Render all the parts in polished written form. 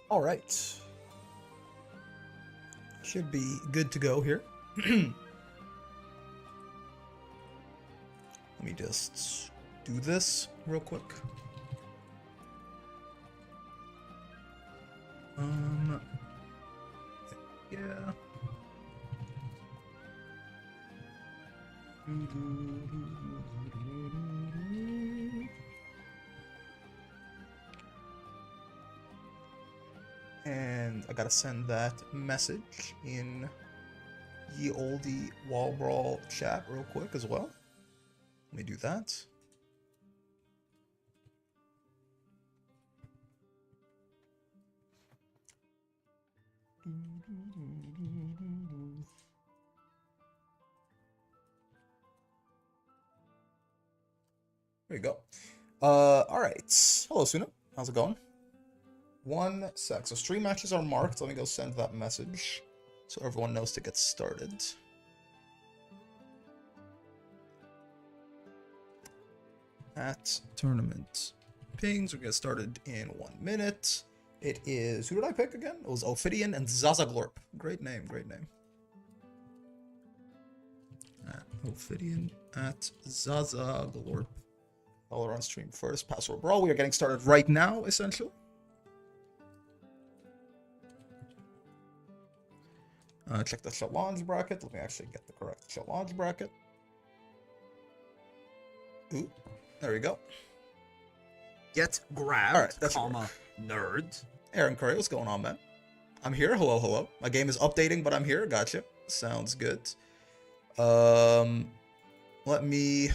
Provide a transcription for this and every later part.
All right. Should be good to go here. Let me just do this real quick. Yeah. And I gotta send that message in ye olde Brawl chat real quick as well. Let me do that. There you go. All right. Hello, Suna. How's it going? 1 sec. So stream matches are marked. Let me go send that message so everyone knows to get started. At tournament pings. We get started in 1 minute. It is, who did I pick again? It was Ophidian and Zazaglorp. Great name, great name. Ophidian at Zazaglorp. All on stream first. Password Brawl. We are getting started right now, essentially. Check the challenge bracket. Let me actually get the correct challenge bracket. Ooh, there we go. Get grabbed, All right, that's comma, nerd. Aaron Curry, what's going on, man? I'm here. Hello, hello. My game is updating, but I'm here. Gotcha. Sounds good. Let me...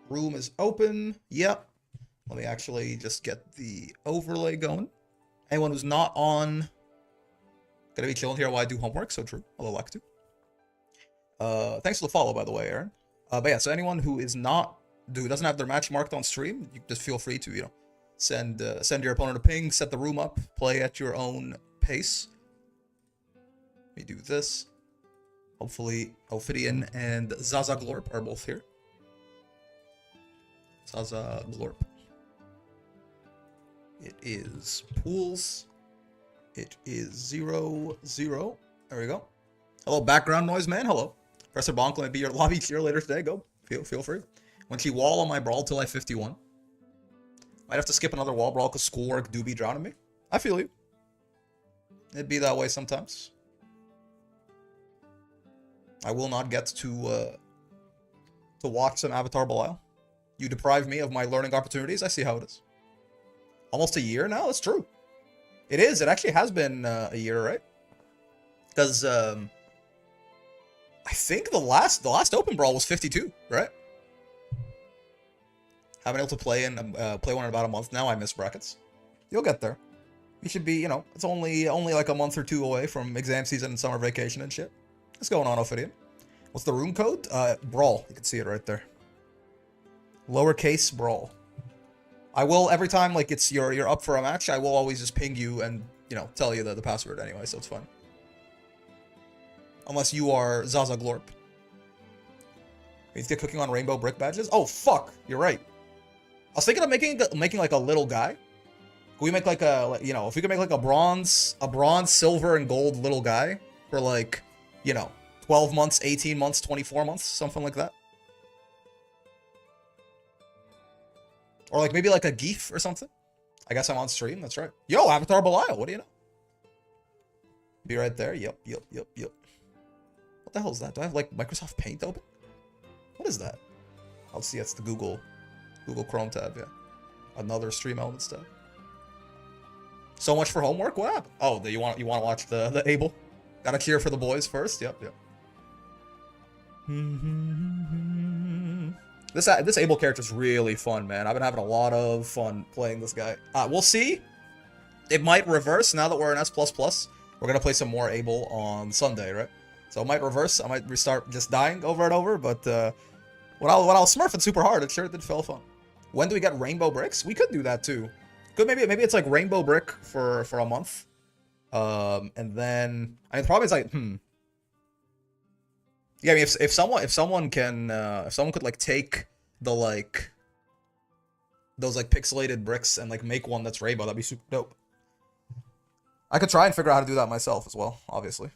Room is open. Yep. Let me actually just get the overlay going. Anyone who's not on... Gonna be chilling here while I do homework, so true. Hello, Lectu. Thanks for the follow, by the way, Aaron. But yeah, so anyone who is not... who doesn't have their match marked on stream, you just feel free to, you know, send your opponent a ping, set the room up, play at your own pace. Let me do this. Hopefully, Ophidian and Zazaglorp are both here. Zazaglorp. It is pools. It is 0-0. There we go. Hello, background noise man. Hello. Professor Bonk, let me be your lobby cheerleader today. Go. Feel free. When she wall on my Brawl till I 51. Might have to skip another wall Brawl because schoolwork do be drowning me. I feel you. It'd be that way sometimes. I will not get to watch some Avatar Belial. You deprive me of my learning opportunities. I see how it is. Almost a year now? That's true. It is. It actually has been a year, right? Because I think the last Open Brawl was 52, right? Haven't been able to play one in about a month now. I miss brackets. You'll get there. You should be, you know, it's only like a month or 2 away from exam season and summer vacation and shit. What's going on, Ophidian? What's the room code? Brawl. You can see it right there. Lowercase Brawl. I will, every time like it's you're up for a match, I will always just ping you and, you know, tell you the password anyway, so it's fine. Unless you are Zazaglorp. Need to get cooking on rainbow brick badges? Oh fuck, you're right. I was thinking of making like a little guy. Can we make like a, you know, if we could make like a bronze, silver, and gold little guy for like, you know, 12 months, 18 months, 24 months, something like that. Or like maybe like a GIF or something. I guess I'm on stream, that's right. Yo, Avatar Belial, what do you know? Be right there. Yep. What the hell is that? Do I have like Microsoft Paint open? What is that? I'll see, it's the Google Chrome tab, yeah. Another Stream Elements tab. So much for homework? What happened? Oh, you want to watch the Abel? Gotta cheer for the boys first. Yep. This Abel character is really fun, man. I've been having a lot of fun playing this guy. We'll see. It might reverse now that we're in S++. We're gonna play some more Abel on Sunday, right? So it might reverse. I might restart just dying over and over. But when I was smurfing super hard, it sure did feel fun. When do we get rainbow bricks? We could do that too. Maybe it's like rainbow brick for a month. And then I mean, the problem is like yeah, I mean, if someone could like take the like those like pixelated bricks and like make one that's rainbow, that'd be super dope. I could try and figure out how to do that myself as well, obviously.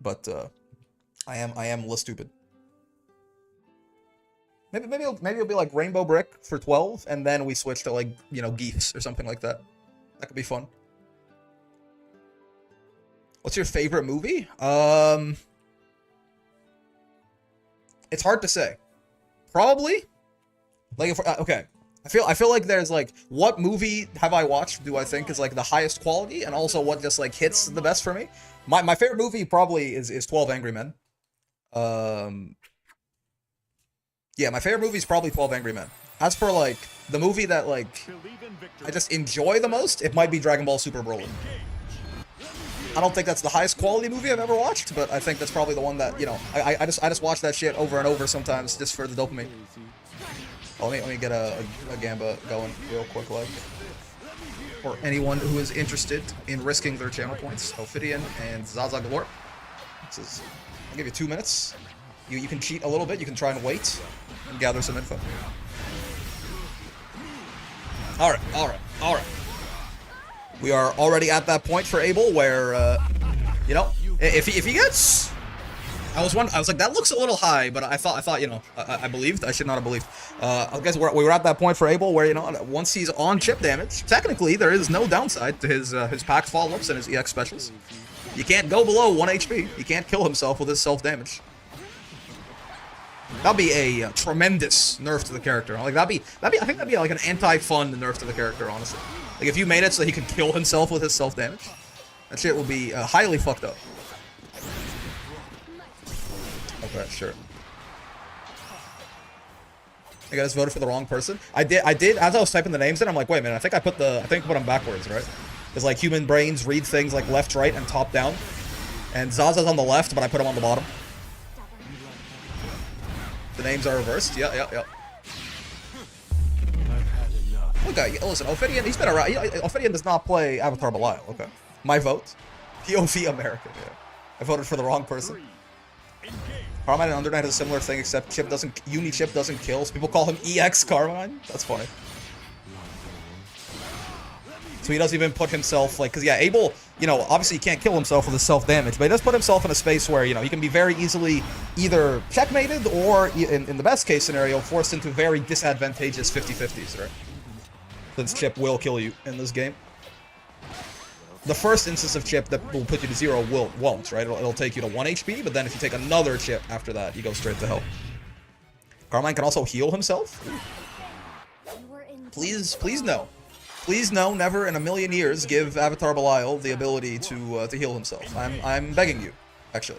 But I am a little stupid. Maybe it'll be like Rainbow Brick for 12, and then we switch to like, you know, Geefs or something like that. That could be fun. What's your favorite movie? It's hard to say. Probably. Like if okay. I feel like there's like, what movie have I watched do I think is like the highest quality, and also what just like hits the best for me? My favorite movie probably is 12 Angry Men. Yeah, my favorite movie is probably 12 Angry Men. As for like the movie that like I just enjoy the most, it might be Dragon Ball Super Broly. I don't think that's the highest quality movie I've ever watched, but I think that's probably the one that, you know, I just watch that shit over and over sometimes just for the dopamine. Oh, let me get a Gamba going real quick, like. For anyone who is interested in risking their channel points, Ophidian and Zaza Galore. I'll give you 2 minutes. You can cheat a little bit, you can try and wait and gather some info. Alright. We are already at that point for Abel where, you know, if he gets... I was like, that looks a little high, but I thought, you know, I believed. I should not have believed. I guess we were at that point for Abel where, you know, once he's on chip damage, technically there is no downside to his pack follow-ups and his EX specials. You can't go below 1 HP. He can't kill himself with his self-damage. That'd be a tremendous nerf to the character. Like I think that'd be like an anti-fun nerf to the character, honestly. Like if you made it so he could kill himself with his self-damage, that shit would be highly fucked up. Okay, sure. I guys voted for the wrong person. I did. As I was typing the names in, I'm like, wait a minute. I think I put them backwards, right? Because like human brains read things like left, right, and top down. And Zaza's on the left, but I put him on the bottom. The names are reversed. Yeah. Okay, listen, Ophidian, he's been around. Ophidian does not play Avatar Belial. Okay, my vote. POV America. Yeah. I voted for the wrong person. Carmine and Undernight has a similar thing, except Uni Chip doesn't kill, so people call him EX Carmine. That's funny. So he doesn't even put himself, like, because yeah, Abel, you know, obviously he can't kill himself with his self-damage, but he does put himself in a space where, you know, he can be very easily either checkmated or, in the best case scenario, forced into very disadvantageous 50-50s, right? Since Chip will kill you in this game. The first instance of Chip that will put you to 0 won't, right? It'll take you to 1 HP, but then if you take another Chip after that, you go straight to hell. Carmine can also heal himself. Please no. Please no, never in a million years give Avatar Belial the ability to heal himself. I'm begging you, actually.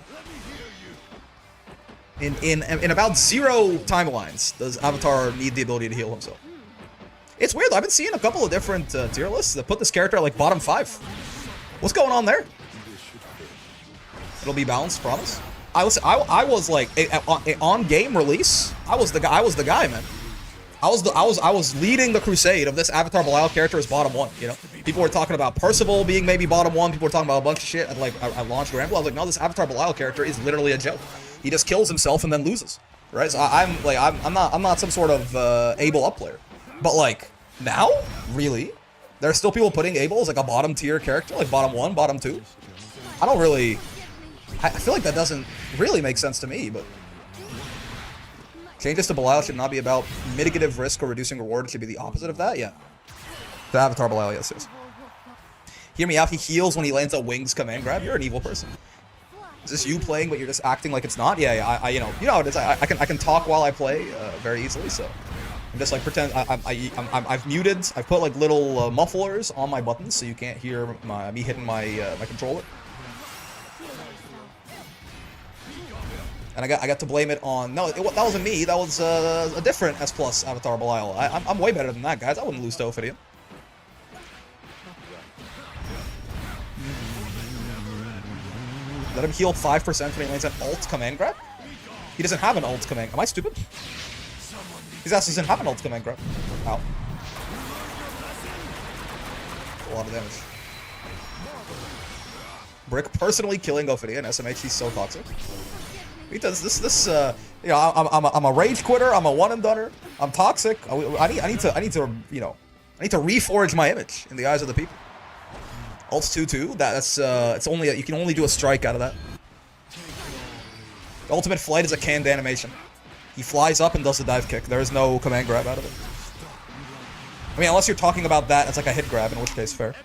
In about 0 timelines does Avatar need the ability to heal himself. It's weird, I've been seeing a couple of different tier lists that put this character at like bottom 5. What's going on there? It'll be balanced, promise. I was like on game release. I was the guy, man. I was leading the crusade of this Avatar Belial character as bottom 1. You know, people were talking about Percival being maybe bottom 1. People were talking about a bunch of shit. And like I launched Grand Blue. I was like, no, this Avatar Belial character is literally a joke. He just kills himself and then loses, right? So I'm not some sort of Abel up player, but like now, really, there's still people putting Abel as like a bottom tier character, like bottom 1, bottom 2. I don't really. I feel like that doesn't really make sense to me, but. Changes to Belial should not be about mitigative risk or reducing reward. It should be the opposite of that, yeah. The Avatar Belial, yes. Hear me out, he heals when he lands a wings command grab. You're an evil person. Is this you playing, but you're just acting like it's not? Yeah, you know how it is. I can talk while I play very easily, so I'm just like pretend I've muted. I've put like little mufflers on my buttons so you can't hear me hitting my my controller. And I got to blame it on... No, that wasn't me. That was a different S+ Avatar Belial. I'm way better than that, guys. I wouldn't lose to Ophidian. Let him heal 5% when he lands an alt command grab? He doesn't have an alt command... Am I stupid? His ass doesn't have an alt command grab. Ow. A lot of damage. Brick personally killing Ophidian. SMH, he's so toxic. He does this. You know, I'm a rage quitter. I'm a one and doneer. I'm toxic. I need to reforge my image in the eyes of the people. Ult's 2-2. That's it's only you can only do a strike out of that. The ultimate flight is a canned animation. He flies up and does the dive kick. There is no command grab out of it. I mean, unless you're talking about that, it's like a hit grab, in which case fair.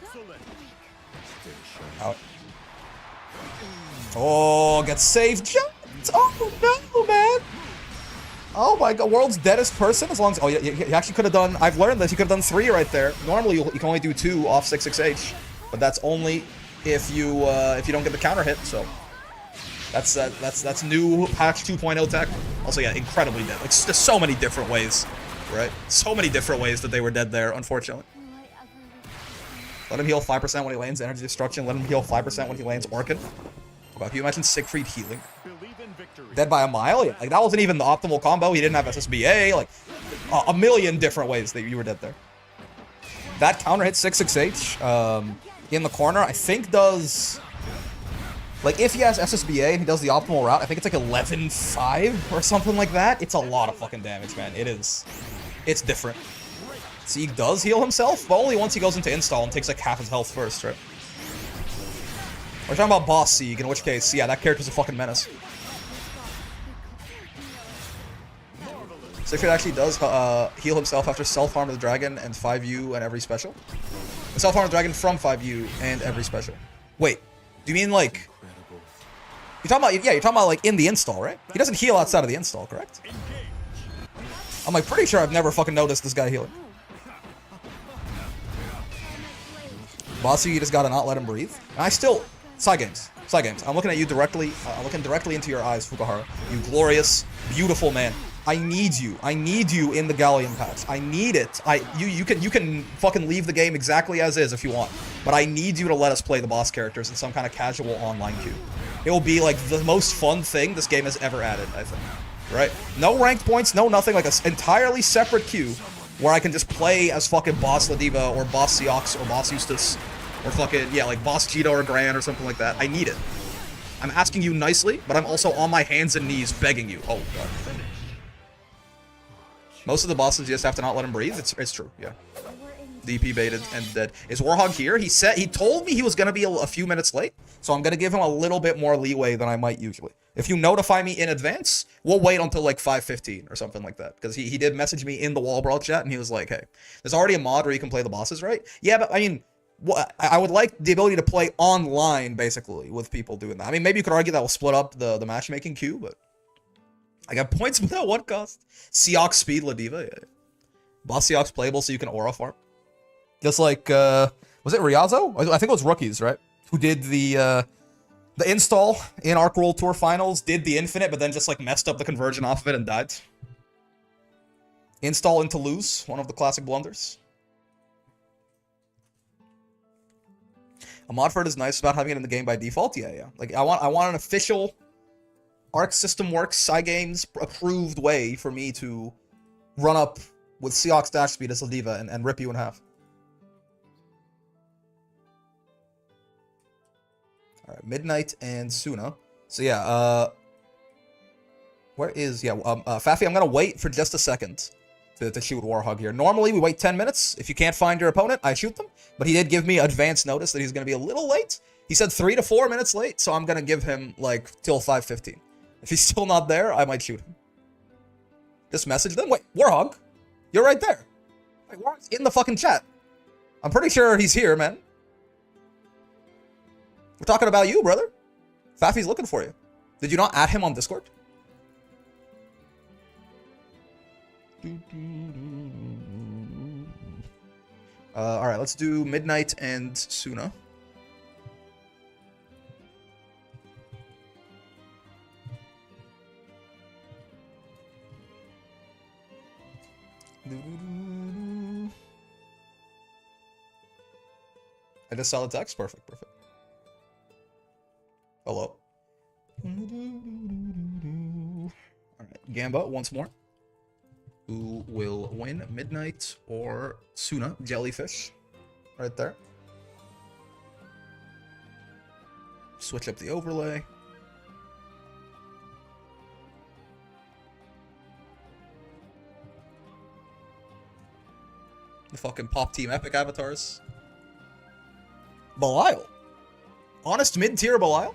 Out. Oh, gets saved. Jumped. Oh no, man. Oh my god, world's deadest person. As long as he actually could have done. I've learned that he could have done 3 right there. Normally you can only do 2 off 6-6H, but that's only if you don't get the counter hit. So that's new patch 2.0 tech. Also, yeah, incredibly dead. Like just so many different ways, right? So many different ways that they were dead there. Unfortunately. Let him heal 5% when he lands Energy Destruction. Let him heal 5% when he lands Orchid. Wow, can you imagine Siegfried healing? Dead by a mile? Yeah, like that wasn't even the optimal combo. He didn't have SSBA. Like a million different ways that you were dead there. That counter hit 6-6H in the corner, I think does... Like if he has SSBA and he does the optimal route, I think it's like 11-5 or something like that. It's a lot of fucking damage, man. It is. It's different. Sieg does heal himself, but only once he goes into install and takes like half his health first, right? We're talking about boss Sieg, in which case, yeah, that character's a fucking menace. Siegfried actually does heal himself after self-harm of the dragon and 5U and every special. Self-harm of the dragon from 5U and every special. Wait, do you mean like... You're talking about, yeah, you're talking about like in the install, right? He doesn't heal outside of the install, correct? I'm like pretty sure I've never fucking noticed this guy healing. Bossy, you just gotta not let him breathe. And I still... Side games. Side games. I'm looking at you directly. I'm looking directly into your eyes, Fukuhara. You glorious, beautiful man. I need you. I need you in the Galleon patch. I need it. You can fucking leave the game exactly as is if you want. But I need you to let us play the boss characters in some kind of casual online queue. It will be like the most fun thing this game has ever added, I think. Right? No ranked points, no nothing. Like an entirely separate queue where I can just play as fucking Boss Ladiva or Boss Seox or Boss Eustace. Or fucking, yeah, like Boss Cheeto or Gran or something like that. I need it. I'm asking you nicely, but I'm also on my hands and knees begging you. Oh, God. Most of the bosses you just have to not let him breathe. It's true, yeah. DP baited and dead. Is Warhog here? He told me he was going to be a few minutes late, so I'm going to give him a little bit more leeway than I might usually. If you notify me in advance, we'll wait until like 5:15 or something like that. Because he did message me in the Wall Brawl chat, and he was like, hey, there's already a mod where you can play the bosses, right? Yeah, but I mean... Well, I would like the ability to play online, basically, with people doing that. I mean, maybe you could argue that will split up the matchmaking queue, but... I got points without what cost? Seox Speed Ladiva, yeah. Boss Seox playable so you can aura farm. Just like, was it Riazo? I think it was Rookies, right? Who did the install in Arc World Tour Finals, did the Infinite, but then just, like, messed up the conversion off of it and died. Install into lose, one of the classic blunders. A mod for it is nice about having it in the game by default. Yeah. Like I want an official Arc System Works Cygames approved way for me to run up with Seox dash speed as Ladiva and rip you in half. All right, Midnight and Suna. So yeah, where is Fafi? I'm gonna wait for just a second to shoot Warhog here. Normally, we wait 10 minutes. If you can't find your opponent, I shoot them. But he did give me advance notice that he's going to be a little late. He said 3 to 4 minutes late, so I'm going to give him, like, till 5:15. If he's still not there, I might shoot him. Just message them. Wait, Warhog? You're right there. Wait, Warhog's in the fucking chat. I'm pretty sure he's here, man. We're talking about you, brother. Fafi's looking for you. Did you not add him on Discord? Alright, let's do Midnight and Suna. I just saw the text. Perfect. Hello. Alright, Gamba once more. Who will win, Midnight or Suna? Jellyfish. Right there. Switch up the overlay. The fucking Pop Team Epic avatars. Belial. Honest mid-tier Belial?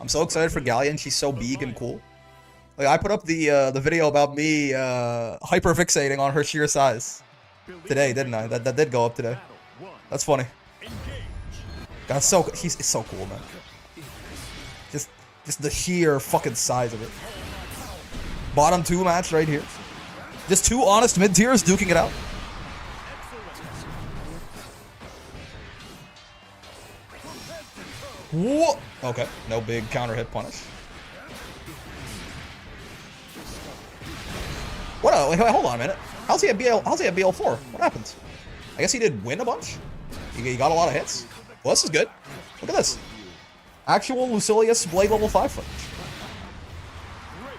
I'm so excited for Galleon. She's so big and cool. Like, I put up the video about me hyper-fixating on her sheer size today, didn't I? That did go up today. That's funny. God, it's so cool, man. Just the sheer fucking size of it. Bottom 2 match right here. Just 2 honest mid-tiers duking it out. Whoa! Okay, no big counter hit punish. What? Wait, hold on a minute. How's he at BL4? What happened? I guess he did win a bunch. He got a lot of hits. Well, this is good. Look at this. Actual Lucilius Blade level 5 footage.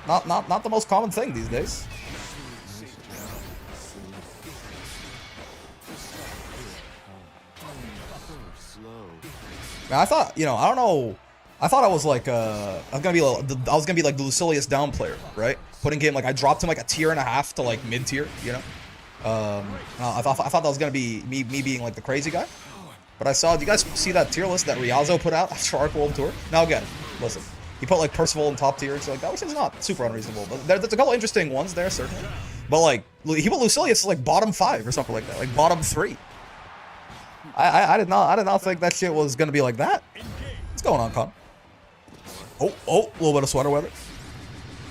Not the most common thing these days. Man, I thought, you know, I don't know. I thought I was like, I was gonna be like the Lucilius down player, right? Putting him like, I dropped him like a tier and a half to like mid tier, you know. I thought that was gonna be me being like the crazy guy. But I saw, do you guys see that tier list that Riazo put out after Arc World Tour? Now again, listen, he put like Percival in top tier and shit like that, which is not super unreasonable. But there's a couple interesting ones there, certainly. But like, he put Lucilius like bottom 5 or something like that, like bottom 3. I did not think that shit was gonna be like that. What's going on, Con? Oh, a little bit of sweater weather.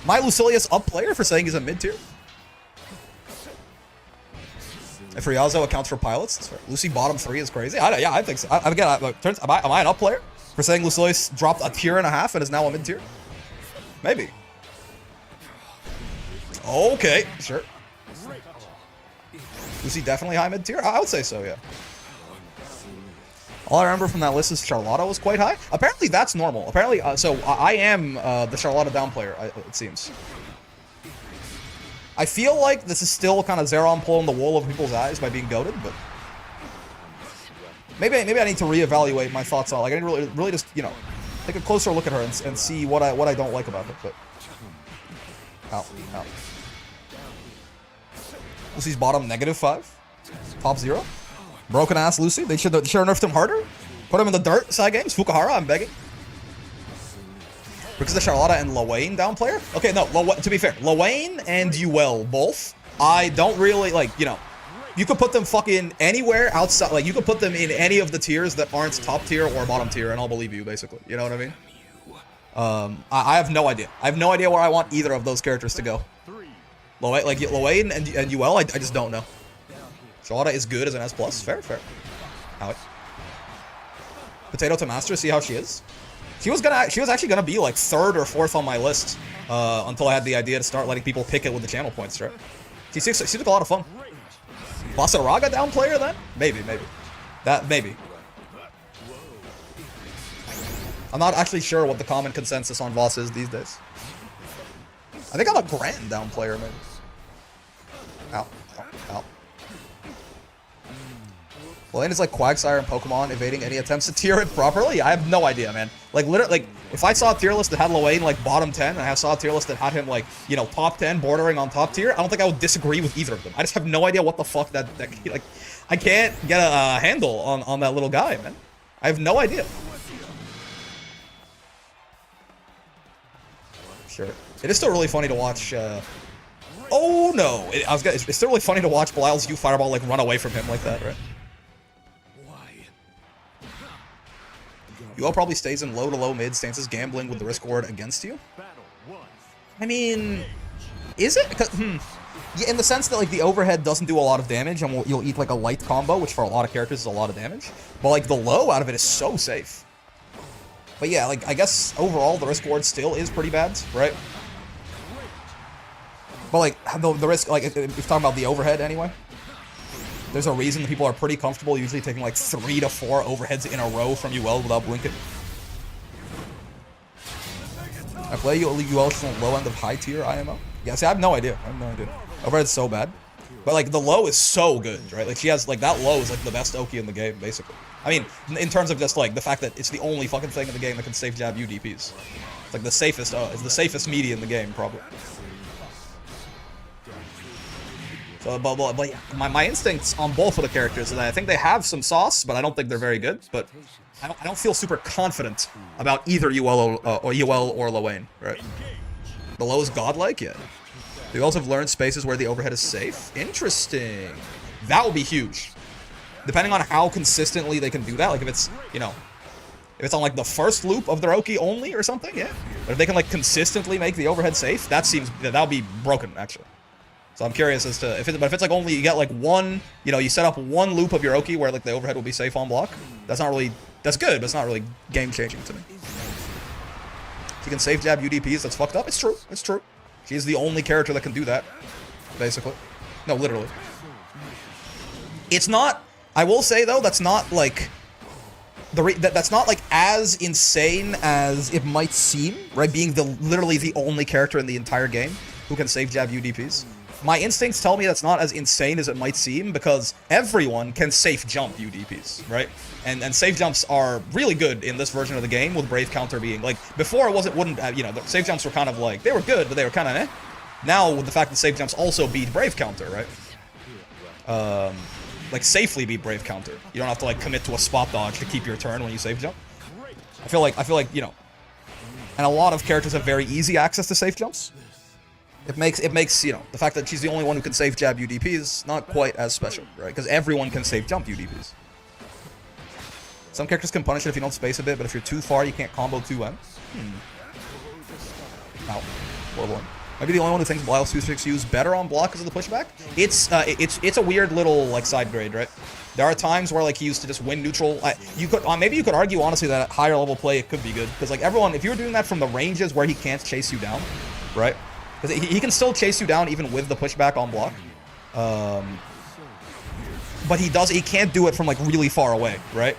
My Lucilius up player for saying he's a mid tier. If Riazo accounts for pilots, that's fair. Lucy bottom 3 is crazy. Yeah, I think so. Again, am I an up player for saying Lucilius dropped a tier and a half and is now a mid tier? Maybe. Okay, sure. Lucy definitely high mid tier. I would say so, yeah. All I remember from that list is Charlotta was quite high. Apparently that's normal. Apparently, so I am the Charlotta down player, it seems. I feel like this is still kind of Zeron pulling the wool over people's eyes by being goated, but maybe I need to reevaluate my thoughts on. Like, I need to really just, you know, take a closer look at her and see what I don't like about her. But out. Lucy's bottom -5, top 0. Broken ass Lucy. They should have nerfed him harder. Put him in the dirt side games. Fukuhara, I'm begging. Because the Charlotta and Lawayne down player? Okay, no, to be fair, Lawayne and Uel both, I don't really, like, you know, you could put them fucking anywhere outside, like, you could put them in any of the tiers that aren't top tier or bottom tier, and I'll believe you, basically. You know what I mean? I have no idea. I have no idea where I want either of those characters to go. Lawayne and Uel, I just don't know. Charlotta is good as an S+. Fair. How it? Potato to Master, see how she is? She was actually gonna be like 3rd or 4th on my list until I had the idea to start letting people pick it with the channel points, right? She seems like a lot of fun. Basaraga down player then? Maybe. Maybe. I'm not actually sure what the common consensus on Voss is these days. I think I'm a Grand down player, maybe. Ow. Lane is like Quagsire in Pokemon, evading any attempts to tier it properly? I have no idea, man. Like, literally, like, if I saw a tier list that had Lawayne, like, bottom 10, and I saw a tier list that had him, like, you know, top 10, bordering on top tier, I don't think I would disagree with either of them. I just have no idea what the fuck that like, I can't get a handle on that little guy, man. I have no idea. Sure. It is still really funny to watch, oh, no! It's still really funny to watch Belial's U-Fireball, like, run away from him like that, right? Uel probably stays in low to low mid stances, gambling with the risk reward against you. I mean, is it? Yeah, in the sense that like the overhead doesn't do a lot of damage, and you'll eat like a light combo, which for a lot of characters is a lot of damage. But like the low out of it is so safe. But yeah, like I guess overall the risk reward still is pretty bad, right? But like the risk, like if you're talking about the overhead anyway. There's a reason that people are pretty comfortable usually taking like 3 to 4 overheads in a row from Uel without blinking. I play Uel from the low end of high tier IMO. Yeah, see, I have no idea. Overhead's so bad. But like the low is so good, right? Like she has like that low is like the best Oki in the game, basically. I mean, in terms of just like the fact that it's the only fucking thing in the game that can safe jab UDPs. It's like the safest, it's the safest media in the game, probably. But yeah, my instincts on both of the characters is that I think they have some sauce, but I don't think they're very good. But I don't feel super confident about either UL or Lewayne, right? The low is godlike, yeah. They also have learned spaces where the overhead is safe. Interesting. That would be huge. Depending on how consistently they can do that, like if it's, you know, if it's on like the first loop of their Oki only or something, yeah. But if they can like consistently make the overhead safe, that would be broken actually. So I'm curious as to if it's like only you get like one, you know, you set up one loop of your Oki where like the overhead will be safe on block. That's good, but it's not really game changing to me. She can safe jab UDPs. That's fucked up. It's true. It's true. She's the only character that can do that, basically. No, literally. It's not. I will say though, that's not like that's not like as insane as it might seem, right? Being literally the only character in the entire game who can safe jab UDPs. My instincts tell me that's not as insane as it might seem because everyone can safe jump UDPs, right? And safe jumps are really good in this version of the game, with Brave Counter being like before you know, the safe jumps were kind of like they were good, but they were kind of eh. Now with the fact that safe jumps also beat Brave Counter, right? Like safely beat Brave Counter. You don't have to like commit to a spot dodge to keep your turn when you safe jump. I feel like you know, and a lot of characters have very easy access to safe jumps. It makes you know, the fact that she's the only one who can safe jab UDPs not quite as special, right? Because everyone can safe jump UDPs. Some characters can punish it if you don't space a bit, but if you're too far, you can't combo 2M. Ow. Horrible. Maybe the only one who thinks Brawl 262 is better on block because of the pushback. It's a weird little like side grade, right? There are times where like he used to just win neutral. Maybe you could argue honestly that at higher level play it could be good because like everyone, if you were doing that from the ranges where he can't chase you down, right? Because he can still chase you down even with the pushback on block. But he can't do it from like really far away, right?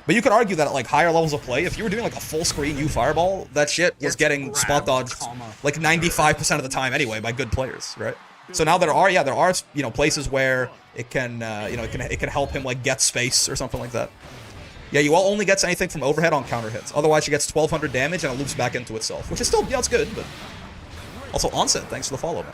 But you could argue that at like higher levels of play, if you were doing like a full screen U fireball, that shit was getting spot dodged like 95% of the time anyway by good players, right? So now there are you know places where it can you know it can help him like get space or something like that. Yeah, UL only gets anything from overhead on counter hits. Otherwise, she gets 1200 damage and it loops back into itself, which is still, yeah, it's good, but also onset. Thanks for the follow, man.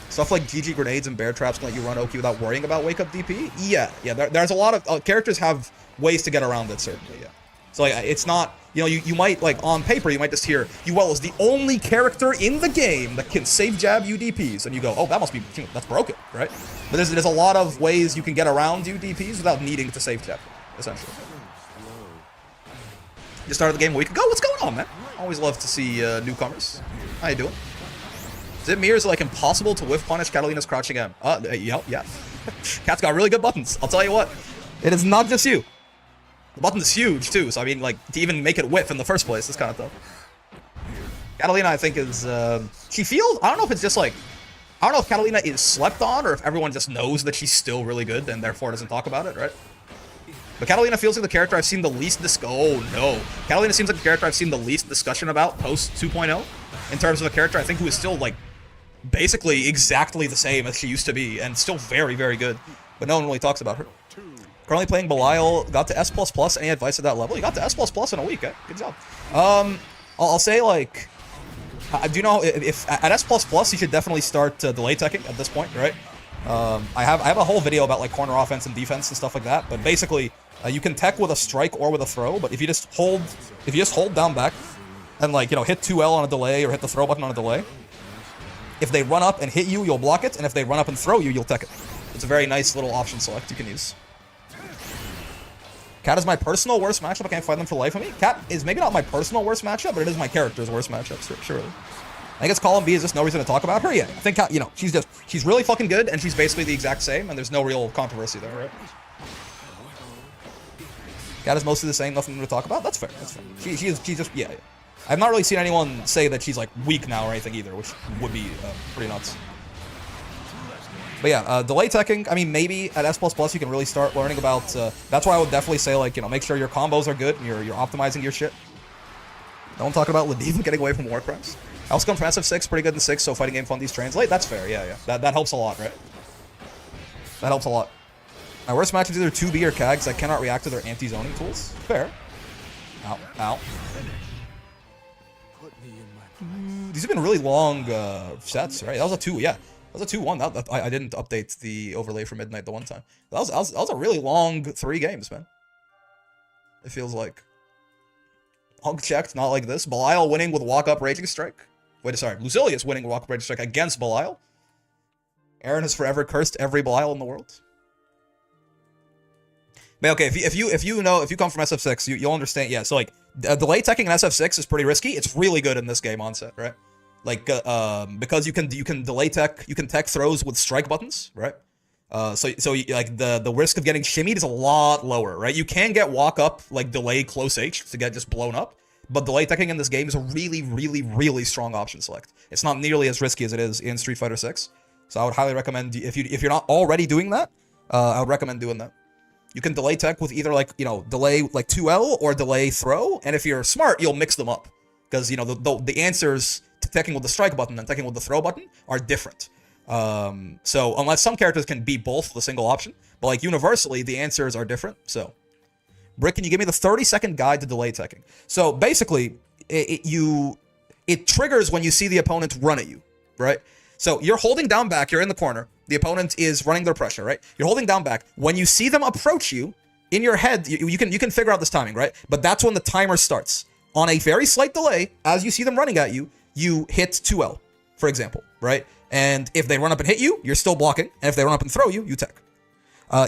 Stuff like GG grenades and bear traps can let you run Oki without worrying about wake up DP. Yeah. There's a lot of characters have ways to get around it, certainly. Yeah. So like, it's not, you know, you might like on paper you might just hear UL is the only character in the game that can safe jab UDPs, and you go, oh, that must be that's broken, right? But there's a lot of ways you can get around UDPs without needing to safe jab, essentially. Just started the game a week ago. What's going on, man? Always love to see newcomers. How you doing? Is it me or is it like impossible to whiff punish Catalina's crouching M? Yeah. Cat's got really good buttons. I'll tell you what. It is not just you. The button's huge too, so I mean, like, to even make it whiff in the first place is kind of tough. Catalina, I think, is, she feels, I don't know if it's just like, I don't know if Catalina is slept on or if everyone just knows that she's still really good and therefore doesn't talk about it, right? But Catalina feels like the character I've seen the least Catalina seems like the character I've seen the least discussion about post 2.0 in terms of a character I think who is still, like, basically exactly the same as she used to be and still very, very good. But no one really talks about her. Currently playing Belial, got to S++. Any advice at that level? You got to S++ in a week, eh? Good job. I'll say, like, do you know, if at S++, you should definitely start delay teching at this point, right? I have a whole video about, like, corner offense and defense and stuff like that, but basically, you can tech with a strike or with a throw, but if you just hold down back and, like, you know, hit 2L on a delay or hit the throw button on a delay, if they run up and hit you, you'll block it, and if they run up and throw you, you'll tech it. It's a very nice little option select you can use. Cat is my personal worst matchup. I can't find them for life of me. Cat is maybe not my personal worst matchup, but it is my character's worst matchup, surely. I guess column B is just no reason to talk about her. Yeah, I think, you know, she's really fucking good, and she's basically the exact same, and there's no real controversy there, right? Cat is mostly the same, nothing to talk about. That's fair. That's fair. She's just, yeah. I've not really seen anyone say that she's, like, weak now or anything either, which would be pretty nuts. But yeah, delay teching, I mean, maybe at S++ you can really start learning about, that's why I would definitely say, like, you know, make sure your combos are good and you're optimizing your shit. No one talking about Ladiva getting away from war crimes. I also come from SF6, pretty good in 6, so fighting game fun these translate. That's fair, yeah. That helps a lot, right? That helps a lot. My worst match is either 2B or CAGs. I cannot react to their anti-zoning tools. Fair. Ow. These have been really long sets, right? That was a 2, yeah. was a 2-1. I didn't update the overlay for midnight the one time. That was a really long 3 games, man. It feels like. Hunk checked, not like this. Belial winning with walk-up Raging Strike. Wait, sorry. Lucilius winning with walk-up Raging Strike against Belial. Aaron has forever cursed every Belial in the world. But okay, if you come from SF6, you'll understand. Yeah, so like delay teching in SF6 is pretty risky. It's really good in this game onset, right? Like because you can delay tech, you can tech throws with strike buttons, right? So like the risk of getting shimmied is a lot lower, right? You can get walk up like delay close H to get just blown up, but delay teching in this game is a really strong option select. It's not nearly as risky as it is in Street Fighter 6. So I would highly recommend if you're not already doing that, I would recommend doing that. You can delay tech with either like delay like 2L or delay throw, and if you're smart, you'll mix them up because the answers to teching with the strike button and teching with the throw button are different. So unless some characters can be both with a single option, but like universally the answers are different. So Brick, can you give me the 30-second guide to delay teching? So basically it triggers when you see the opponent run at you, right? So you're holding down back, you're in the corner, the opponent is running their pressure, right? You're holding down back. When you see them approach you, in your head, you can figure out this timing, right? But that's when the timer starts. On a very slight delay, as you see them running at you, you hit 2L, for example, right? And if they run up and hit you, you're still blocking. And if they run up and throw you, you tech.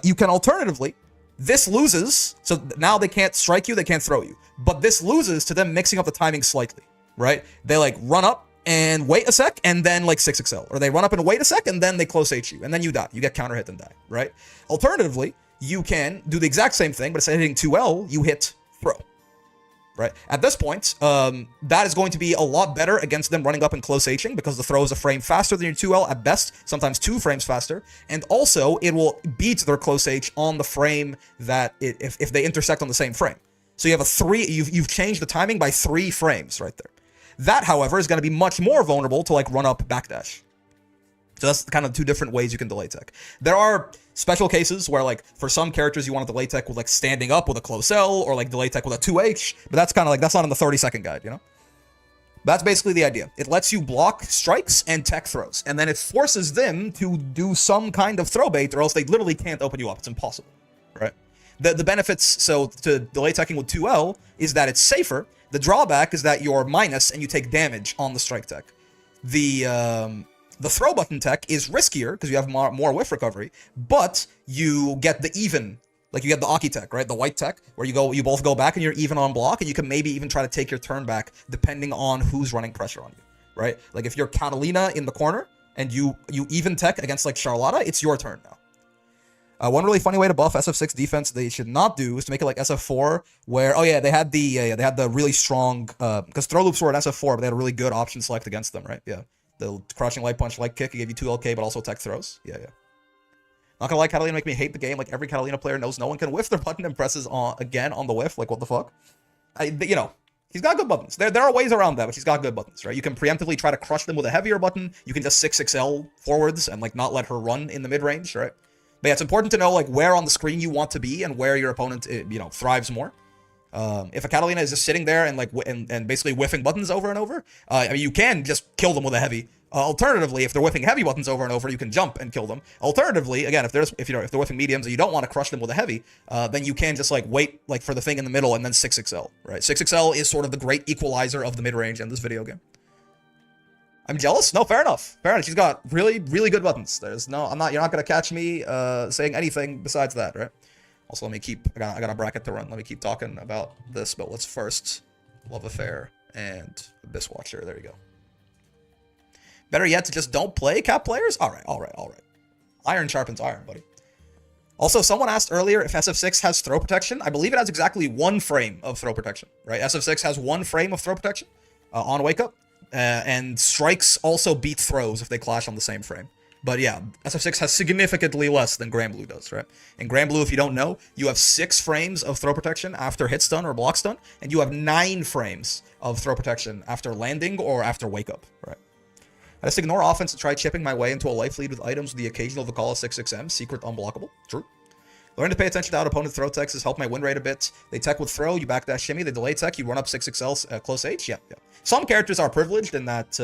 You can alternatively, this loses, so now they can't strike you, they can't throw you. But this loses to them mixing up the timing slightly, right? They like run up and wait a sec, and then like 6XL. Or they run up and wait a sec, and then they close H you, and then you die. You get counter hit and die, right? Alternatively, you can do the exact same thing, but instead of hitting 2L, you hit throw. Right? At this point, that is going to be a lot better against them running up and close Hing because the throw is a frame faster than your 2L at best, sometimes 2 frames faster, and also it will beat their close H on the frame that if they intersect on the same frame. So you have you've changed the timing by 3 frames right there. That, however, is going to be much more vulnerable to like run up backdash. So that's kind of 2 different ways you can delay tech. There are special cases where, like, for some characters you want to delay tech with, like, standing up with a close L, or, like, delay tech with a 2H, but that's kind of, like, that's not in the 30-second guide, you know? That's basically the idea. It lets you block strikes and tech throws, and then it forces them to do some kind of throw bait, or else they literally can't open you up. It's impossible, right? The benefits, so to delay teching with 2L, is that it's safer. The drawback is that you're minus, and you take damage on the strike tech. The throw button tech is riskier because you have more whiff recovery, but you get the even, like you get the Aki tech, right? The white tech, where you both go back and you're even on block, and you can maybe even try to take your turn back depending on who's running pressure on you, right? Like if you're Catalina in the corner and you even tech against like Charlotta, it's your turn now. One really funny way to buff SF6 defense they should not do is to make it like SF4, where they had the really strong because throw loops were at SF4, but they had a really good option select against them, right? Yeah. The crouching light punch, light kick, it gave you 2 LK, but also tech throws. Yeah. Not gonna lie, Catalina make me hate the game. Like, every Catalina player knows no one can whiff their button and presses again on the whiff. Like, what the fuck? He's got good buttons. There are ways around that, but he's got good buttons, right? You can preemptively try to crush them with a heavier button. You can just 6XL forwards and, like, not let her run in the mid-range, right? But yeah, it's important to know, like, where on the screen you want to be and where your opponent, thrives more. If a Catalina is just sitting there and like and basically whiffing buttons over and over, I mean, you can just kill them with a heavy. Alternatively, if they're whiffing heavy buttons over and over, you can jump and kill them. Alternatively, again, if they're whiffing mediums and you don't want to crush them with a heavy, then you can just like wait like for the thing in the middle and then 6XL, right? 6XL is sort of the great equalizer of the mid range in this video game. I'm jealous? No, fair enough. Fair enough. She's got really good buttons. You're not gonna catch me saying anything besides that, right? Also, let me I got a bracket to run. Let me keep talking about this, but let's first Love Affair and Abyss Watcher. There you go. Better yet to just don't play cap players? All right. Iron sharpens iron, buddy. Also, someone asked earlier if SF6 has throw protection. I believe it has exactly 1 frame of throw protection, right? SF6 has 1 frame of throw protection on wake up, and strikes also beat throws if they clash on the same frame. But yeah, SF6 has significantly less than Granblue does, right? In Granblue, if you don't know, you have 6 frames of throw protection after hit stun or block stun, and you have 9 frames of throw protection after landing or after wake up, right? I just ignore offense and try chipping my way into a life lead with items with the occasional Vakala 6XM, secret unblockable. True. Learn to pay attention to how opponent throw techs has helped my win rate a bit. They tech with throw, you backdash shimmy, they delay tech, you run up 6XL close H. Yeah. Some characters are privileged in that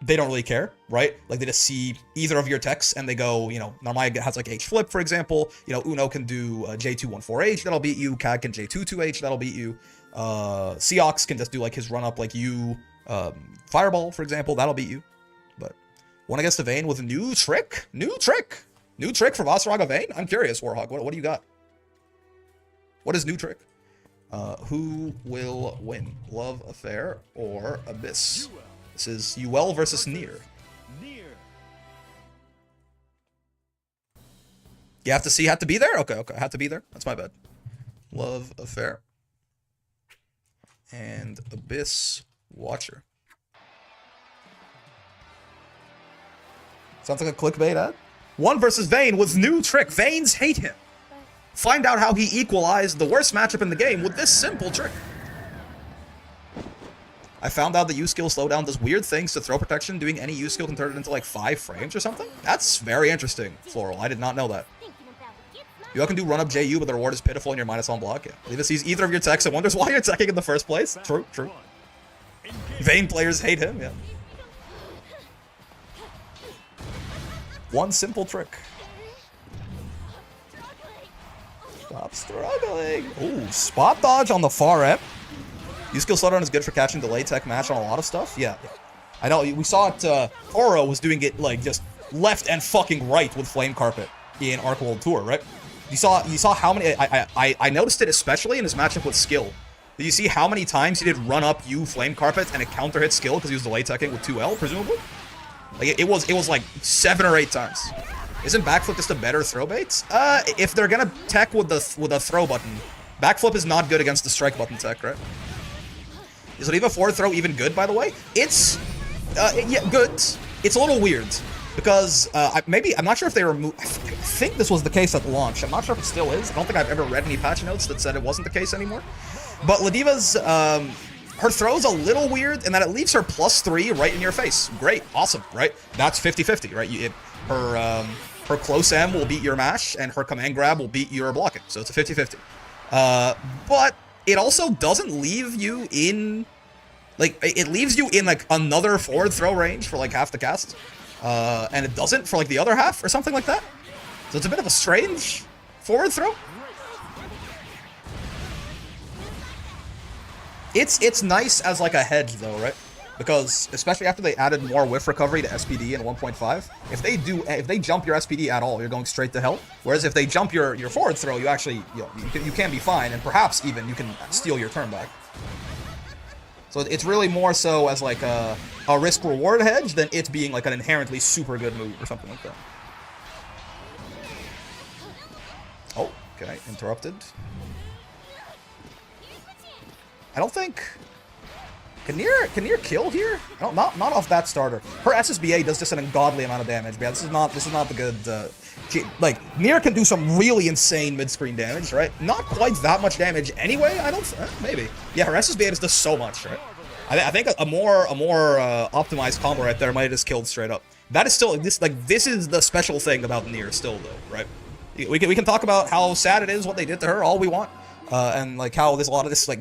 they don't really care, right? Like, they just see either of your techs and they go, you know, Narmaya has like H flip, for example. You know, Uno can do J214H, that'll beat you. Cad can J22H, that'll beat you. Seox can just do like his run up like you. Fireball, for example, that'll beat you. But one against the Vayne with a new trick? New trick for Vasaraga Vayne? I'm curious, Warhawk. What do you got? What is new trick? Who will win? Love Affair or Abyss? This is UL versus Nier. You have to be there? Okay, I have to be there. That's my bad. Love Affair. And Abyss Watcher. Sounds like a clickbait ad. 1 versus Vayne with new trick. Vaynes hate him. Find out how he equalized the worst matchup in the game with this simple trick. I found out the U-skill slowdown does weird things to throw protection. Doing any U-skill can turn it into like 5 frames or something? That's very interesting, Floral. I did not know that. You all can do run-up JU, but the reward is pitiful and you're minus on block. Yeah. Leave sees either of your techs and wonders why you're teching in the first place. True. Vayne players hate him, yeah. One simple trick. Stop struggling. Ooh, spot dodge on the far end. U-skill slowdown is good for catching delay tech match on a lot of stuff. Yeah. I know, we saw it, Oro was doing it, like, just left and fucking right with Flame Carpet in Arc World Tour, right? You saw how many, I noticed it especially in his matchup with Skill. Did you see how many times he did run up U Flame Carpet and it counter hit Skill because he was delay teching with 2L, presumably? Like, it was like 7 or 8 times. Isn't backflip just a better throw bait? If they're gonna tech with a throw button, backflip is not good against the strike button tech, right? Is Ladiva forward throw even good, by the way? It's, yeah, good. It's a little weird. Because, I'm not sure if they removed... I think this was the case at launch. I'm not sure if it still is. I don't think I've ever read any patch notes that said it wasn't the case anymore. But Ladiva's, her throw's a little weird, and that it leaves her +3 right in your face. Great. Awesome, right? That's 50-50, right? Her close M will beat your mash, and her command grab will beat your blocking. So it's a 50-50. But it also doesn't leave you in... Like, it leaves you in, like, another forward throw range for, like, half the cast. And it doesn't for, like, the other half or something like that. So it's a bit of a strange forward throw. It's nice as, like, a hedge, though, right? Because, especially after they added more whiff recovery to SPD in 1.5, if they jump your SPD at all, you're going straight to hell. Whereas if they jump your forward throw, you actually, you can be fine, and perhaps even you can steal your turn back. So it's really more so as like a risk-reward hedge than it being like an inherently super good move or something like that. Oh, okay, interrupted. I don't think... Can Nier kill here? No, not off that starter. Her SSBA does just an ungodly amount of damage. But yeah, this is not the good. Like Nier can do some really insane mid-screen damage, right? Not quite that much damage anyway. I don't. Maybe. Yeah, her SSBA just does so much, right? I think a more optimized combo right there might have just killed straight up. That is still this is the special thing about Nier still though, right? We can talk about how sad it is what they did to her all we want. And like how there's a lot of this like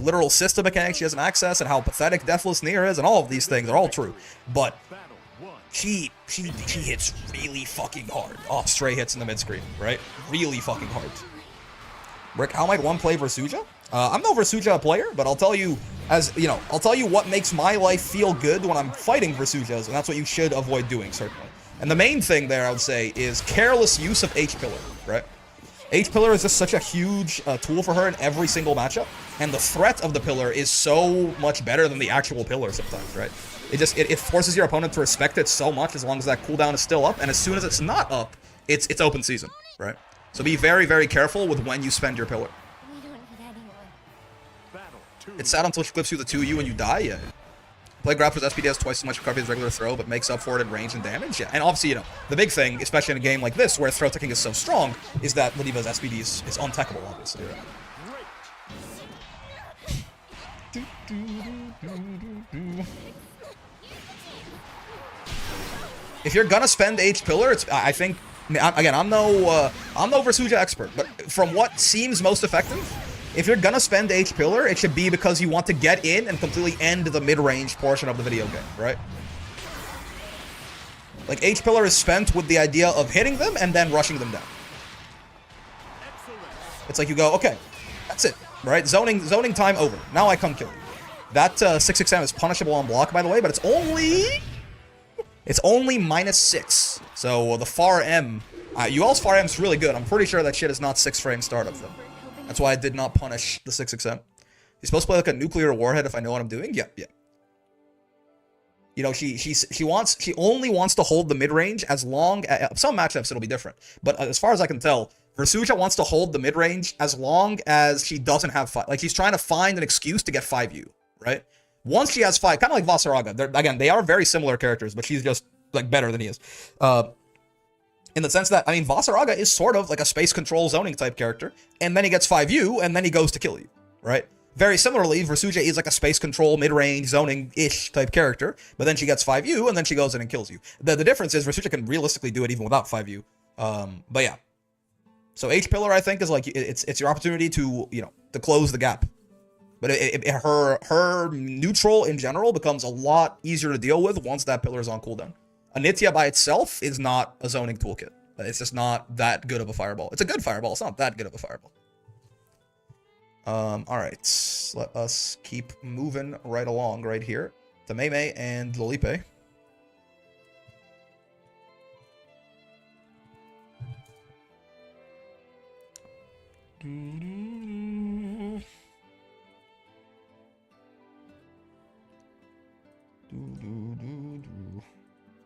literal system mechanics she doesn't access, and how pathetic Deathless Nier is, and all of these things are all true. But she hits really fucking hard off stray hits in the mid screen, right? Really fucking hard. Rick, how might one play Versuja? I'm no Versuja player, but I'll tell you what makes my life feel good when I'm fighting Versujas, and that's what you should avoid doing, certainly. And the main thing there, I would say, is careless use of H-Pillar, right? H-Pillar is just such a huge tool for her in every single matchup, and the threat of the pillar is so much better than the actual pillar sometimes, right? It forces your opponent to respect it so much as long as that cooldown is still up, and as soon as it's not up, it's open season, right? So be very, very careful with when you spend your pillar. It's sad until she clips you the 2U and you die, yeah. Play Grappler's SPD has twice as much recovery as regular throw, but makes up for it in range and damage. Yeah, and obviously, the big thing, especially in a game like this, where throw teching is so strong, is that Ladiva's SPD is untechable, obviously. Right? If you're gonna spend H pillar, I think again, I'm no Versuja expert, but from what seems most effective. If you're gonna spend H pillar, it should be because you want to get in and completely end the mid-range portion of the video game, right? Like, H-Pillar is spent with the idea of hitting them and then rushing them down. It's like you go, okay, that's it, right? Zoning time over. Now I come kill you. That 6-6M is punishable on block, by the way, but it's only -6. So the far M, UL's far M is really good. I'm pretty sure that shit is not 6-frame startup though. That's why I did not punish the 6-6M. You're supposed to play like a nuclear warhead if I know what I'm doing. Yeah. You know, she only wants to hold the mid range as long as some matchups it'll be different. But as far as I can tell, Versuja wants to hold the mid range as long as she doesn't have 5. Like she's trying to find an excuse to get 5U, right? Once she has 5, kind of like Vasaraga. Again, they are very similar characters, but she's just like better than he is. In the sense that, I mean, Vasaraga is sort of like a space control zoning type character, and then he gets 5U, and then he goes to kill you, right? Very similarly, Versuja is like a space control, mid-range, zoning-ish type character, but then she gets 5U, and then she goes in and kills you. The difference is Versuja can realistically do it even without 5U. But yeah. So H-Pillar, I think, is like, it's your opportunity to, you know, to close the gap. But her neutral in general becomes a lot easier to deal with once that pillar is on cooldown. Anitya by itself is not a zoning toolkit. It's just not that good of a fireball. It's a good fireball. It's not that good of a fireball. Alright. Let us keep moving right along right here to Mei and Lolipe.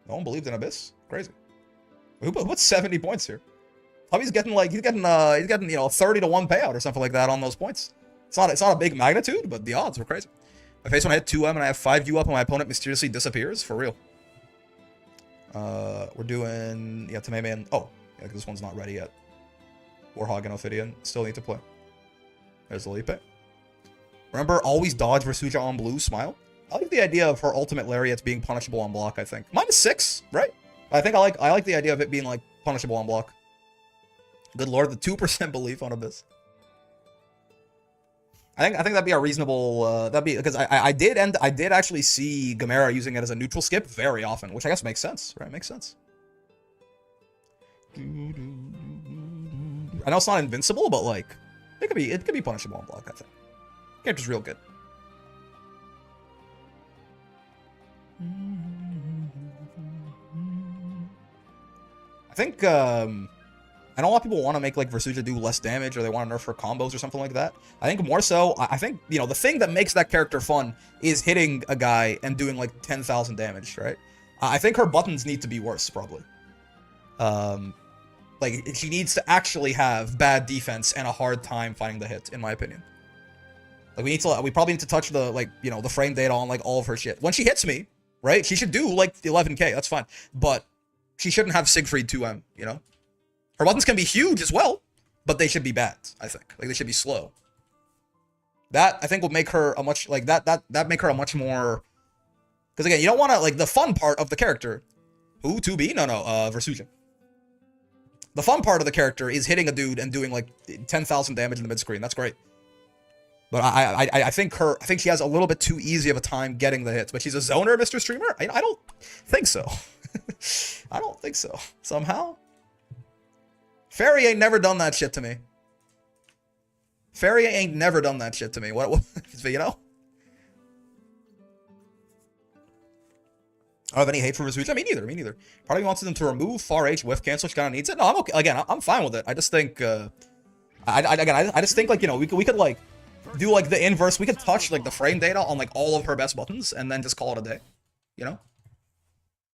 No one believed in Abyss? Crazy. Who put 70 points here? Hubby's getting like he's getting you know 30 to 1 payout or something like that on those points. It's not a big magnitude, but the odds were crazy. My face when I hit 2M and I have 5U up and my opponent mysteriously disappears for real. We're doing Tameme and yeah, this one's not ready yet. Warhog and Ophidian still need to play. There's Lolipe. Remember, always dodge Versuja on blue. Smile. I like the idea of her ultimate lariats being punishable on block, I think. -6, right? I think I like the idea of it being like punishable on block. Good lord, the 2% belief on Abyss. I think that'd be a reasonable that'd be because I did actually see Gamera using it as a neutral skip very often, which I guess makes sense, right? Makes sense. I know it's not invincible, but like it could be punishable on block, I think. Character's real good. I think I know a lot of people want to make like Versuja do less damage or they want to nerf her combos or something like that. I think more so, I think, you know, the thing that makes that character fun is hitting a guy and doing like 10,000 damage, right? I think her buttons need to be worse, probably. Like, she needs to actually have bad defense and a hard time finding the hit, in my opinion. Like, we probably need to touch the, like, you know, the frame data on, like, all of her shit. When she hits me, right, she should do, like, 11k, that's fine. But she shouldn't have Siegfried 2M, you know? Her buttons can be huge as well, but they should be bad, I think. Like, they should be slow. That, I think, would make her a much, like, that make her a much more... Because, again, you don't want to, like, the fun part of the character... Who? 2B? No, Versuja. The fun part of the character is hitting a dude and doing, like, 10,000 damage in the mid-screen. That's great. But I think she has a little bit too easy of a time getting the hits. But she's a zoner, Mr. Streamer? I don't think so. I don't think so. Somehow? Fairy ain't never done that shit to me. Fairy ain't never done that shit to me. What you know? I don't have any hate for Versuja. Me neither. Probably wants them to remove far H whiff cancel. She kind of needs it. No, I'm okay. Again, I'm fine with it. I just think, I just think, like, you know, we could like do like the inverse. We could touch like the frame data on like all of her best buttons and then just call it a day. You know?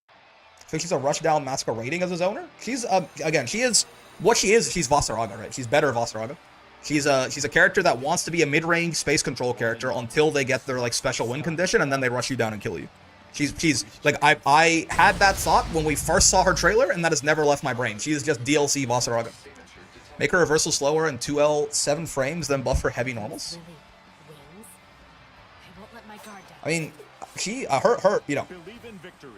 I think she's a rushdown masquerading as a zoner. She's again, she is what she is. She's Vasaraga, right? She's better Vasaraga. She's a character that wants to be a mid-range space control character until they get their like special win condition and then they rush you down and kill you. She's like, I had that thought when we first saw her trailer, and that has never left my brain. She is just DLC Vasaraga. Make her reversal slower and 2L 7 frames, then buff her heavy normals. I mean, she, her, you know,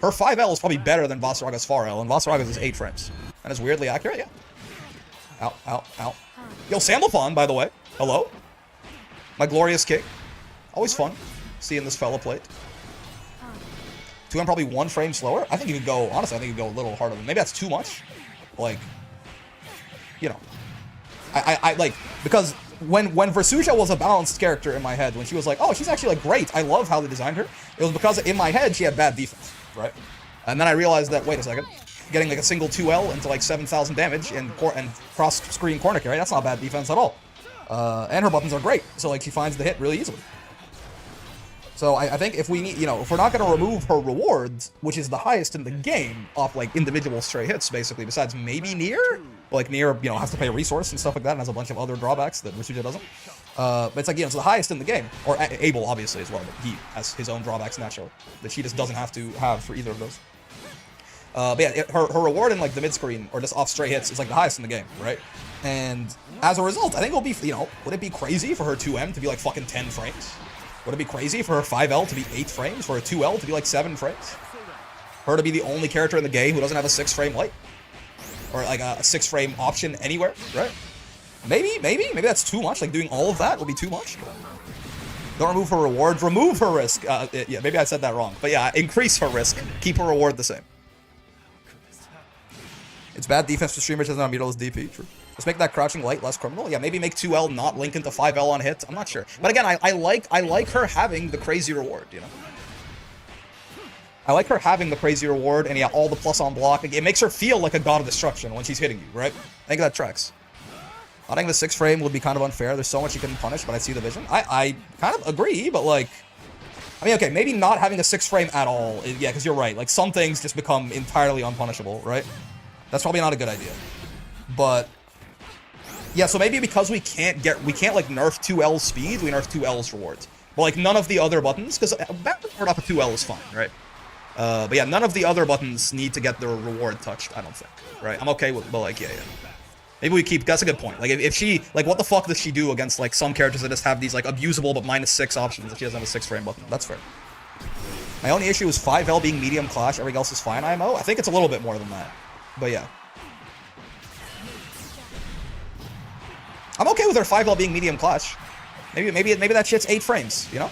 her 5L is probably better than Vasaraga's 4L, and Vasaraga's is 8 frames. And it's weirdly accurate, yeah. Ow. Yo, Samlefon, by the way. Hello. My glorious kick. Always fun seeing this fella plate. 2M probably 1 frame slower. I think you could go, honestly, I think you could go a little harder. Maybe that's too much. Like, you know. I like, because when Versusia was a balanced character in my head, when she was like, oh, she's actually like great, I love how they designed her, it was because in my head she had bad defense, right? And then I realized that, wait a second, getting like a single 2L into like 7,000 damage and cross-screen corner carry, that's not bad defense at all. And her buttons are great, so like she finds the hit really easily. So I think if we need, you know, if we're not going to remove her rewards, which is the highest in the game, off like individual stray hits, basically, besides maybe Nier, like Nier, you know, has to pay a resource and stuff like that, and has a bunch of other drawbacks that Versusia doesn't. But it's like, you know, it's the highest in the game, or Abel obviously as well, but he has his own drawbacks naturally that she just doesn't have to have for either of those. But yeah, her reward in like the mid screen or just off stray hits is like the highest in the game, right? And as a result, I think it'll be, you know, would it be crazy for her 2M to be like fucking 10 frames? Would it be crazy for her 5L to be 8 frames? For her 2L to be like 7 frames? Her to be the only character in the game who doesn't have a 6 frame light? Or like a 6 frame option anywhere, right? Maybe that's too much. Like doing all of that will be too much. Don't remove her reward, remove her risk. Yeah, maybe I said that wrong. But yeah, increase her risk, keep her reward the same. It's bad defense for streamers doesn't have Mutalo's DP, true. Let's make that crouching light less criminal. Yeah, maybe make 2L not link into 5L on hits. I'm not sure. But again, I like her having the crazy reward, you know? I like her having the crazy reward and yeah, all the plus on block. It makes her feel like a god of destruction when she's hitting you, right? I think that tracks. I think the 6 frame would be kind of unfair. There's so much you can punish, but I see the vision. I kind of agree, but like... I mean, okay, maybe not having a 6 frame at all. Yeah, because you're right. Like, some things just become entirely unpunishable, right? That's probably not a good idea. But... yeah, so maybe because we can't like nerf 2L's speed, we nerf 2L's rewards. But like none of the other buttons, because back reward off of 2L is fine, right? But yeah, none of the other buttons need to get their reward touched, I don't think, right? I'm okay with, but like, yeah. Maybe we keep, that's a good point. Like if she, like what the fuck does she do against like some characters that just have these like abusable but -6 options if she doesn't have a 6 frame button? That's fair. My only issue is 5L being medium clash, everything else is fine IMO. I think it's a little bit more than that, but yeah. I'm okay with her 5L being medium clash. Maybe that shit's 8 frames, you know?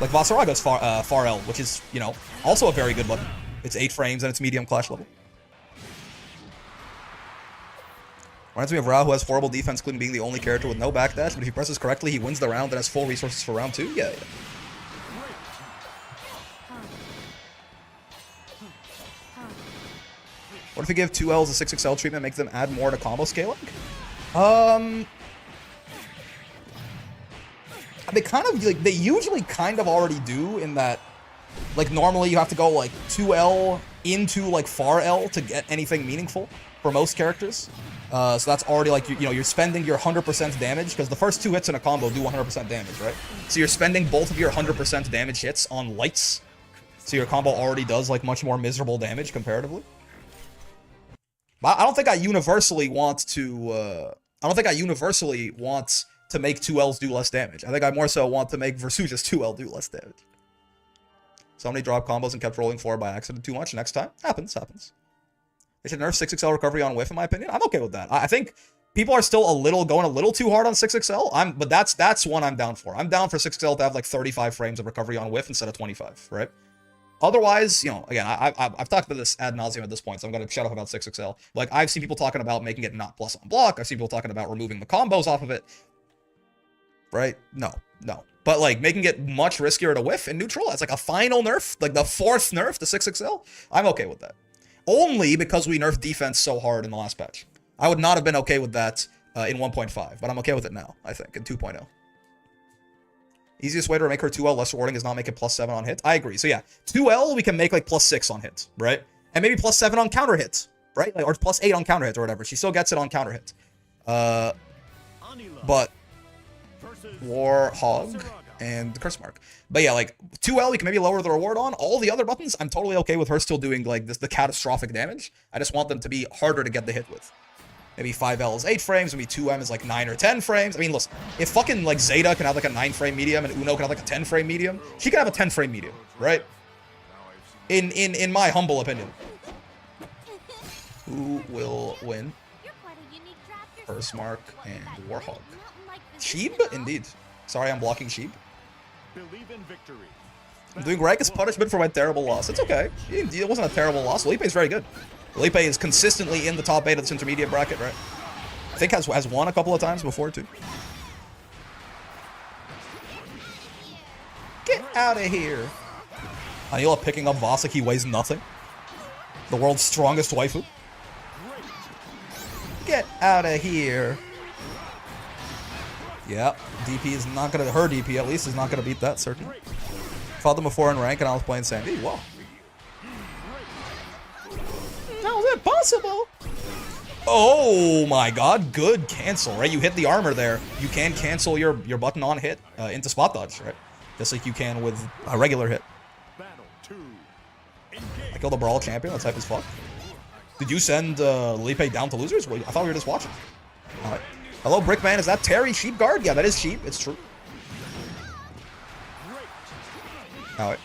Like Vasaraga's far L, which is, you know, also a very good button. It's 8 frames and it's medium clash level. Reminds me of Ra, who has horrible defense, including being the only character with no backdash, but if he presses correctly, he wins the round and has full resources for round 2. Yeah. What if we give 2Ls a 6XL treatment, make them add more to combo scaling? They kind of, like, they usually kind of already do in that, like, normally you have to go, like, 2L into, like, far L to get anything meaningful for most characters. So that's already, like, you know, you're spending your 100% damage, because the first 2 hits in a combo do 100% damage, right? So you're spending both of your 100% damage hits on lights, so your combo already does, like, much more miserable damage comparatively. But I don't think I universally want to, to make 2Ls do less damage. I think I more so want to make Versusia's 2L do less damage. Somebody dropped combos and kept rolling forward by accident too much next time. Happens. They should nerf 6XL recovery on whiff, in my opinion. I'm okay with that. I think people are still going a little too hard on 6XL. But that's one I'm down for. I'm down for 6XL to have like 35 frames of recovery on whiff instead of 25, right? Otherwise, you know, again, I've talked about this ad nauseum at this point, so I'm going to shut up about 6XL. Like, I've seen people talking about making it not plus on block. I've seen people talking about removing the combos off of it. Right? No. But, like, making it much riskier to whiff in neutral as, like, a final nerf, like the 4th nerf to 6XL, I'm okay with that. Only because we nerfed defense so hard in the last patch. I would not have been okay with that in 1.5, but I'm okay with it now, I think, in 2.0. Easiest way to make her 2L less rewarding is not make it +7 on hit. I agree. So yeah, 2L we can make like +6 on hit, right? And maybe +7 on counter hit, right? Like, or +8 on counter hit or whatever. She still gets it on counter hit. But Warhog and the Curse Mark. But yeah, like 2L we can maybe lower the reward on. All the other buttons, I'm totally okay with her still doing like the catastrophic damage. I just want them to be harder to get the hit with. Maybe 5L is 8 frames, maybe 2M is like 9 or 10 frames. I mean, listen, if fucking like Zeta can have like a 9 frame medium and Uno can have like a 10 frame medium, she can have a 10 frame medium, right? In my humble opinion. Who will win? Curse Mark and Warhog. Sheeb? Indeed. Sorry, I'm blocking Sheeb. Believe in victory. I'm doing rank as punishment for my terrible loss. It's okay. It wasn't a terrible loss. Felipe's very good. Felipe is consistently in the top 8 of this intermediate bracket, right? I think has won a couple of times before, too. Get out of here. Anila picking up Vasek. He weighs nothing. The world's strongest waifu. Get out of here. Yeah, DP is not gonna, her DP at least is not gonna beat that, certainly. Fought them before in rank and I was playing Sandy. Wow. How is that possible? Oh my god, good cancel, right? You hit the armor there. You can cancel your button on hit into spot dodge, right? Just like you can with a regular hit. I killed the Brawl champion, that's hype as fuck. Did you send Lipe down to losers? Well, I thought we were just watching. Alright. Hello, Brickman. Is that Terry Sheepguard? Yeah, that is Sheep. It's true. Alright.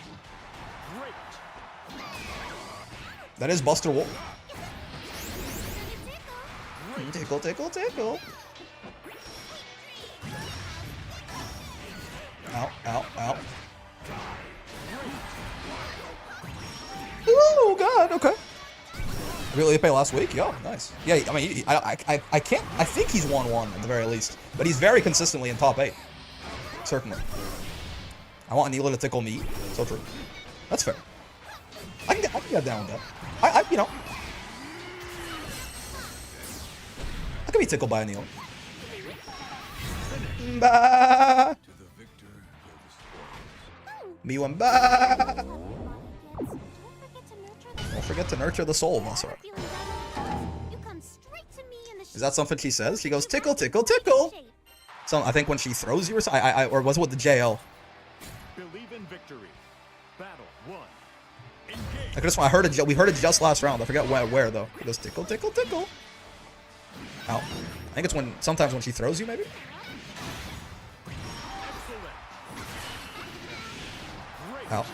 That is Buster Wolf. Tickle, tickle, tickle. Ow, ow, ow. Oh god, okay. Really pay last week? Yo, nice. Yeah, I mean, I can't. I think he's 1-1 at the very least, but he's very consistently in top 8. Certainly. I want Anila to tickle me. So true. That's fair. I can get down with that. You know, I can be tickled by Anila. Ba. Me one ba. Don't forget to nurture the soul, Masara. Is that something she says? She goes, tickle, tickle, tickle. So I think when she throws you or something, or was it with the JL? Believe in victory. Battle 1. I could we heard it just last round. I forget where though. It goes tickle, tickle, tickle. Ow. I think it's sometimes when she throws you, maybe? Ow.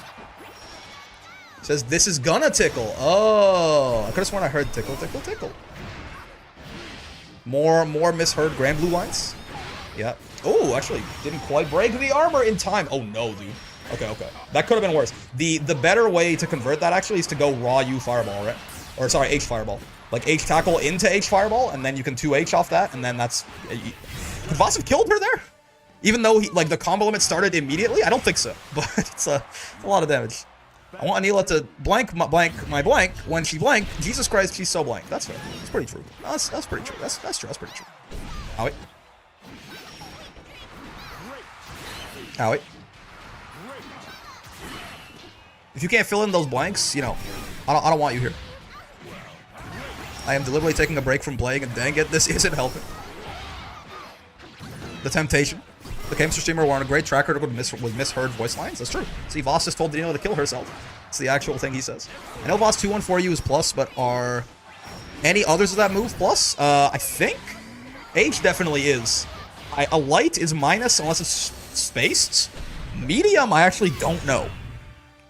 Says this is gonna tickle. Oh, I could have sworn I heard tickle, tickle, tickle. More misheard Grand Blue lines. Yeah. Oh, actually didn't quite break the armor in time. Oh no, dude. Okay. That could have been worse. The better way to convert that actually is to go raw U fireball, right? Or sorry, H fireball. Like H tackle into H fireball, and then you can 2H off that, and then that's. Could Voss have killed her there? Even though the combo limit started immediately? I don't think so, but it's a lot of damage. I want Anila to blank my blank. When she blanked, Jesus Christ, she's so blank. That's fair. That's pretty true. That's pretty true. That's true. That's pretty true. Owie. Owie. If you can't fill in those blanks, you know, I don't want you here. I am deliberately taking a break from playing, and dang it, this isn't helping. The temptation. The Gamester streamer were on a great track record with misheard voice lines. That's true. See, Voss just told Daniela to kill herself. It's the actual thing he says. I know Voss 214U is plus, but are any others of that move plus? I think H definitely is. A light is minus unless it's spaced. Medium, I actually don't know.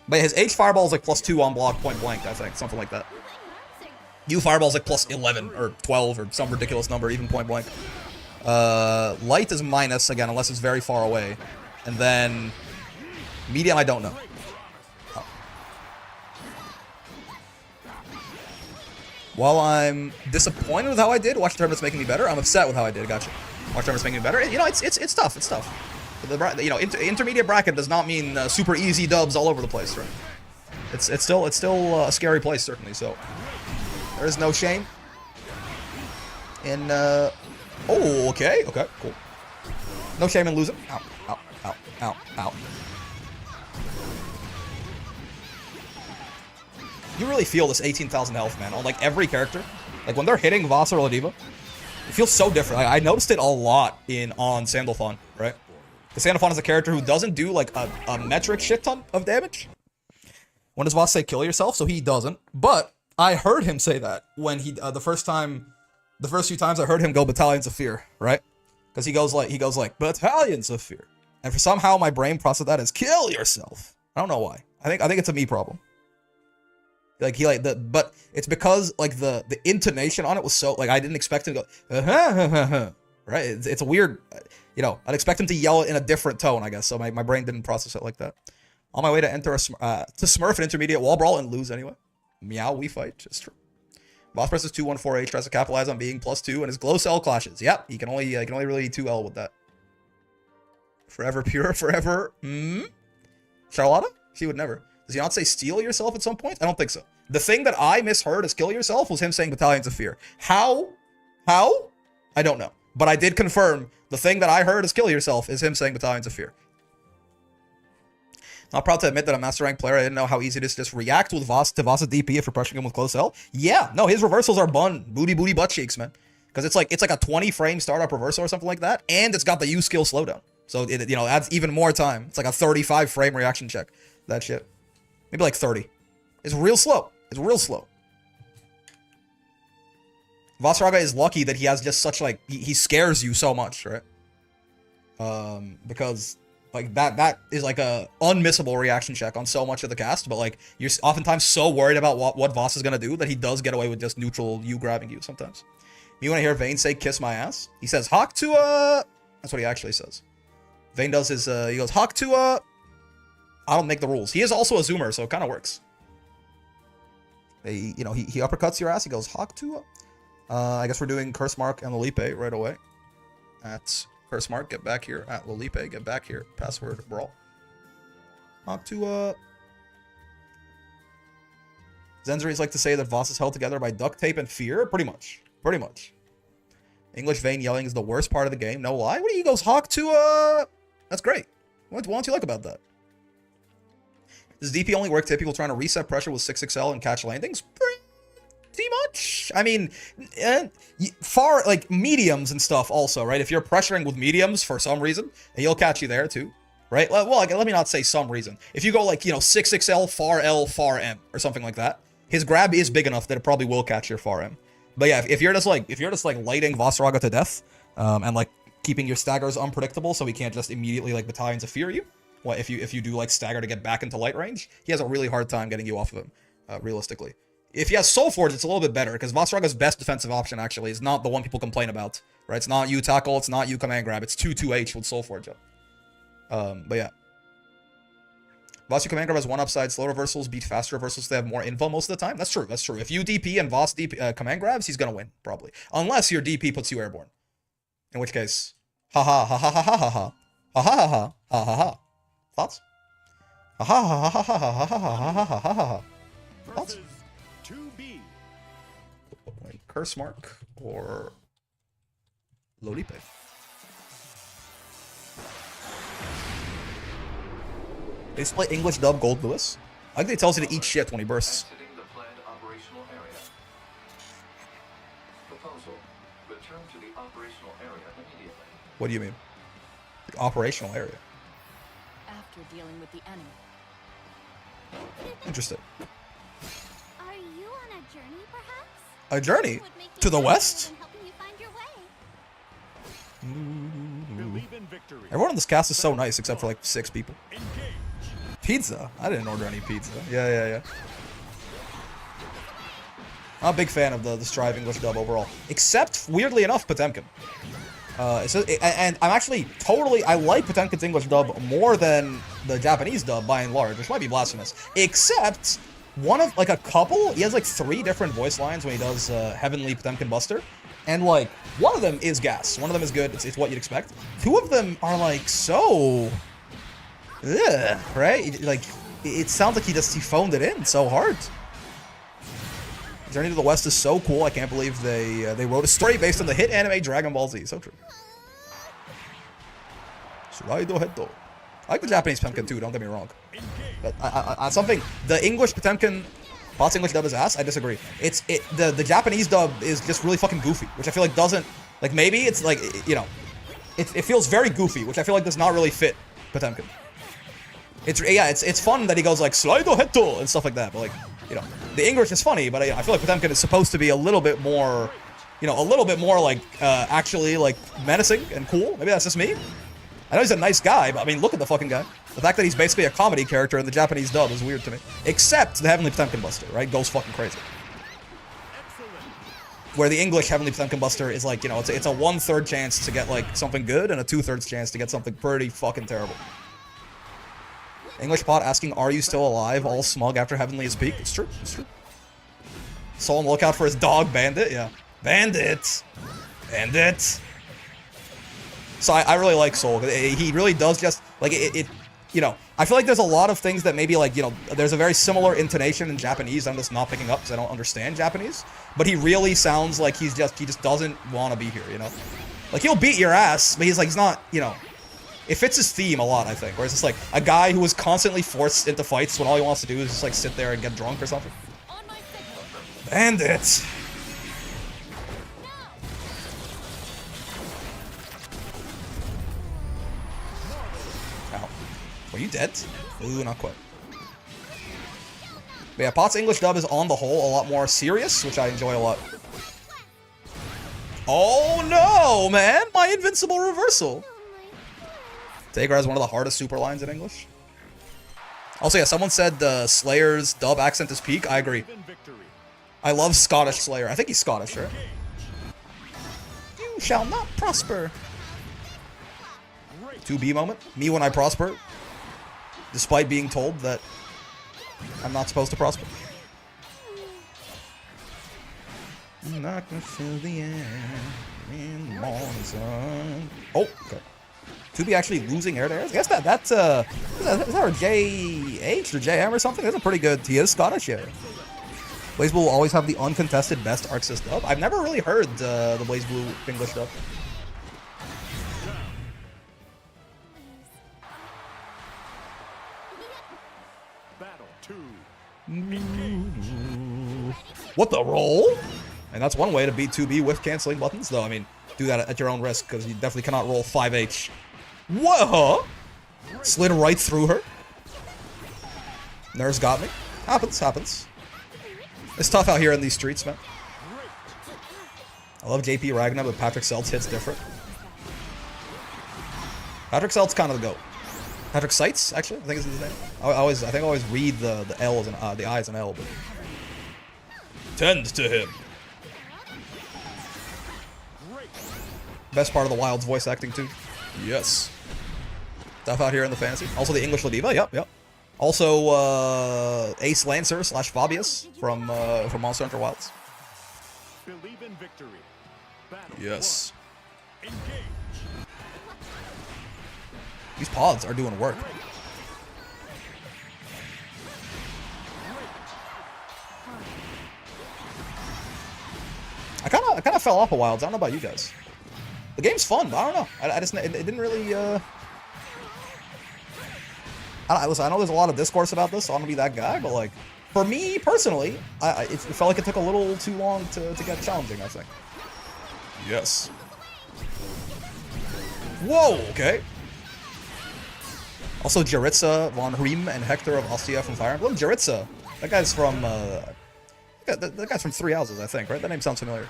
But his H fireball is like +2 on block point blank, I think. Something like that. U fireball is like +11 or 12 or some ridiculous number, even point blank. Light is minus, again, unless it's very far away. And then medium, I don't know. Oh. While I'm disappointed with how I did, Watch Tournament's making me better. I'm upset with how I did, gotcha. Watch Tournament's making me better. You know, it's tough, it's tough. You know, intermediate bracket does not mean super easy dubs all over the place, right? It's still a scary place, certainly, so there is no shame in oh, okay, cool. No shame in losing. Ow, ow, ow, ow, ow. You really feel this 18,000 health, man, on like every character. Like when they're hitting Voss or Ladiva, it feels so different. I noticed it a lot on Sandalphon, right? Because Sandalphon is a character who doesn't do like a metric shit ton of damage. When does Voss say kill yourself? So he doesn't. But I heard him say that when he the first few times I heard him go Battalions of Fear, right? Because he goes like Battalions of Fear, and for somehow my brain processed that as kill yourself. I don't know why. I think it's a me problem. Like but it's because like the intonation on it was so like I didn't expect him to go right. It's a weird, you know. I'd expect him to yell it in a different tone, I guess. So my brain didn't process it like that. On my way to enter to Smurf an intermediate wall brawl and lose anyway. Meow, we fight. Just true. Boss presses 2-1-4-H, tries to capitalize on being +2, and his glow cell clashes. Yep, he can only really 2L with that. Forever pure, forever. Charlotta? She would never. Does he not say steal yourself at some point? I don't think so. The thing that I misheard as kill yourself was him saying battalions of fear. How? I don't know. But I did confirm the thing that I heard as kill yourself is him saying battalions of fear. Not proud to admit that I'm master rank player. I didn't know how easy it is to just react with Voss to Voss DP if you're pressuring him with close L. Yeah, no, his reversals are bun. Booty butt cheeks, man. Because it's like a 20 frame startup reversal or something like that, and it's got the U skill slowdown. So it adds even more time. It's like a 35 frame reaction check. That shit. Maybe like 30. It's real slow. It's real slow. Vasraga is lucky that he has just such like he scares you so much, right? Because like that is like a unmissable reaction check on so much of the cast, but like you're oftentimes so worried about what Voss is gonna do that he does get away with just neutral you grabbing you sometimes. You wanna hear Vayne say kiss my ass? He says Hawk to that's what he actually says. Vayne does his he goes Hawk to I don't make the rules. He is also a zoomer, so it kinda works. He uppercuts your ass, he goes Hawk to I guess we're doing Curse Mark and Lolipe right away. At Curse Mark, get back here. At Lolipe, get back here. Password Brawl. Hawk to Zenzuris like to say that Voss is held together by duct tape and fear. Pretty much. Pretty much. English Vayne yelling is the worst part of the game. No lie. What do you goes Hawk to That's great. What don't you like about that? Does DP only work to people trying to reset pressure with 6XL and catch landings? Pretty much. I mean, far like mediums and stuff also, right? If you're pressuring with mediums for some reason, he'll catch you there too, right? Well, let me not say some reason. If you go like 6XL, far L, far M, or something like that, his grab is big enough that it probably will catch your far M. But yeah, if you're just like lighting Vasraga to death, and like keeping your staggers unpredictable, so he can't just immediately like battalions of fear you. Well, if you do like stagger to get back into light range, he has a really hard time getting you off of him, realistically. If he has Soul Forge, it's a little bit better, because Vasraga's best defensive option, actually, is not the one people complain about, right? It's not you tackle, it's not you command grab, it's 2-2H with Soul Forge up. But yeah. Voss, you command grab has one upside, slow reversals beat faster reversals, they have more info most of the time. That's true, that's true. If you DP and Voss DP, command grabs, he's gonna win, probably. Unless your DP puts you airborne. In which case, ha ha ha ha ha ha ha ha ha ha ha ha ha ha. Thoughts? Ha ha ha ha ha ha ha ha ha ha ha ha. Thoughts? 2B. Curse Mark or Lolipe. They play English dub Gold Lewis. I think they tells you to eat shit when he bursts. The planned operational area. Proposal. Return to the operational area immediately. What do you mean? The operational area. After dealing with the enemy. Interesting. Are you on a journey, perhaps? A journey? Would make To you the happy west? than helping you find your way. Believe in victory. Everyone on this cast is so nice except for like 6 people. Engage. Pizza? I didn't order any pizza. Yeah. I'm a big fan of the Strive English dub overall. Except, weirdly enough, Potemkin. And I'm actually I like Potemkin's English dub more than the Japanese dub by and large, which might be blasphemous. Except, one of, like a couple, he has like 3 different voice lines when he does Heavenly Potemkin Buster. And like, one of them is gas. One of them is good, it's what you'd expect. 2 of them are like so... Ugh, right? Like, it sounds like he phoned it in so hard. Journey to the West is so cool. I can't believe they wrote a story based on the hit anime Dragon Ball Z. So true. Suraido Heto. I like the Japanese Potemkin too, don't get me wrong. But the English Potemkin, Bot's English dub is ass, I disagree. The Japanese dub is just really fucking goofy, which I feel like doesn't, like maybe it's like, it feels very goofy, which I feel like does not really fit Potemkin. It's fun that he goes like Slaido Heto and stuff like that, but like, the English is funny, but I feel like Potemkin is supposed to be a little bit more, like actually like menacing and cool. Maybe that's just me. I know he's a nice guy, but I mean, look at the fucking guy. The fact that he's basically a comedy character in the Japanese dub is weird to me. Except the Heavenly Potemkin Buster, right? Goes fucking crazy. Where the English Heavenly Potemkin Buster is like, it's a 1/3 chance to get like something good and a 2/3 chance to get something pretty fucking terrible. English Pot asking, "Are you still alive?" All smug after Heavenly is peak. It's true. It's true. Soul on the lookout for his dog, Bandit. Yeah, Bandit. Bandit. So I really like Soul. He really does just like it. You know, I feel like there's a lot of things that maybe like, you know, there's a very similar intonation in Japanese I'm just not picking up because I don't understand Japanese. But he really sounds like he just doesn't want to be here, you know? Like, he'll beat your ass, but he's not, you know, it fits his theme a lot, I think. Whereas it's like a guy who was constantly forced into fights when all he wants to do is just like sit there and get drunk or something. Bandit! Ow. Were you dead? Ooh, not quite. But yeah, Pot's English dub is on the whole a lot more serious, which I enjoy a lot. Oh no, man! My invincible reversal! Taker has one of the hardest super lines in English. Also, yeah, someone said Slayer's dub accent is peak. I agree. I love Scottish Slayer. I think he's Scottish, right? You shall not prosper. 2B moment. Me when I prosper. Despite being told that I'm not supposed to prosper. I'm not gonna feel the air in the morning sun. Oh, okay. 2B actually losing air to air? I guess that's is that a JH or JM or something? That's a pretty good. He is Scottish, yeah. BlazBlue will always have the uncontested best Arxis dub. I've never really heard the BlazBlue English dub. Battle 2. What the roll? And that's one way to beat 2B with canceling buttons, though. I mean, do that at your own risk, because you definitely cannot roll 5H. Whoa! Slid right through her. Nerves got me. Happens, happens. It's tough out here in these streets, man. I love JP Ragnar, but Patrick Seltz hits different. Patrick Seltz kind of the GOAT. Patrick Seitz, actually, I think is his name. I think I always read the L's and the I's and L, but tend to him. Best part of the Wild's voice acting too. Yes. Stuff out here in the fantasy. Also the English Ladiva. Yep. Also Ace Lancer / Fabius from Monster Hunter Wilds. Believe in victory. Battle Yes. 1. Engage. These pods are doing work. I kind of fell off a Wilds. I don't know about you guys. The game's fun, but I don't know. It didn't really. Listen, I know there's a lot of discourse about this, so I'm gonna be that guy. But like, for me personally, it felt like it took a little too long to get challenging. I think. Yes. Whoa. Okay. Also, Jaritza, Von Hreem, and Hector of Ostia from Fire Emblem. Jaritza, that guy's from that guy's from Three Houses, I think, right? That name sounds familiar.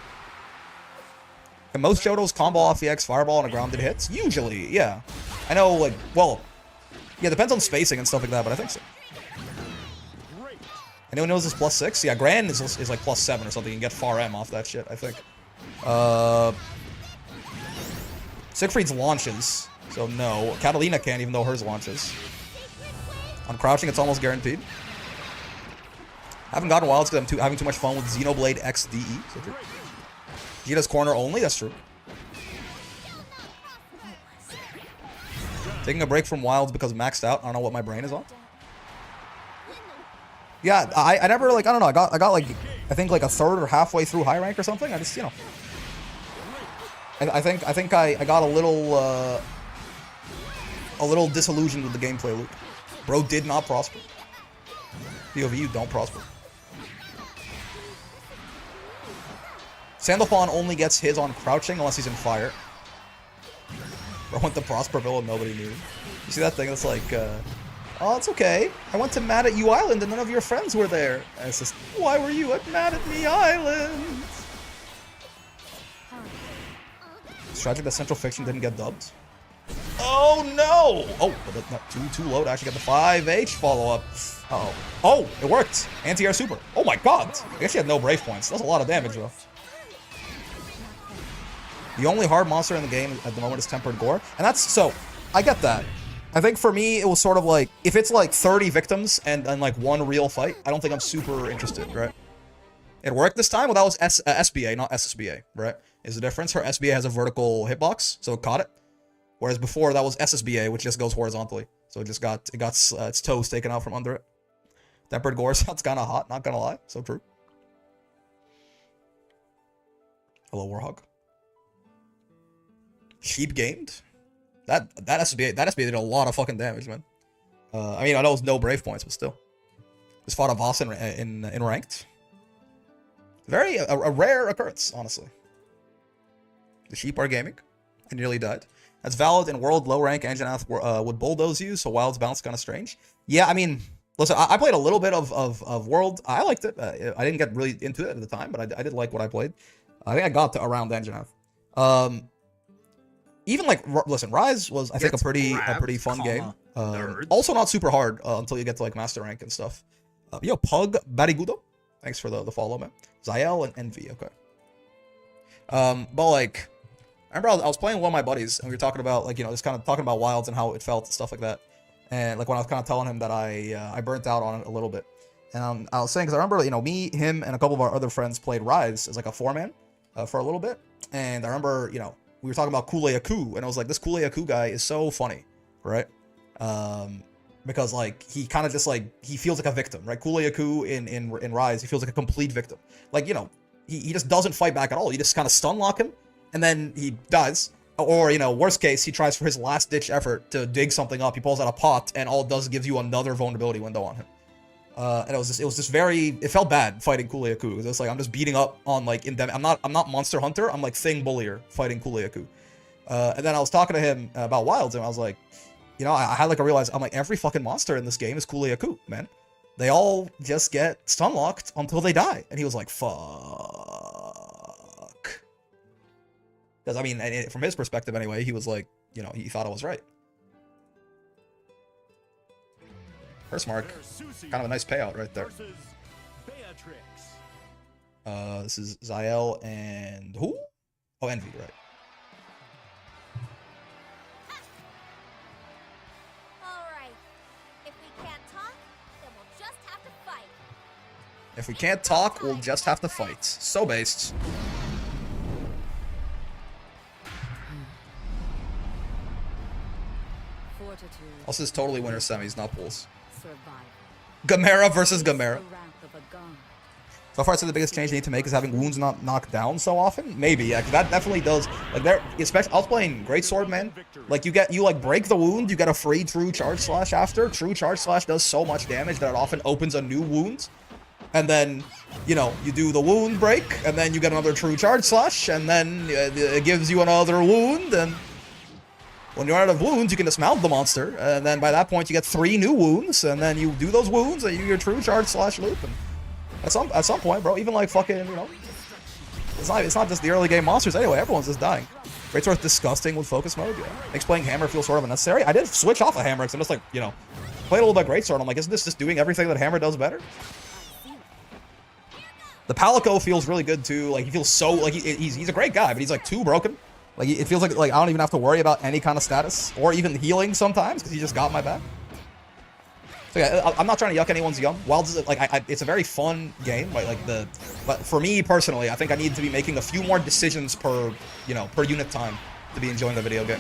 Can most Johtos combo off the X Fireball on a grounded hits? Usually, yeah. I know, like, well, yeah, depends on spacing and stuff like that, but I think so. Anyone knows this +6? Yeah, Gran is like +7 or something. You can get Far M off that shit, I think. Siegfried's launches, so no. Catalina can't, even though hers launches. On crouching, it's almost guaranteed. I haven't gotten Wilds because I'm having too much fun with Xenoblade XDE. So true. Vegeta's corner only? That's true. Taking a break from Wilds because maxed out. I don't know what my brain is on. Yeah, I never, like, I don't know. I got like, I think like a third or halfway through high rank or something. I just, you know. I think I got a little disillusioned with the gameplay loop. Bro did not prosper. POV, you don't prosper. Sandalphon only gets his on crouching unless he's in fire. Bro went to Prosperville and nobody knew. You see that thing that's like, oh, it's okay. I went to Mad at You Island and none of your friends were there. And it's just, why were you at Mad at Me Island? It's tragic that Central Fiction didn't get dubbed. Oh no! Oh, but not too low to actually get the 5H follow-up. Uh-oh. Oh, it worked. Anti-air super. Oh my god. I guess she had no brave points. That's a lot of damage though. The only hard monster in the game at the moment is Tempered Gore. And that's, so, I get that. I think for me, it was sort of like, if it's like 30 victims and like one real fight, I don't think I'm super interested, right? It worked this time? Well, that was SBA, not SSBA, right? Is the difference. Her SBA has a vertical hitbox, so it caught it. Whereas before, that was SSBA, which just goes horizontally. So it just got its toes taken out from under it. Tempered gore sounds kind of hot, not gonna lie. So true. Hello, Warhog. Sheep gamed? That SBA did a lot of fucking damage, man. I mean, I know it was no brave points, but still. Just fought a boss in ranked. Very a rare occurrence, honestly. The sheep are gaming. I nearly died. That's valid in world low rank. Anjanath would bulldoze you, so wild's bounce kind of strange. Yeah, I mean, listen, I played a little bit of world. I liked it. I didn't get really into it at the time, but I did like what I played. I think I got to around Anjanath. Even like, listen, Rise was, I think, a pretty fun game. Also not super hard until you get to like master rank and stuff. Yo, Pug Barigudo, thanks for the follow, man. Zael and Envy, okay. But like, I remember I was playing with one of my buddies, and we were talking about like, you know, just kind of talking about wilds and how it felt and stuff like that. And like when I was kind of telling him that I burnt out on it a little bit, and I was saying, because I remember, you know, me, him, and a couple of our other friends played Rise as like a 4-man for a little bit, and I remember, you know, we were talking about Kule Aku, and I was like, this Kule Aku guy is so funny, right? Because like he kind of just like, he feels like a victim, right? Kule Aku in Rise, he feels like a complete victim. Like, you know, he just doesn't fight back at all. You just kind of stun lock him, and then he dies. Or, you know, worst case, he tries for his last ditch effort to dig something up. He pulls out a pot, and all it does is gives you another vulnerability window on him. And it was just very, it felt bad fighting Kule Aku, because it's like I'm just beating up on like I'm not Monster Hunter, I'm like Thing Bullier fighting Kule Aku. And then I was talking to him about wilds, and I was like, you know, I had like a realize, I'm like, every fucking monster in this game is Kule Aku, man. They all just get stun locked until they die. And he was like, fuck. Because I mean, from his perspective anyway, he was like, you know, he thought I was right. First mark, kind of a nice payout right there. This is Zael and who? Oh, Envy, right. Alright. If we can't talk, then we'll just have to fight. If we can't talk, we'll just have to fight. So based. Also, is totally winner semis, not pools. Gamera versus Gamera. So far, I'd say the biggest change they need to make is having wounds not knocked down so often. Maybe, yeah, 'cause that definitely does. Like, there, especially, I was playing Greatsword, man. Like, you like break the wound, you get a free True Charge Slash after. True Charge Slash does so much damage that it often opens a new wound. And then, you know, you do the wound break, and then you get another True Charge Slash, and then it gives you another wound, and when you're out of wounds, you can dismount the monster, and then by that point, you get 3 new wounds, and then you do those wounds, and you do your True Charge Slash loop, and at some point, bro, even like fucking, you know, it's not just the early game monsters anyway, everyone's just dying. Greatsword's disgusting with focus mode, yeah. Makes playing Hammer feel sort of unnecessary. I did switch off a Hammer, because I'm just like, you know, played a little bit of Greatsword, I'm like, isn't this just doing everything that Hammer does better? The Palico feels really good too, like, he feels so, like, he's a great guy, but he's like too broken. Like, it feels like I don't even have to worry about any kind of status, or even healing sometimes, because he just got my back. So yeah, I'm not trying to yuck anyone's yum. Wilds is, like, it's a very fun game, right? But for me personally, I think I need to be making a few more decisions per, you know, per unit time to be enjoying the video game.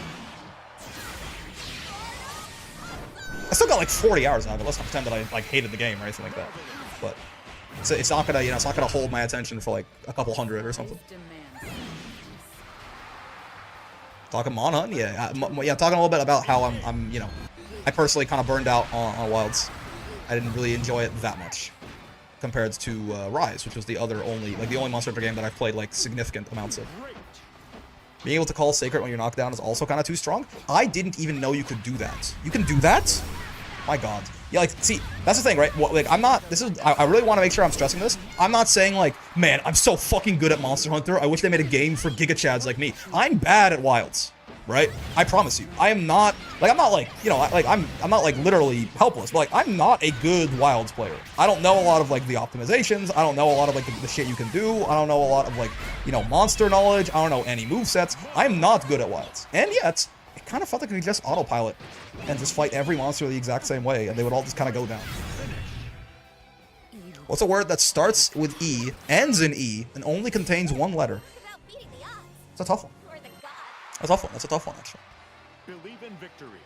I still got like 40 hours out of it. Let's not pretend that I like hated the game or anything like that. But it's not gonna, you know, it's not gonna hold my attention for like a couple hundred or something. Talking Monhunt, yeah, yeah. Talking a little bit about how I'm, you know, I personally kind of burned out on Wilds. I didn't really enjoy it that much compared to Rise, which was the only Monster Hunter game that I've played like significant amounts of. Being able to call Sacred when you're knocked down is also kind of too strong. I didn't even know you could do that. You can do that? My God. Yeah, like, see, that's the thing, right? Well, like, I'm not, I really want to make sure I'm stressing this. I'm not saying, like, man, I'm so fucking good at Monster Hunter. I wish they made a game for Giga Chads like me. I'm bad at Wilds, right? I promise you. I am not, like, I'm not, like, you know, like, I'm not, like, literally helpless, but, like, I'm not a good Wilds player. I don't know a lot of, like, the optimizations. I don't know a lot of, like, the shit you can do. I don't know a lot of, like, you know, monster knowledge. I don't know any movesets. I'm not good at Wilds. And yet, it kind of felt like we could just autopilot and just fight every monster the exact same way, and they would all just kind of go down. What's a word that starts with E, ends in E, and only contains one letter? About beating the odds. It's a tough one. You're the god. That's a tough one. That's a tough one, actually. Believe in victory.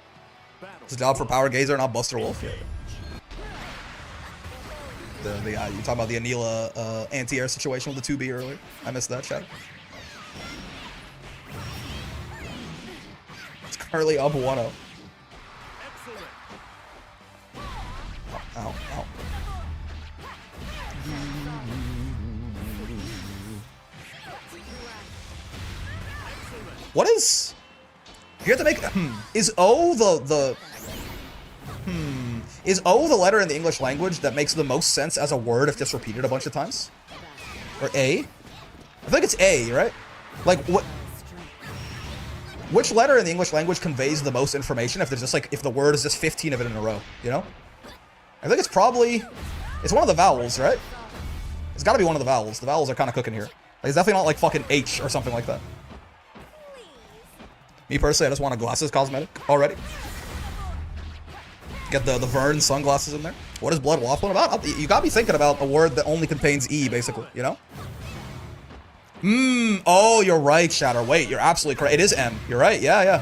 Battle. It's a job for Power Gazer, not Buster Wolf. Yeah. You talking about the Anila anti-air situation with the 2B earlier? I missed that, chat. It's currently up 1-0. Excellent. Ow, ow. What is... You have to make... Is O Is O the letter in the English language that makes the most sense as a word if just repeated a bunch of times? Or A? I think it's A, right? Like, what... Which letter in the English language conveys the most information if there's just like... If the word is just 15 of it in a row, you know? I think it's probably... It's one of the vowels, right? It's gotta be one of the vowels. The vowels are kind of cooking here. Like, it's definitely not like fucking H or something like that. Me personally, I just want a glasses cosmetic already. Get the Vern sunglasses in there. What is blood waffling about? You got me thinking about a word that only contains E, basically, you know? Oh, you're right, Shatter. Wait, you're absolutely correct. It is M. You're right, yeah.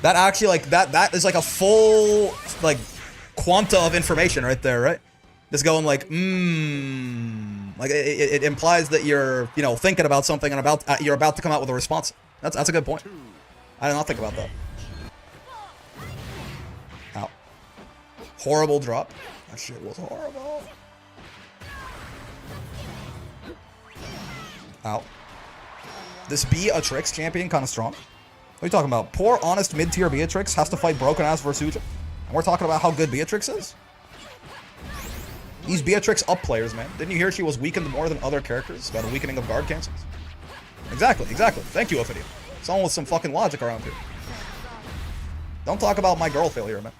That actually, like, that is like a full, like, quanta of information right there, right? Just going like, like, it implies that you're, you know, thinking about something and you're about to come out with a response. That's a good point. I did not think about that. Ow. Horrible drop. That shit was horrible. Ow. This Beatrix champion kind of strong. What are you talking about? Poor, honest, mid-tier Beatrix has to fight broken-ass Versuja? And we're talking about how good Beatrix is? These Beatrix up players, man. Didn't you hear she was weakened more than other characters? Got a weakening of guard cancels? Exactly. Thank you, Ophidia. Someone with some fucking logic around here. Don't talk about my girl failure, man.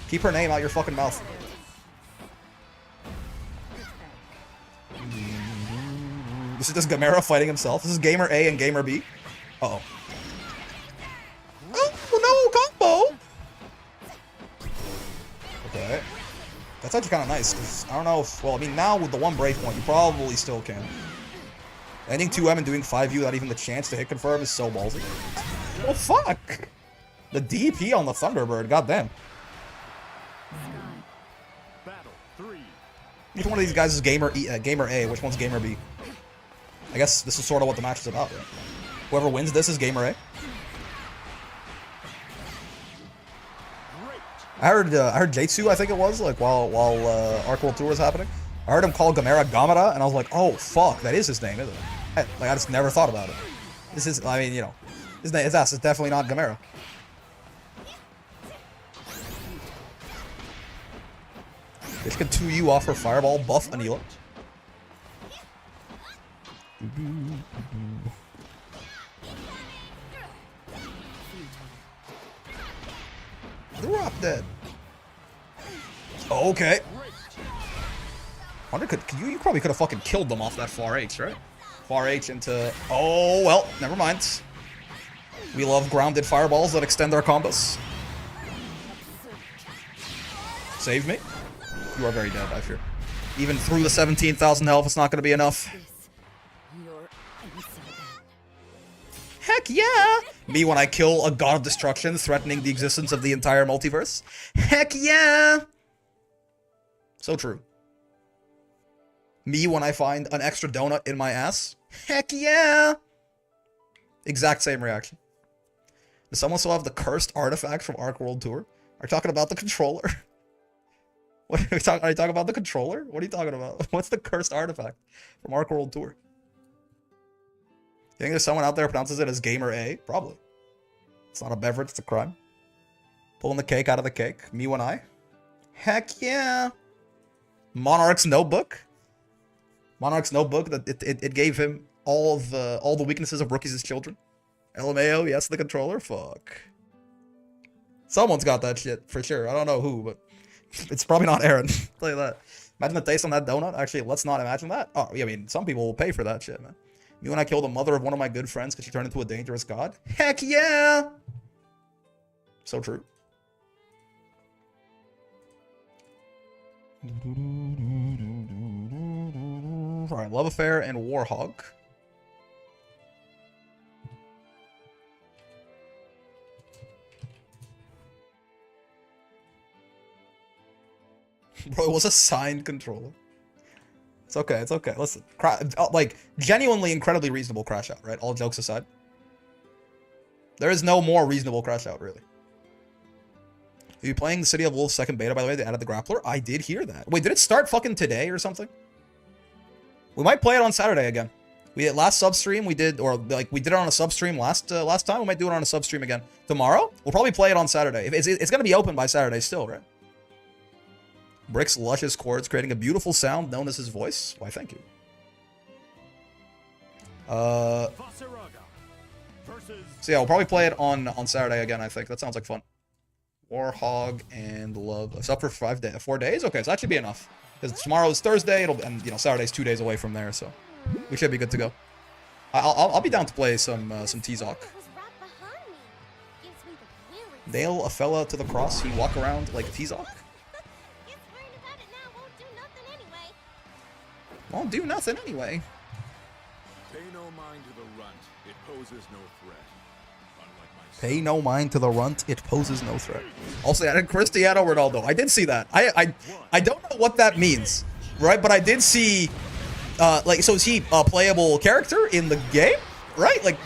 Keep her name out your fucking mouth. This is just Gamera fighting himself. This is Gamer A and Gamer B. Uh-oh. Oh, no, combo! Okay. That's actually kind of nice, because I don't know if... Well, I mean, now with the one break point, you probably still can. Ending 2M and doing 5U without even the chance to hit confirm is so ballsy. Oh, fuck! The DP on the Thunderbird, goddamn. Battle 3. Which one of these guys is Gamer A? Which one's Gamer B? I guess this is sort of what the match is about, right? Whoever wins this is Gamer A. I heard Jatsu, I think it was, like while Arc World Tour was happening. I heard him call Gamera Gamera, and I was like, oh fuck, that is his name, isn't it? Like, I just never thought about it. This is, I mean, you know, his ass is definitely not Gamera. Bitch can 2U off her Fireball, buff Anila. Drop dead. Okay. Wonder, could you probably could have fucking killed them off that far H, right? Far H into... Oh, well, never mind. We love grounded fireballs that extend our combos. Save me. You are very dead, I fear. Even through the 17,000 health, it's not going to be enough. Heck yeah! Me when I kill a god of destruction threatening the existence of the entire multiverse. Heck yeah! So true. Me when I find an extra donut in my ass. Heck yeah! Exact same reaction. Does someone still have the cursed artifact from Arc World Tour? Are you talking about the controller? What are you talking about the controller? What are you talking about? What's the cursed artifact from Arc World Tour? You think there's someone out there who pronounces it as Gamer A? Probably. It's not a beverage, it's a crime. Pulling the cake out of the cake. Me when I. Heck yeah! Monarch's Notebook. Monarch's Notebook, that it gave him all the weaknesses of Rookies' children. LMAO, yes, the controller. Fuck. Someone's got that shit for sure. I don't know who, but it's probably not Aaron. I'll tell you that. Imagine the taste on that donut. Actually, let's not imagine that. Oh, I mean, some people will pay for that shit, man. You and I killed the mother of one of my good friends because she turned into a dangerous god? Heck yeah! So true. Alright, Love Affair and Warhog. Bro, it was a signed controller. It's okay, it's okay. Listen, like, genuinely incredibly reasonable crash out, right? All jokes aside. There is no more reasonable crash out, really. Are you playing the City of Wolves second beta, by the way? They added the grappler? I did hear that. Wait, did it start fucking today or something? We might play it on Saturday again. We had last substream, we did, or like, we did it on a substream last time. We might do it on a substream again. Tomorrow? We'll probably play it on Saturday. It's going to be open by Saturday still, right? Brick's luscious chords creating a beautiful sound known as his voice. Why, thank you. So yeah, we'll probably play it on Saturday again, I think. That sounds like fun. Warhog and Love. It's up for 4 days? Okay, so that should be enough. Because tomorrow is Thursday, and you know, Saturday's 2 days away from there, so we should be good to go. I'll be down to play some T-Zoc. Nail a fella to the cross, he walk around like T-Zoc? Won't do nothing anyway. Pay no mind to the runt. It poses no threat. Unlike myself. Pay no mind to the runt. It poses no threat. Also added Cristiano Ronaldo. I did see that. I don't know what that means, right? But I did see, like, so is he a playable character in the game, right? Like,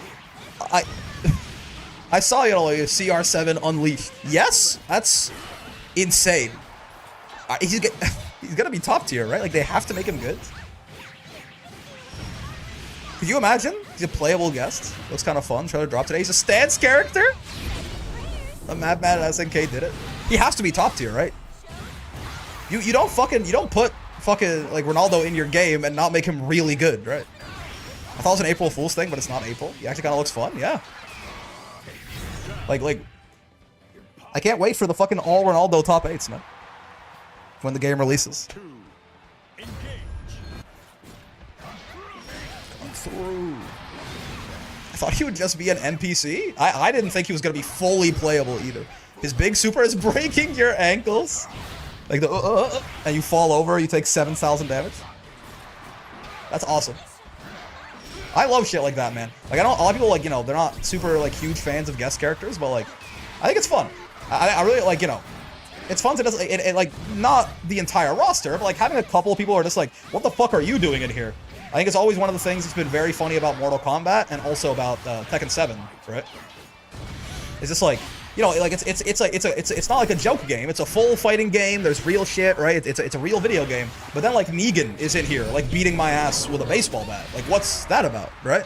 I saw, you know, like CR7 Unleashed. Yes, that's insane. He's gonna be top tier, right? Like, they have to make him good. Could you imagine? He's a playable guest. Looks kind of fun. Trailer dropped today. He's a stance character? The Mad SNK did it. He has to be top tier, right? You don't put fucking like Ronaldo in your game and not make him really good, right? I thought it was an April Fool's thing, but it's not April. He actually kind of looks fun, yeah. Like I can't wait for the fucking all Ronaldo top 8s, man. When the game releases. Through. I thought he would just be an NPC. I didn't think he was gonna be fully playable either. His big super is breaking your ankles, like the and you fall over. You take 7,000 damage. That's awesome. I love shit like that, man. Like, I know a lot of people, like, you know, they're not super like huge fans of guest characters, but like, I think it's fun. I really like, you know, it's fun to just like not the entire roster, but like having a couple of people who are just like, what the fuck are you doing in here? I think it's always one of the things that's been very funny about Mortal Kombat and also about Tekken 7, right? It's just like, you know, like it's not like a joke game. It's a full fighting game. There's real shit, right? It's a real video game. But then like Negan is in here, like beating my ass with a baseball bat. Like, what's that about, right?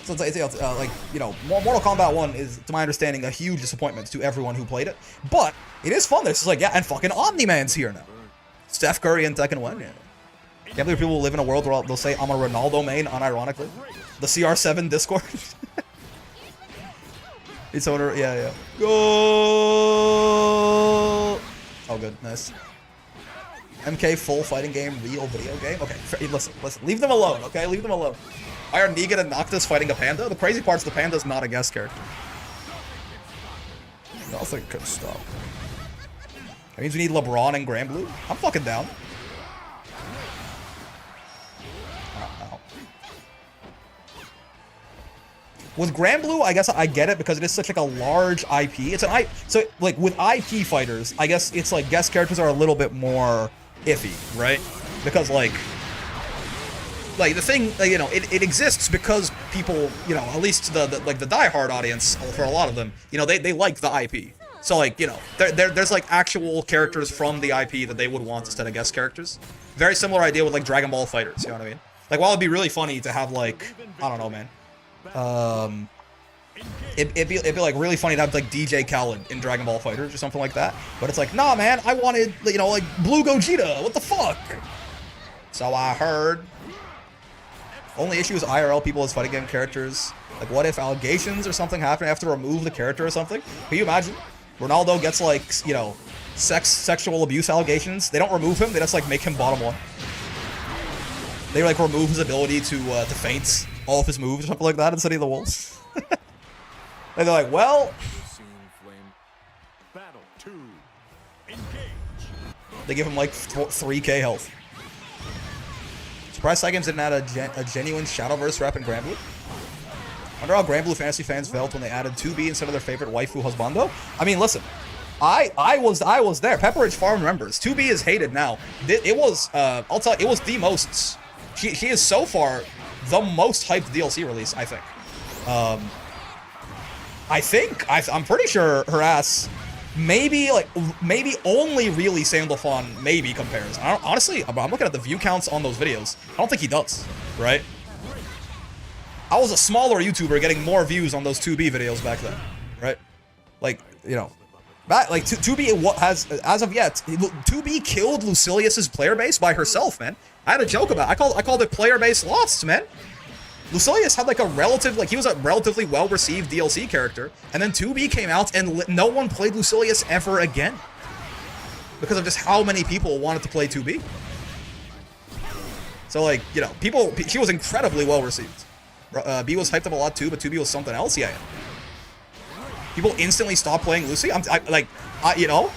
So it's like, you know, Mortal Kombat 1 is, to my understanding, a huge disappointment to everyone who played it. But it is fun. It's just like, yeah, and fucking Omni-Man's here now. Steph Curry and Tekken 1, yeah. Can't believe people live in a world where they'll say I'm a Ronaldo main unironically. The CR7 Discord. It's owner, yeah. Go! Oh, good, nice. MK full fighting game, real video game. Okay, listen, leave them alone. Okay, leave them alone. Why are Negan and Noctis fighting a panda? The crazy part is the panda's not a guest character. Nothing could stop. That means we need LeBron and Granblue. I'm fucking down. With Granblue, I guess I get it because it is such like a large IP. It's an so like with IP fighters, I guess it's like guest characters are a little bit more iffy, right? Because like the thing, you know, it exists because people, you know, at least the diehard audience for a lot of them, you know, they like the IP. So like, you know, there's like actual characters from the IP that they would want instead of guest characters. Very similar idea with like Dragon Ball fighters, you know what I mean? Like, while it'd be really funny to have like, I don't know, man. It'd be like really funny to have like DJ Khaled in Dragon Ball Fighters or something like that. But it's like, nah, man, I wanted, you know, like Blue Gogeta. What the fuck? So I heard. Only issue is IRL people as fighting game characters. Like, what if allegations or something happen? I have to remove the character or something. Can you imagine? Ronaldo gets like, you know, sexual abuse allegations. They don't remove him. They just like make him bottom one. they like remove his ability to feint all of his moves or something like that in City of the Wolves. And they're like, well, Battle 2. Engage. they give him like 3k health. Surprised Games didn't add a genuine Shadowverse rep in Granblue. Wonder how Granblue fantasy fans felt when they added 2B instead of their favorite waifu husbando. I mean, listen, I was there. Pepperidge Farm remembers. 2B is hated now. It was I'll tell you, it was the most. She is so far the most hyped DLC release, I think. I'm pretty sure her ass maybe only really Sandalphon maybe compares. Honestly, I'm looking at the view counts on those videos. I don't think he does, right? I was a smaller YouTuber getting more views on those 2B videos back then, right? Like, you know, that, like 2B has, as of yet, 2B killed Lucilius's player base by herself, man. I had a joke about it. I called it player base lost, man. Lucilius had like he was a relatively well-received DLC character, and then 2B came out and no one played Lucilius ever again. Because of just how many people wanted to play 2B. So like, you know, she was incredibly well-received. B was hyped up a lot too, but 2B was something else, yeah. People instantly stopped playing Lucy. You know,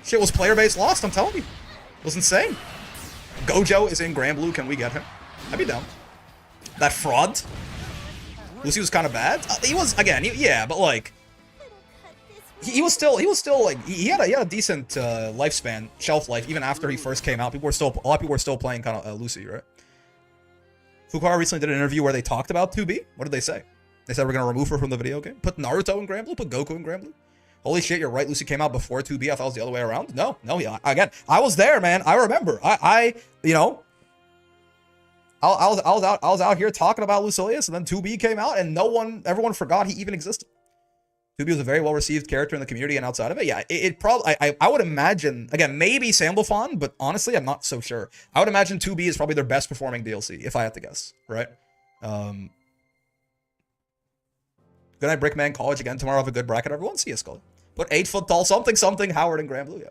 shit was player-based lost, I'm telling you. It was insane. Gojo is in Granblue, can we get him? I'd be down. That fraud. Lucy was kind of bad. He was, again, yeah, but like, he was still like, he had a decent lifespan, shelf life, even after he first came out. A lot of people were still playing kind of Lucy, right? Fukuhara recently did an interview where they talked about 2B. What did they say? They said we're going to remove her from the video game. Put Naruto in Granblue. Put Goku in Granblue. Holy shit, you're right. Lucy came out before 2B. I thought it was the other way around. No. Yeah. Again, I was there, man. I remember. You know, I was out here talking about Lucilius, and then 2B came out, and everyone forgot he even existed. 2B was a very well-received character in the community and outside of it. Yeah, it probably, I would imagine, again, maybe Sandalphon, but honestly, I'm not so sure. I would imagine 2B is probably their best performing DLC, if I had to guess, right? Good night, Brickman College again. Tomorrow, have a good bracket, everyone. See you, Scully. Put 8 foot tall something Howard and Granblue, yeah.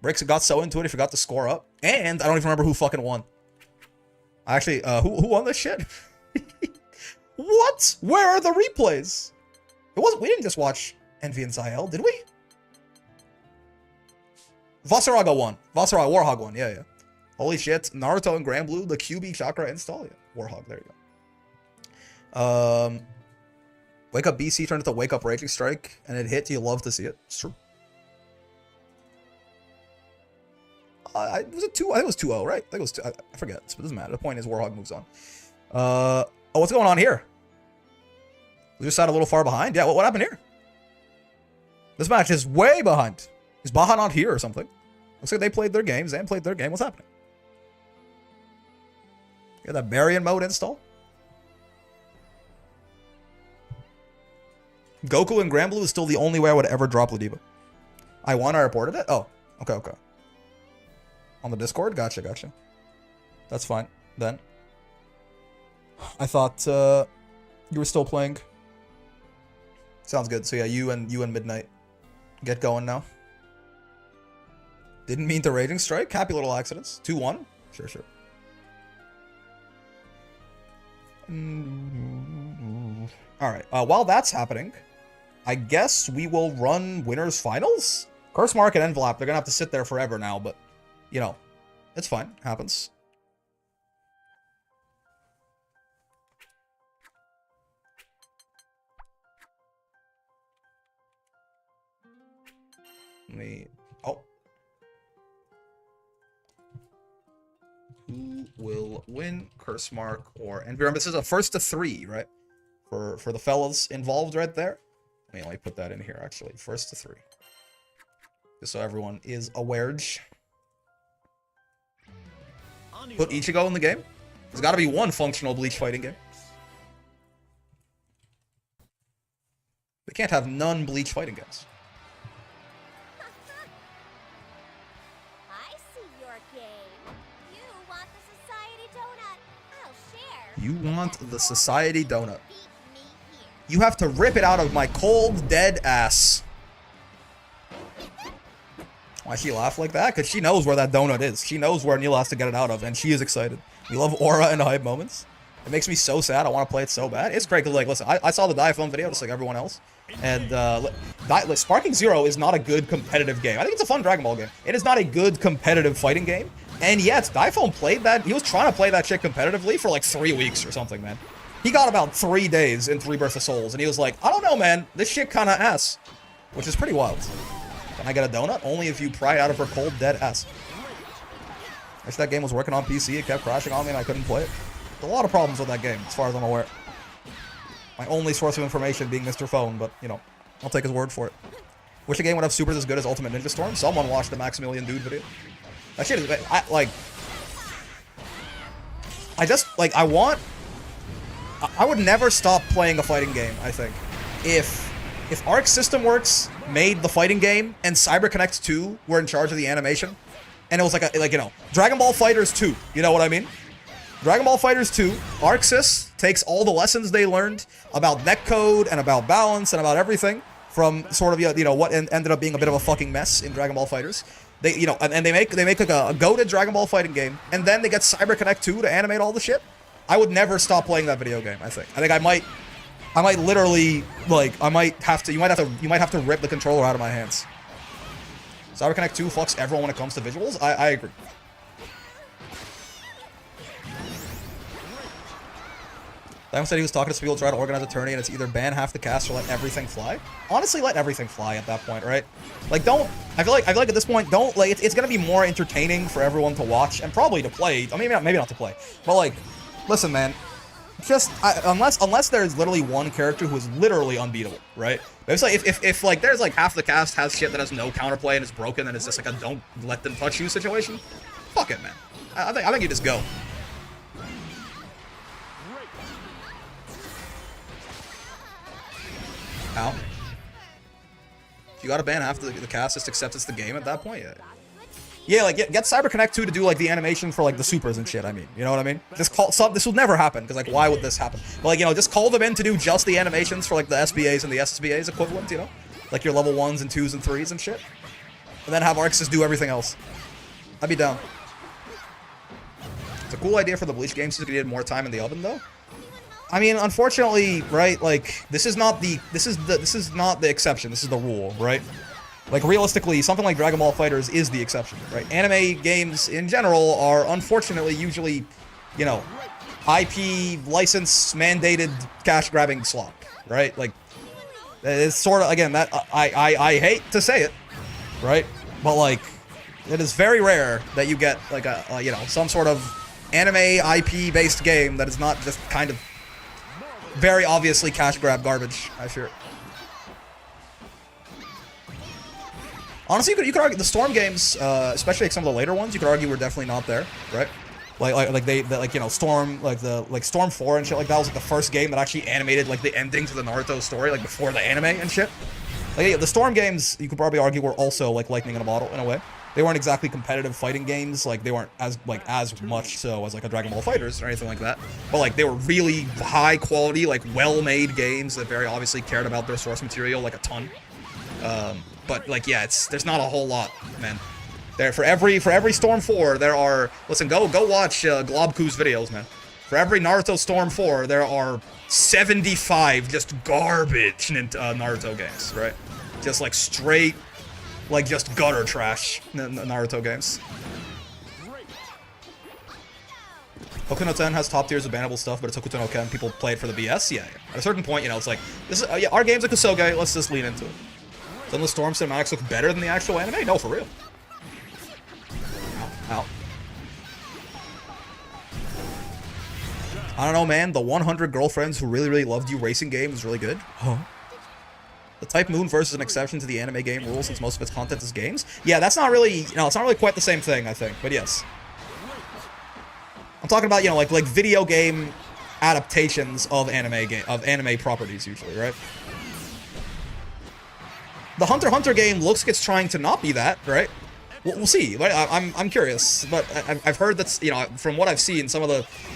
Bricks got so into it, he forgot to score up. And I don't even remember who fucking won. Actually, who won this shit? What? Where are the replays? We didn't just watch Envy and Zayel, did we? Vasaraga won. Warhog won. Yeah. Holy shit. Naruto and Granblue, the QB Chakra install. Yeah. Warhog, there you go. Wake Up BC turned into Wake Up Raging Strike, and it hit. You love to see it. It's true. Was it 2? I think it was 2-0, right? I think it was 2. I forget. It doesn't matter. The point is Warhog moves on. Oh, what's going on here? We just sat a little far behind. Yeah, what happened here? This match is way behind. Is Baja not here or something? Looks like they played their game. Zan played their game. What's happening? You got that Barian mode install? Goku and Granblue is still the only way I would ever drop Ladiva. I reported it? Oh, okay. On the Discord? Gotcha. That's fine, then. I thought you were still playing. Sounds good. So yeah, you and Midnight get going now. Didn't mean to Raging Strike. Happy little accidents. 2-1. Sure. Alright, while that's happening, I guess we will run winners finals? Curse Mark and Envelop, they're gonna have to sit there forever now, but, you know, it's fine. Happens. Who will win? Curse Mark or... And remember, this is a 1st to 3, right? For the fellas involved right there. Let me put that in here, actually. 1st to 3. Just so everyone is aware. Put Ichigo in the game. There's got to be one functional Bleach fighting game. We can't have none Bleach fighting games. I see your game. You want the Society Donut. I'll share. You want the Society Donut. Beat me here. You have to rip it out of my cold, dead ass. Why she laugh like that? Because she knows where that donut is. She knows where Neil has to get it out of, and she is excited. We love aura and hype moments. It makes me so sad. I want to play it so bad. It's great because, like, listen, I saw the Diaphone video just like everyone else. And Sparking Zero is not a good competitive game. I think it's a fun Dragon Ball game. It is not a good competitive fighting game. And yet, Diaphone played that. He was trying to play that shit competitively for like 3 weeks or something, man. He got about 3 days in 3 Birth of Souls, and he was like, I don't know, man. This shit kind of ass. Which is pretty wild. Can I get a donut? Only if you pry out of her cold, dead ass. I wish that game was working on PC. It kept crashing on me and I couldn't play it. There's a lot of problems with that game, as far as I'm aware. My only source of information being Mr. Phone, but, you know, I'll take his word for it. Wish a game would have supers as good as Ultimate Ninja Storm. Someone watched the Maximilian Dude video. That shit is, I would never stop playing a fighting game, I think. If Arc System Works made the fighting game and CyberConnect 2 were in charge of the animation, and it was like you know, Dragon Ball FighterZ 2, you know what I mean? Dragon Ball FighterZ 2, ArcSys takes all the lessons they learned about netcode and about balance and about everything from sort of, you know, what ended up being a bit of a fucking mess in Dragon Ball FighterZ. They, you know, and they make like a goated Dragon Ball fighting game, and then they get CyberConnect 2 to animate all the shit. I would never stop playing that video game, I think. I might literally, like, you might have to rip the controller out of my hands. CyberConnect 2 fucks everyone when it comes to visuals. I agree. Diamond said he was talking to some people to try to organize a tourney, and it's either ban half the cast or let everything fly. Honestly, let everything fly at that point, right? Like, don't. I feel like at this point, don't, like, it's gonna be more entertaining for everyone to watch and probably to play. I mean, maybe not to play, but like, listen, man. Just unless there's literally one character who is literally unbeatable, right? It's like if like there's like half the cast has shit that has no counterplay and is broken, and it's just like a don't let them touch you situation. Fuck it, man. I think you just go. Ow. If you gotta ban half the cast, just accept it's the game at that point, yeah. Yeah, like, get CyberConnect 2 to do, like, the animation for, like, the supers and shit, I mean. You know what I mean? Just call... this will never happen, because, like, why would this happen? But, like, you know, just call them in to do just the animations for, like, the SBAs and the SSBAs equivalent, you know? Like, your level 1s and 2s and 3s and shit. And then have ArcSys do everything else. I'd be down. It's a cool idea for the Bleach games to get more time in the oven, though. I mean, unfortunately, right, like, this is not the exception, this is the rule, right? Like, realistically, something like Dragon Ball FighterZ is the exception, right? Anime games, in general, are unfortunately usually, you know, IP, license-mandated, cash-grabbing slop, right? Like, it's sort of, again, that, I hate to say it, right? But, like, it is very rare that you get, like, you know, some sort of anime IP-based game that is not just kind of very obviously cash-grab garbage, I fear. Honestly, you could argue the Storm games, especially like some of the later ones, you could argue were definitely not there, right? Like you know, Storm, Storm 4 and shit like that was like the first game that actually animated like the ending to the Naruto story, like before the anime and shit. Like, yeah, the Storm games, you could probably argue, were also like lightning in a bottle in a way. They weren't exactly competitive fighting games, like they weren't as much so as like a Dragon Ball FighterZ or anything like that. But like they were really high quality, like well-made games that very obviously cared about their source material like a ton. But like, yeah, there's not a whole lot, man. There for every Storm 4 there are, listen, go watch Globku's videos, man. For every Naruto Storm 4 there are 75 just garbage Naruto games, right? Just like straight, like just gutter trash Naruto games. Hokuto no Ten has top tiers of bannable stuff, but it's Hokuto no Ken. People play it for the BS. Yeah. At a certain point, you know, it's like this is yeah, our game's a Kusoge. Let's just lean into it. Some of the Storm cinematics look better than the actual anime? No, for real. Ow. I don't know, man. The 100 girlfriends who really loved you racing game is really good. Huh? The Type Moon versus an exception to the anime game rule since most of its content is games. Yeah, that's not really, you know, it's not really quite the same thing, I think. But yes. I'm talking about, you know, like video game adaptations of anime properties usually, right? The Hunter x Hunter game looks like it's trying to not be that, right? We'll see. I'm curious, but I've heard that's, you know, from what I've seen,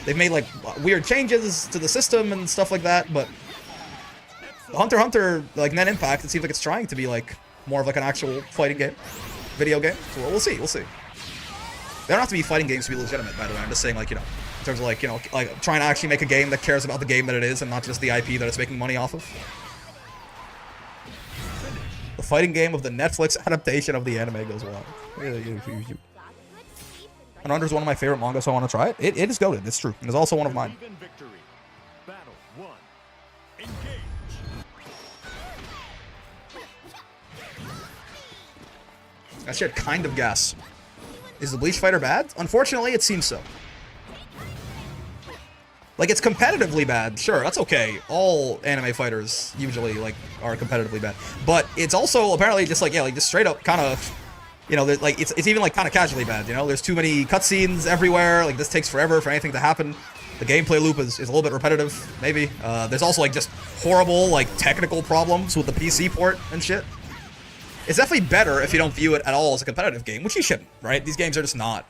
they've made like weird changes to the system and stuff like that. But Hunter x Hunter, like Net Impact, it seems like it's trying to be like more of like an actual fighting game. video game. So we'll see. We'll see. They don't have to be fighting games to be legitimate, by the way. I'm just saying, like, you know, in terms of, like, you know, like trying to actually make a game that cares about the game that it is and not just the IP that it's making money off of. The fighting game of the Netflix adaptation of the anime goes wild. And Under is one of my favorite manga, so I want to try it. It is goated. It's true. And it's also one of mine. Battle 1. Engage. That shit kind of gas. Is the Bleach fighter bad? Unfortunately, it seems so. Like, it's competitively bad. Sure, that's okay. All anime fighters usually, like, are competitively bad. But it's also apparently just, like, yeah, like, just straight up kind of, you know, like, it's even, like, kind of casually bad, you know? There's too many cutscenes everywhere. Like, this takes forever for anything to happen. The gameplay loop is a little bit repetitive, maybe. There's also, like, just horrible, like, technical problems with the PC port and shit. It's definitely better if you don't view it at all as a competitive game, which you shouldn't, right? These games are just not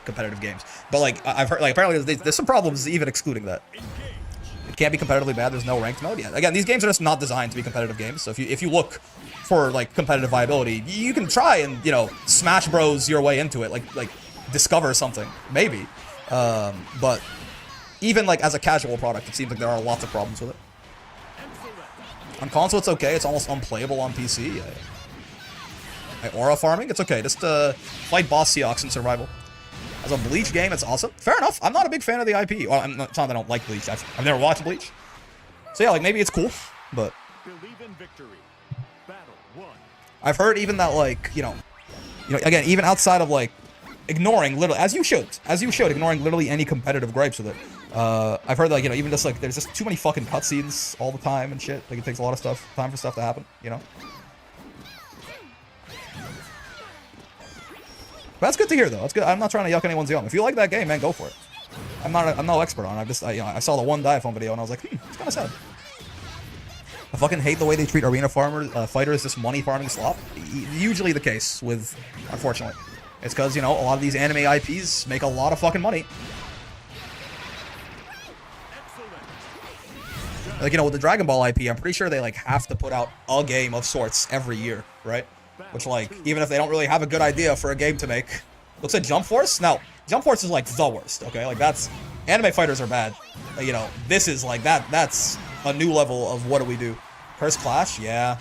competitive games. But, like, I've heard, like, apparently there's some problems even excluding that. It can't be competitively bad. There's no ranked mode yet. Again, these games are just not designed to be competitive games. So if you look for, like, competitive viability, you can try and, you know, Smash Bros your way into it, like discover something, maybe. But even, like, as a casual product, it seems like there are lots of problems with it. On console, it's okay. It's almost unplayable on PC. Aura farming, it's okay. Just fight boss Seahawks in survival. As a Bleach game, it's awesome. Fair enough. I'm not a big fan of the IP. Well, it's not that I don't like Bleach. I've never watched Bleach. So yeah, like, maybe it's cool, but Believe in victory. Battle 1. I've heard even that, like, you know, again, even outside of, like, ignoring literally, as you should, ignoring literally any competitive gripes with it. I've heard, like, you know, even just, like, there's just too many fucking cutscenes all the time and shit. Like, it takes a lot of time for stuff to happen, you know? But that's good to hear, though. That's good. I'm not trying to yuck anyone's yum. If you like that game, man, go for it. I'm no expert on it. I saw the one Diaphone video and I was like, it's kind of sad. I fucking hate the way they treat arena fighters, this money farming slop. Usually the case with, unfortunately. It's because, you know, a lot of these anime IPs make a lot of fucking money. Like, you know, with the Dragon Ball IP, I'm pretty sure they, like, have to put out a game of sorts every year, right? Which, like, even if they don't really have a good idea for a game to make. Looks like Jump Force? No, Jump Force is, like, the worst, okay? Like, that's... Anime fighters are bad. You know, this is, like, that's a new level of what do we do. Curse Clash? Yeah.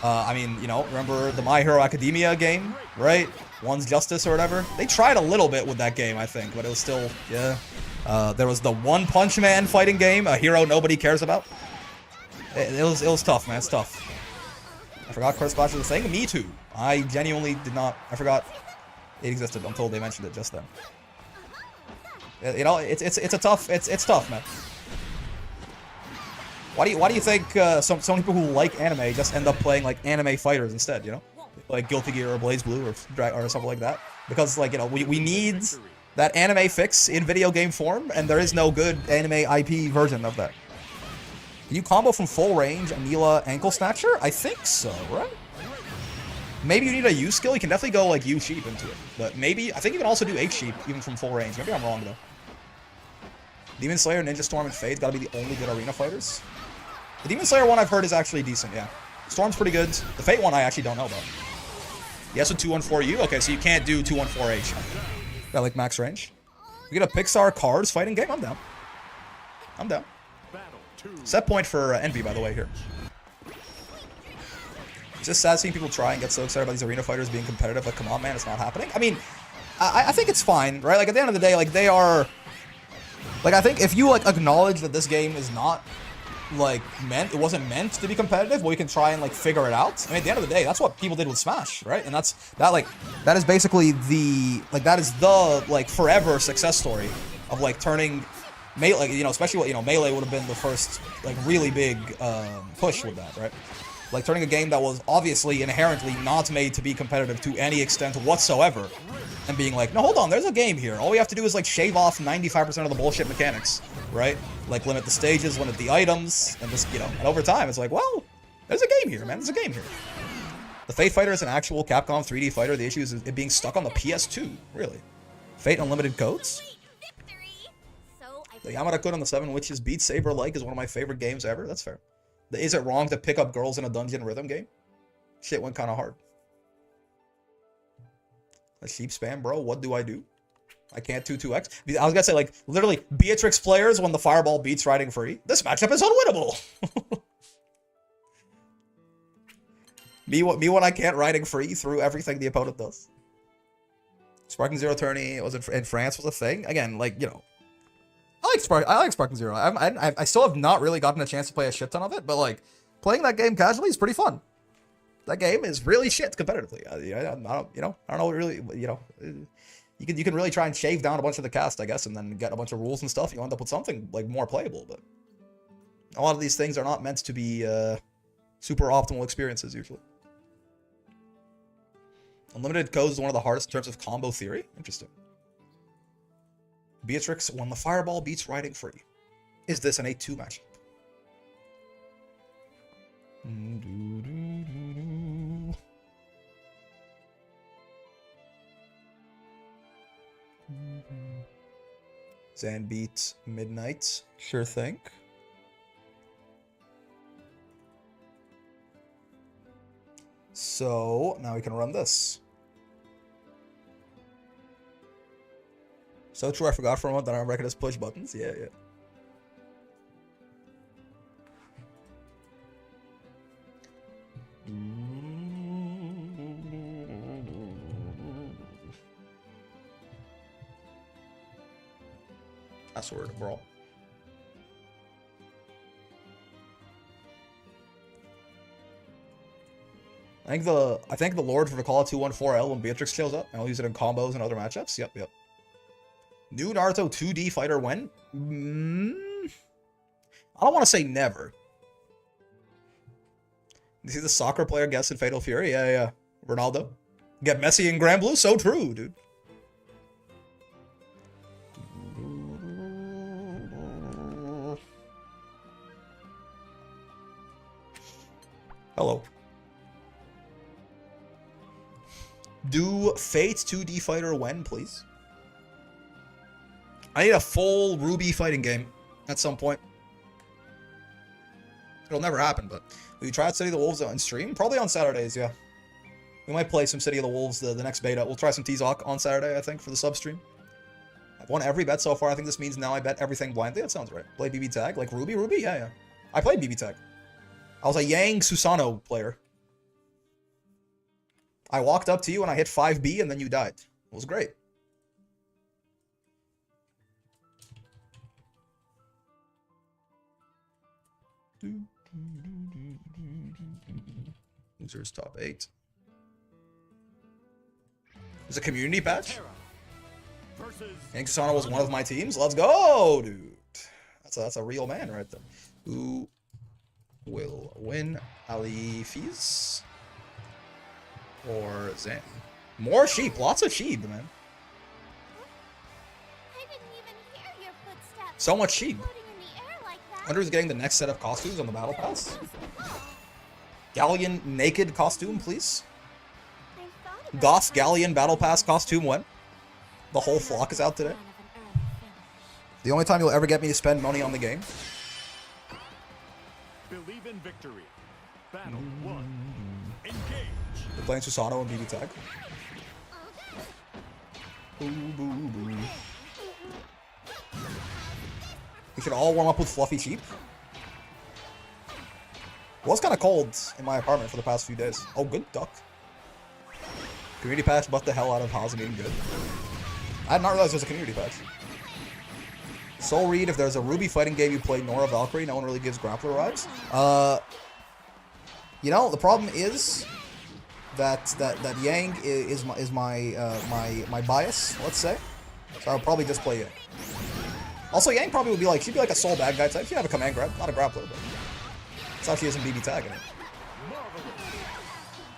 I mean, you know, remember the My Hero Academia game, right? One's Justice or whatever? They tried a little bit with that game, I think, but it was still, yeah. There was the One Punch Man fighting game, a hero nobody cares about. It was tough, man. It's tough. I forgot Curse Clash was a thing. Me too. I genuinely did not. I forgot it existed until they mentioned it just then. You know, it's tough, man. Why do you think some people who like anime just end up playing like anime fighters instead? You know, like Guilty Gear or Blaze Blue or something like that? Because, like, you know, we need that anime fix in video game form, and there is no good anime IP version of that. Can you combo from full range Anila Ankle Snatcher? I think so, right? Maybe you need a U skill. You can definitely go, like, U Sheep into it. But maybe, I think you can also do H Sheep even from full range. Maybe I'm wrong, though. Demon Slayer, Ninja Storm, and Fade gotta be the only good arena fighters. The Demon Slayer one I've heard is actually decent, yeah. Storm's pretty good. The Fate one I actually don't know about. Yes, with 214U? Okay, so you can't do 214H. Got, like, max range. We get a Pixar Cars fighting game? I'm down. I'm down. Set point for Envy, by the way, here. It's just sad seeing people try and get so excited about these arena fighters being competitive. Like, come on, man, it's not happening. I mean, I think it's fine, right? Like, at the end of the day, like, they are... Like, I think if you, like, acknowledge that this game is not, like, it wasn't meant to be competitive, well, you can try and, like, figure it out. I mean, at the end of the day, that's what people did with Smash, right? And that is basically the, like, that is the, like, forever success story of, like, turning... Melee, you know, especially, you know, Melee would have been the first, like, really big push with that, right? Like, turning a game that was obviously inherently not made to be competitive to any extent whatsoever, and being like, no, hold on, there's a game here. All we have to do is, like, shave off 95% of the bullshit mechanics, right? Like, limit the stages, limit the items, and just, you know, and over time, it's like, well, there's a game here, man, there's a game here. The Fate Fighter is an actual Capcom 3D fighter. The issue is it being stuck on the PS2, really. Fate Unlimited Codes? The Yamada-kun on the Seven Witches Beat Saber-like is one of my favorite games ever. That's fair. Is it wrong to pick up girls in a dungeon rhythm game? Shit went kind of hard. A sheep spam, bro. What do I do? I can't 2-2x. I was gonna say, like, literally, Beatrix players when the fireball beats riding free. This matchup is unwinnable. me when I can't riding free through everything the opponent does. Sparking Zero tourney was in France was a thing. Again, like, you know, I like Sparking Zero. I still have not really gotten a chance to play a shit ton of it, but like playing that game casually is pretty fun. That game is really shit competitively. I don't know what really, you know, you can really try and shave down a bunch of the cast, I guess, and then get a bunch of rules and stuff. You end up with something like more playable, but a lot of these things are not meant to be super optimal experiences usually. Unlimited codes is one of the hardest in terms of combo theory. Interesting. Beatrix when the fireball beats riding free. Is this an 8-2 matchup? Zan beat Midnight. Sure thing. So now we can run this. So true, I forgot for a moment that I don't recognize push buttons. Yeah. That's word, Brawl. I think the Lord for the call 214L when Beatrix shows up. I'll use it in combos and other matchups. Yep. New Naruto 2D fighter when? I don't want to say never. You see the soccer player guess in Fatal Fury? Yeah. Ronaldo. Get Messi in Grand Blue? So true, dude. Hello. Do Fate 2D fighter when, please? I need a full Ruby fighting game at some point. It'll never happen, but will you try out City of the Wolves on stream? Probably on Saturdays, yeah. We might play some City of the Wolves the next beta. We'll try some T-Zoc on Saturday, I think, for the sub stream. I've won every bet so far. I think this means now I bet everything blindly. That sounds right. Play BB Tag? Like Ruby? Yeah. I played BB Tag. I was a Yang Susano player. I walked up to you and I hit 5B and then you died. It was great. Losers top 8. There's a community patch. Yang Susano was one of my teams. Let's go, dude. That's a real man right there. Who will win? Ali Fiz or Zan? More sheep. Lots of sheep, man. I didn't even hear your footsteps. So much sheep. Floating in the air like that. Wonder who's getting the next set of costumes on the battle pass. Galleon naked costume, please. Goth Galleon battle pass costume when? The whole flock is out today. The only time you'll ever get me to spend money on the game. Believe in victory. Battle 1. Engage. We're playing Susano and BB Tag. We should all warm up with fluffy sheep. It was kind of cold in my apartment for the past few days. Oh, good duck. Community patch, but the hell out of Hazam eating good. I did not realize there was a community patch. Soul Reed, if there's a Ruby fighting game you play Nora Valkyrie, no one really gives grappler vibes. You know, the problem is that Yang is my bias, let's say. So I'll probably just play Yang. Also, Yang probably would be like, she'd be like a soul bad guy type. She'd have a command grab, not a grappler, but that's how she is in BB Tag.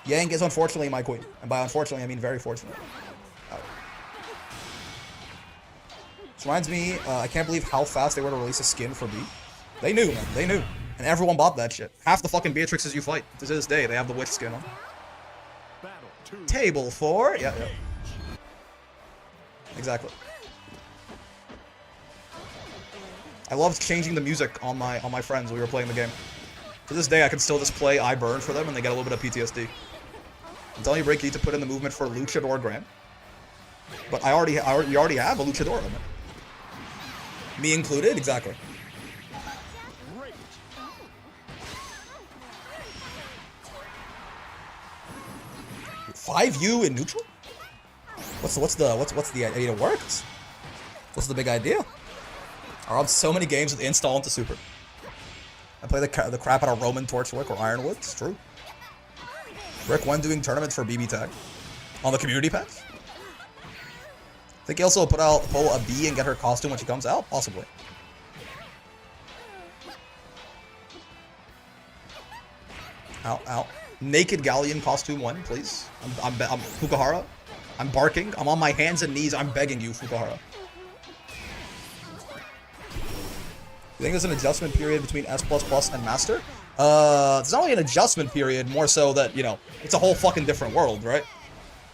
Yang is unfortunately my queen. And by unfortunately, I mean very fortunate. This reminds me, I can't believe how fast they were to release a skin for B. They knew, man. They knew. And everyone bought that shit. Half the fucking Beatrixes you fight, to this day, they have the witch skin on. Table 4. Yeah. Exactly. I loved changing the music on my friends when we were playing the game. To this day, I can still just play I Burn for them and they get a little bit of PTSD. I'm telling you, Break, you need to put in the movement for Luchador Grand. But you already have a luchador, man. Me included, exactly. Great. 5U in neutral? What's the idea? It works. What's the big idea? I run so many games with install into super. I play the crap out of Roman Torchwick or Ironwood. It's true. Rick when doing tournaments for BB Tag on the community packs. Think he also pull a B and get her costume when she comes out? Possibly. Ow, ow. Naked Galleon costume one, please. I'm Fukuhara. I'm barking. I'm on my hands and knees. I'm begging you, Fukuhara. You think there's an adjustment period between S++ and Master? It's not really an adjustment period, more so that, you know, it's a whole fucking different world, right?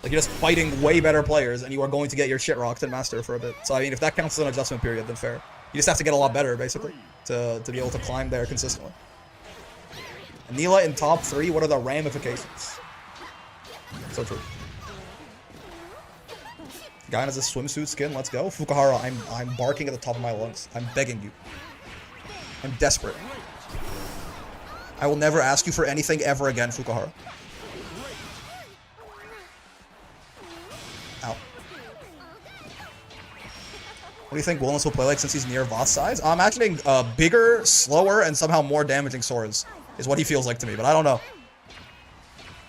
Like, you're just fighting way better players, and you are going to get your shit rocked in Master for a bit. So, I mean, if that counts as an adjustment period, then fair. You just have to get a lot better, basically, to be able to climb there consistently. Neela in top 3, what are the ramifications? So true. Guy has a swimsuit skin, let's go. Fukuhara, I'm barking at the top of my lungs. I'm begging you. I'm desperate. I will never ask you for anything ever again, Fukuhara. Ow. What do you think Willis will play like since he's near Voss size? I'm imagining bigger, slower, and somehow more damaging swords is what he feels like to me, but I don't know.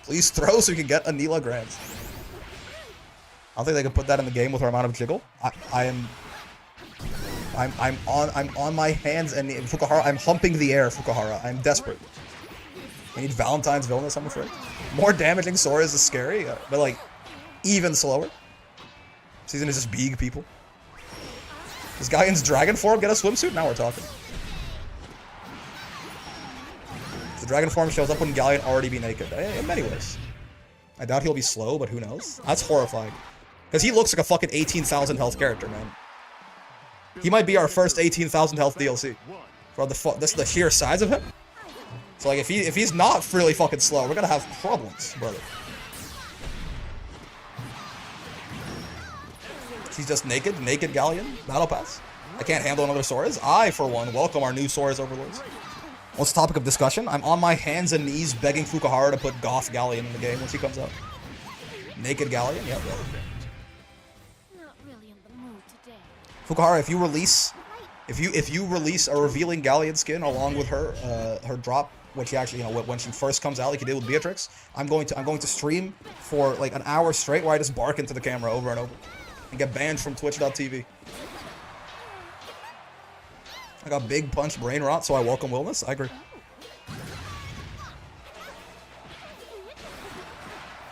Please throw so we can get a Neela Grand. I don't think they can put that in the game with our amount of jiggle. I'm on my hands and Fukuhara. I'm humping the air, Fukuhara. I'm desperate. I need Valentine's Villainous, I'm afraid. More damaging swords is scary, but like even slower. Season is just big people. This guy in his dragon form get a swimsuit? Now we're talking. The dragon form shows up when Galleon already be naked. In many ways. I doubt he'll be slow, but who knows? That's horrifying. Because he looks like a fucking 18,000 health character, man. He might be our first 18,000 health DLC. For this is the sheer size of him. So like if he's not really fucking slow, we're gonna have problems, brother. He's just naked Galleon, battle pass. I can't handle another Soras. I, for one, welcome our new Soras overlords. What's the topic of discussion? I'm on my hands and knees begging Fukuhara to put Goth Galleon in the game once he comes out. Naked Galleon? Yep. Not really in the mood today. Fukuhara, if you release a revealing Galleon skin along with her her drop, which actually, you know, when she first comes out, like you did with Beatrix, I'm going to stream for like an hour straight where I just bark into the camera over and over and get banned from Twitch.tv. I got big punch brain rot, so I welcome Wilness. I agree.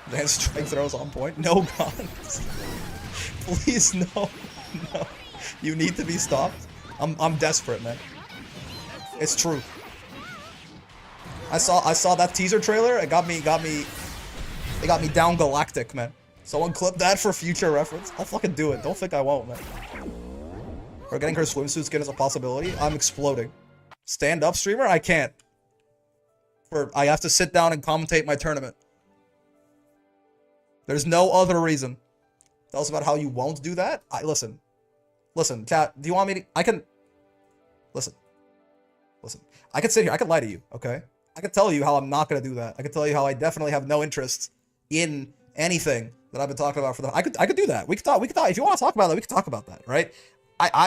Then strike throws on point. No guns. Please, no. No. You need to be stopped. I'm desperate, man. It's true. I saw that teaser trailer. It got me down galactic, man. Someone clip that for future reference. I'll fucking do it. Don't think I won't, man. Or getting her swimsuit skin is a possibility. I'm exploding. Stand-up streamer? I can't. I have to sit down and commentate my tournament. There's no other reason. Tell us about how you won't do that? Listen, chat, do you want me to... I can... Listen. I could sit here. I could lie to you, okay? I could tell you how I'm not going to do that. I could tell you how I definitely have no interest in anything that I've been talking about for the... I could do that. We could talk. If you want to talk about that, we could talk about that, right?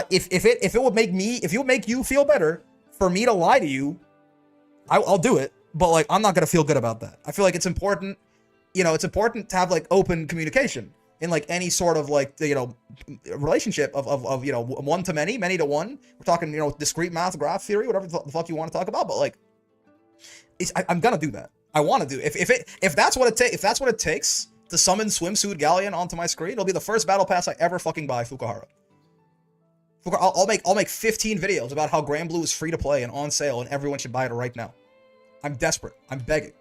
If it would make you feel better for me to lie to you, I'll do it. But like, I'm not going to feel good about that. I feel like it's important... You know, it's important to have like open communication in like any sort of like, you know, relationship of you know, one to many, many to one. We're talking, you know, discrete math, graph theory, whatever the fuck you want to talk about. But like, I'm gonna do that. I want to do it. If that's what it takes to summon Swimsuit Galleon onto my screen, it'll be the first battle pass I ever fucking buy, Fukuhara. I'll make 15 videos about how Grand Blue is free to play and on sale, and everyone should buy it right now. I'm desperate. I'm begging.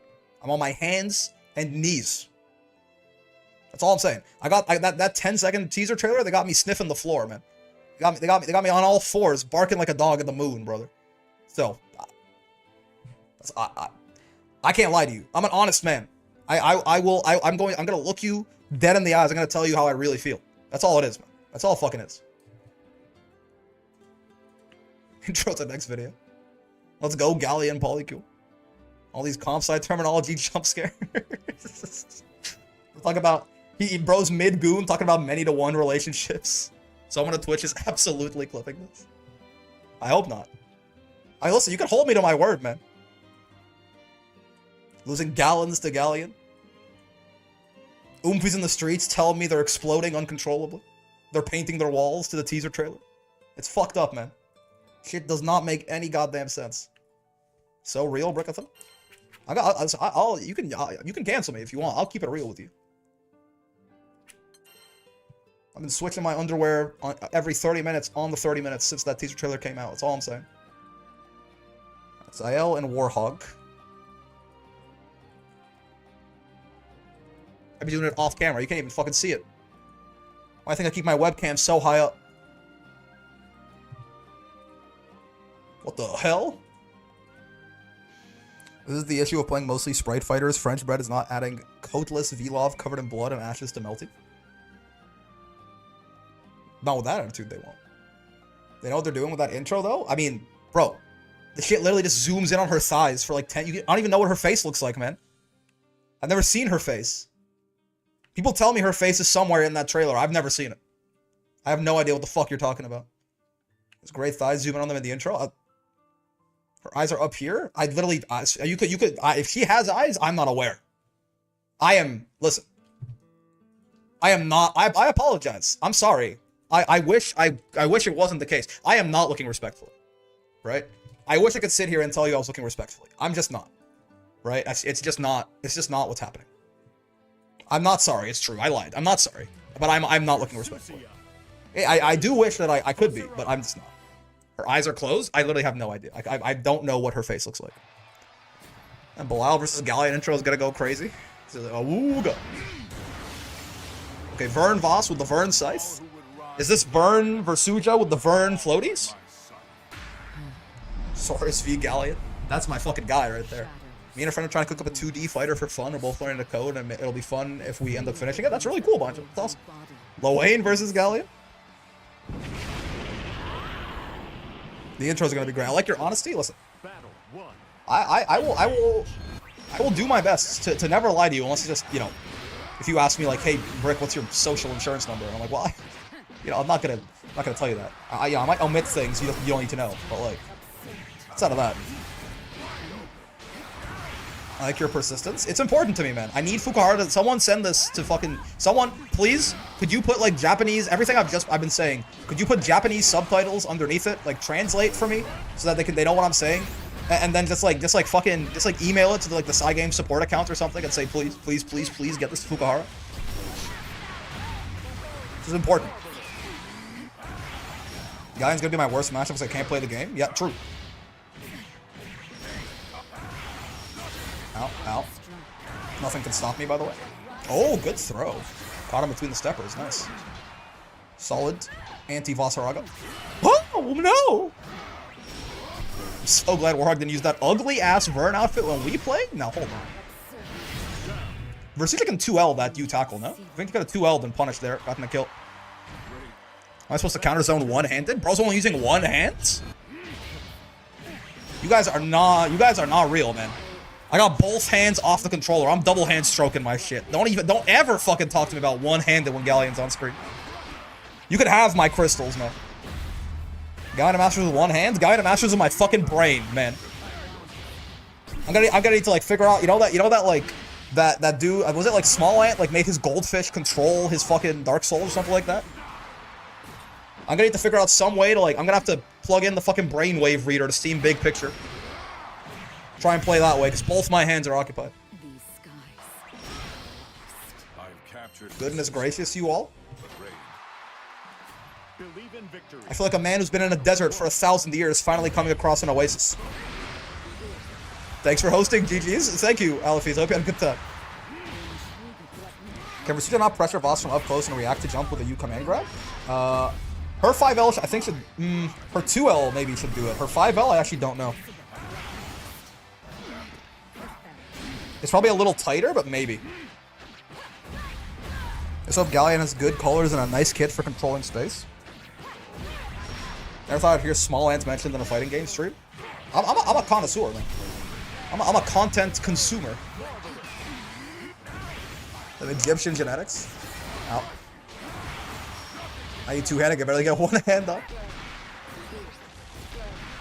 I'm on my hands and knees. That's all I'm saying. I got that 10-second teaser trailer. They got me sniffing the floor, man. They got me on all fours, barking like a dog at the moon, brother. So, I can't lie to you. I'm an honest man. I'm gonna look you dead in the eyes. I'm gonna tell you how I really feel. That's all it is, man. That's all it fucking is. Intro to the next video. Let's go, Galleon Polycule. All these comp side terminology jump scare. Talk about bro's mid goon talking about many to one relationships. Someone on Twitch is absolutely clipping this. I hope not. Listen, you can hold me to my word, man. Losing gallons to Galleon. Oompies in the streets telling me they're exploding uncontrollably. They're painting their walls to the teaser trailer. It's fucked up, man. Shit does not make any goddamn sense. So real, Brickathon? You can cancel me if you want. I'll keep it real with you. I've been switching my underwear every 30 minutes on the 30 minutes since that teaser trailer came out. That's all I'm saying. That's IL and Warhog. I've been doing it off camera. You can't even fucking see it. I think I keep my webcam so high up. What the hell? This is the issue of playing mostly sprite fighters. French bread is not adding coatless Vlov covered in blood and ashes to Melty. Not with that attitude, they won't. They know what they're doing with that intro, though? I mean, bro, the shit literally just zooms in on her thighs for like 10... I don't even know what her face looks like, man. I've never seen her face. People tell me her face is somewhere in that trailer. I've never seen it. I have no idea what the fuck you're talking about. There's great thighs zooming on them in the intro. Her eyes are up here. I literally... if she has eyes, I'm not aware. Listen. I am not... I apologize. I'm sorry. I wish it wasn't the case. I am not looking respectfully. Right? I wish I could sit here and tell you I was looking respectfully. I'm just not. Right? It's just not what's happening. I'm not sorry. It's true. I lied. I'm not sorry. But I'm not looking respectfully. I do wish that I could be, but I'm just not. Her eyes are closed. I literally have no idea. I don't know what her face looks like. And Bilal versus Galleon intro is gonna go crazy. Awooga. Okay, Vern Voss with the Vern Scythe. Is this Vern Versuja with the Vern Floaties? Saurus v Galleon. That's my fucking guy right there. Me and a friend are trying to cook up a 2D fighter for fun. We're both learning the code, and it'll be fun if we end up finishing it. That's really cool, Bonjo. That's awesome. Lowain versus Galleon. The intro is gonna be great. I like your honesty. Listen, I will do my best to never lie to you unless it's just, you know, if you ask me like, hey Brick, what's your social insurance number? And I'm like, well, I'm not gonna tell you that. I might omit things you don't need to know, but like, outside of that. I like your persistence. It's important to me, man. I need Fukuhara to... Someone send this to fucking... Someone, please, could you put, like, Japanese... Everything I've been saying, could you put Japanese subtitles underneath it? Like, translate for me? So that they know what I'm saying? And then just email it to, like, the Cygames support account or something and say, please get this to Fukuhara. This is important. Gallion's gonna be my worst matchup because I can't play the game? Yeah, true. Ow, ow. Nothing can stop me, by the way. Oh, good throw. Caught him between the steppers. Nice. Solid anti-Vasaraga. Oh, no! I'm so glad Warhog didn't use that ugly-ass Vern outfit when we play. Now, hold on. Versucha can 2L that U tackle, no? I think he got a 2L and punished there. Got him the kill. Am I supposed to counter zone one-handed? Bro's only using one hand? You guys are not real, man. I got both hands off the controller. I'm double hand stroking my shit. Don't ever fucking talk to me about one-handed when Galleon's on screen. You could have my crystals, man. Galleon masters with one hand? Galleon masters with my fucking brain, man. I'm gonna need to like figure out, you know that like that dude, was it like Small Ant, like made his goldfish control his fucking Dark Soul or something like that? I'm gonna need to figure out some way to like, I'm gonna have to plug in the fucking brainwave reader to Steam Big Picture. Try and play that way, because both my hands are occupied. Goodness gracious, you all. I feel like a man who's been in a desert for 1,000 years finally coming across an oasis. Thanks for hosting, GG's. Thank you, Alphys. I hope you had a good time. Can Versucha not pressure Voss from up close and react to jump with a U command grab? Her 5L, I think should... her 2L maybe should do it. Her 5L, I actually don't know. It's probably a little tighter, but maybe. So Galleon has good colors and a nice kit for controlling space. Never thought I'd hear small ants mentioned in a fighting game stream. I'm a connoisseur, man. I'm a content consumer. The Egyptian genetics. Out. I need two-handed, I barely get one hand up.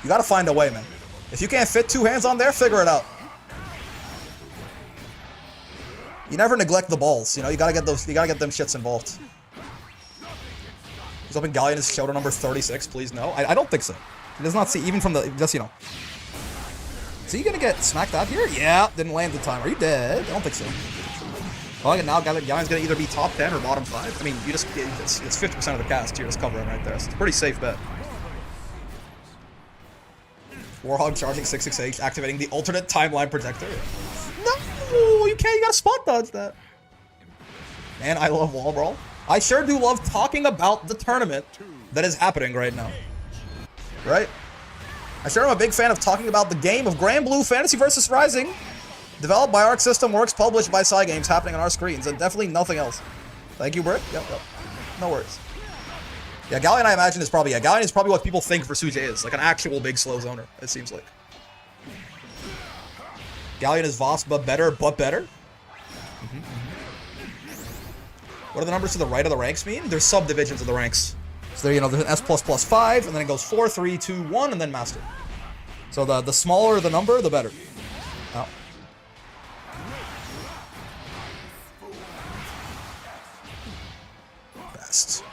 You gotta find a way, man. If you can't fit two hands on there, figure it out. You never neglect the balls, you know, you gotta get them shits involved. He's hoping Galleon is Shoto number 36, please no. I don't think so. He does not see, even from the, just, you know. Is he gonna get smacked out here? Yeah, didn't land in time. Are you dead? I don't think so. Well, now Gallion's gonna either be top 10 or bottom 5. I mean, you just, it's 50% of the cast you're just covering right there. So it's a pretty safe bet. Warhog charging 668, activating the alternate timeline projector. No, you can't, you gotta spot dodge that. Man, I love Wall Brawl. I sure do love talking about the tournament that is happening right now. Right? I sure am a big fan of talking about the game of Grand Blue Fantasy vs. Rising. Developed by Arc System Works, published by Cygames, happening on our screens, and definitely nothing else. Thank you, Brick. Yep. No worries. Yeah, Galleon, I imagine, is probably, Galleon is probably what people think Versuge is. Like an actual big slow zoner, it seems like. Galleon is Voss, but better. What do the numbers to the right of the ranks mean? There's subdivisions of the ranks. So there, you know, there's an S++5, and then it goes 4, 3, 2, 1, and then Master. So the smaller the number, the better. Oh. Best.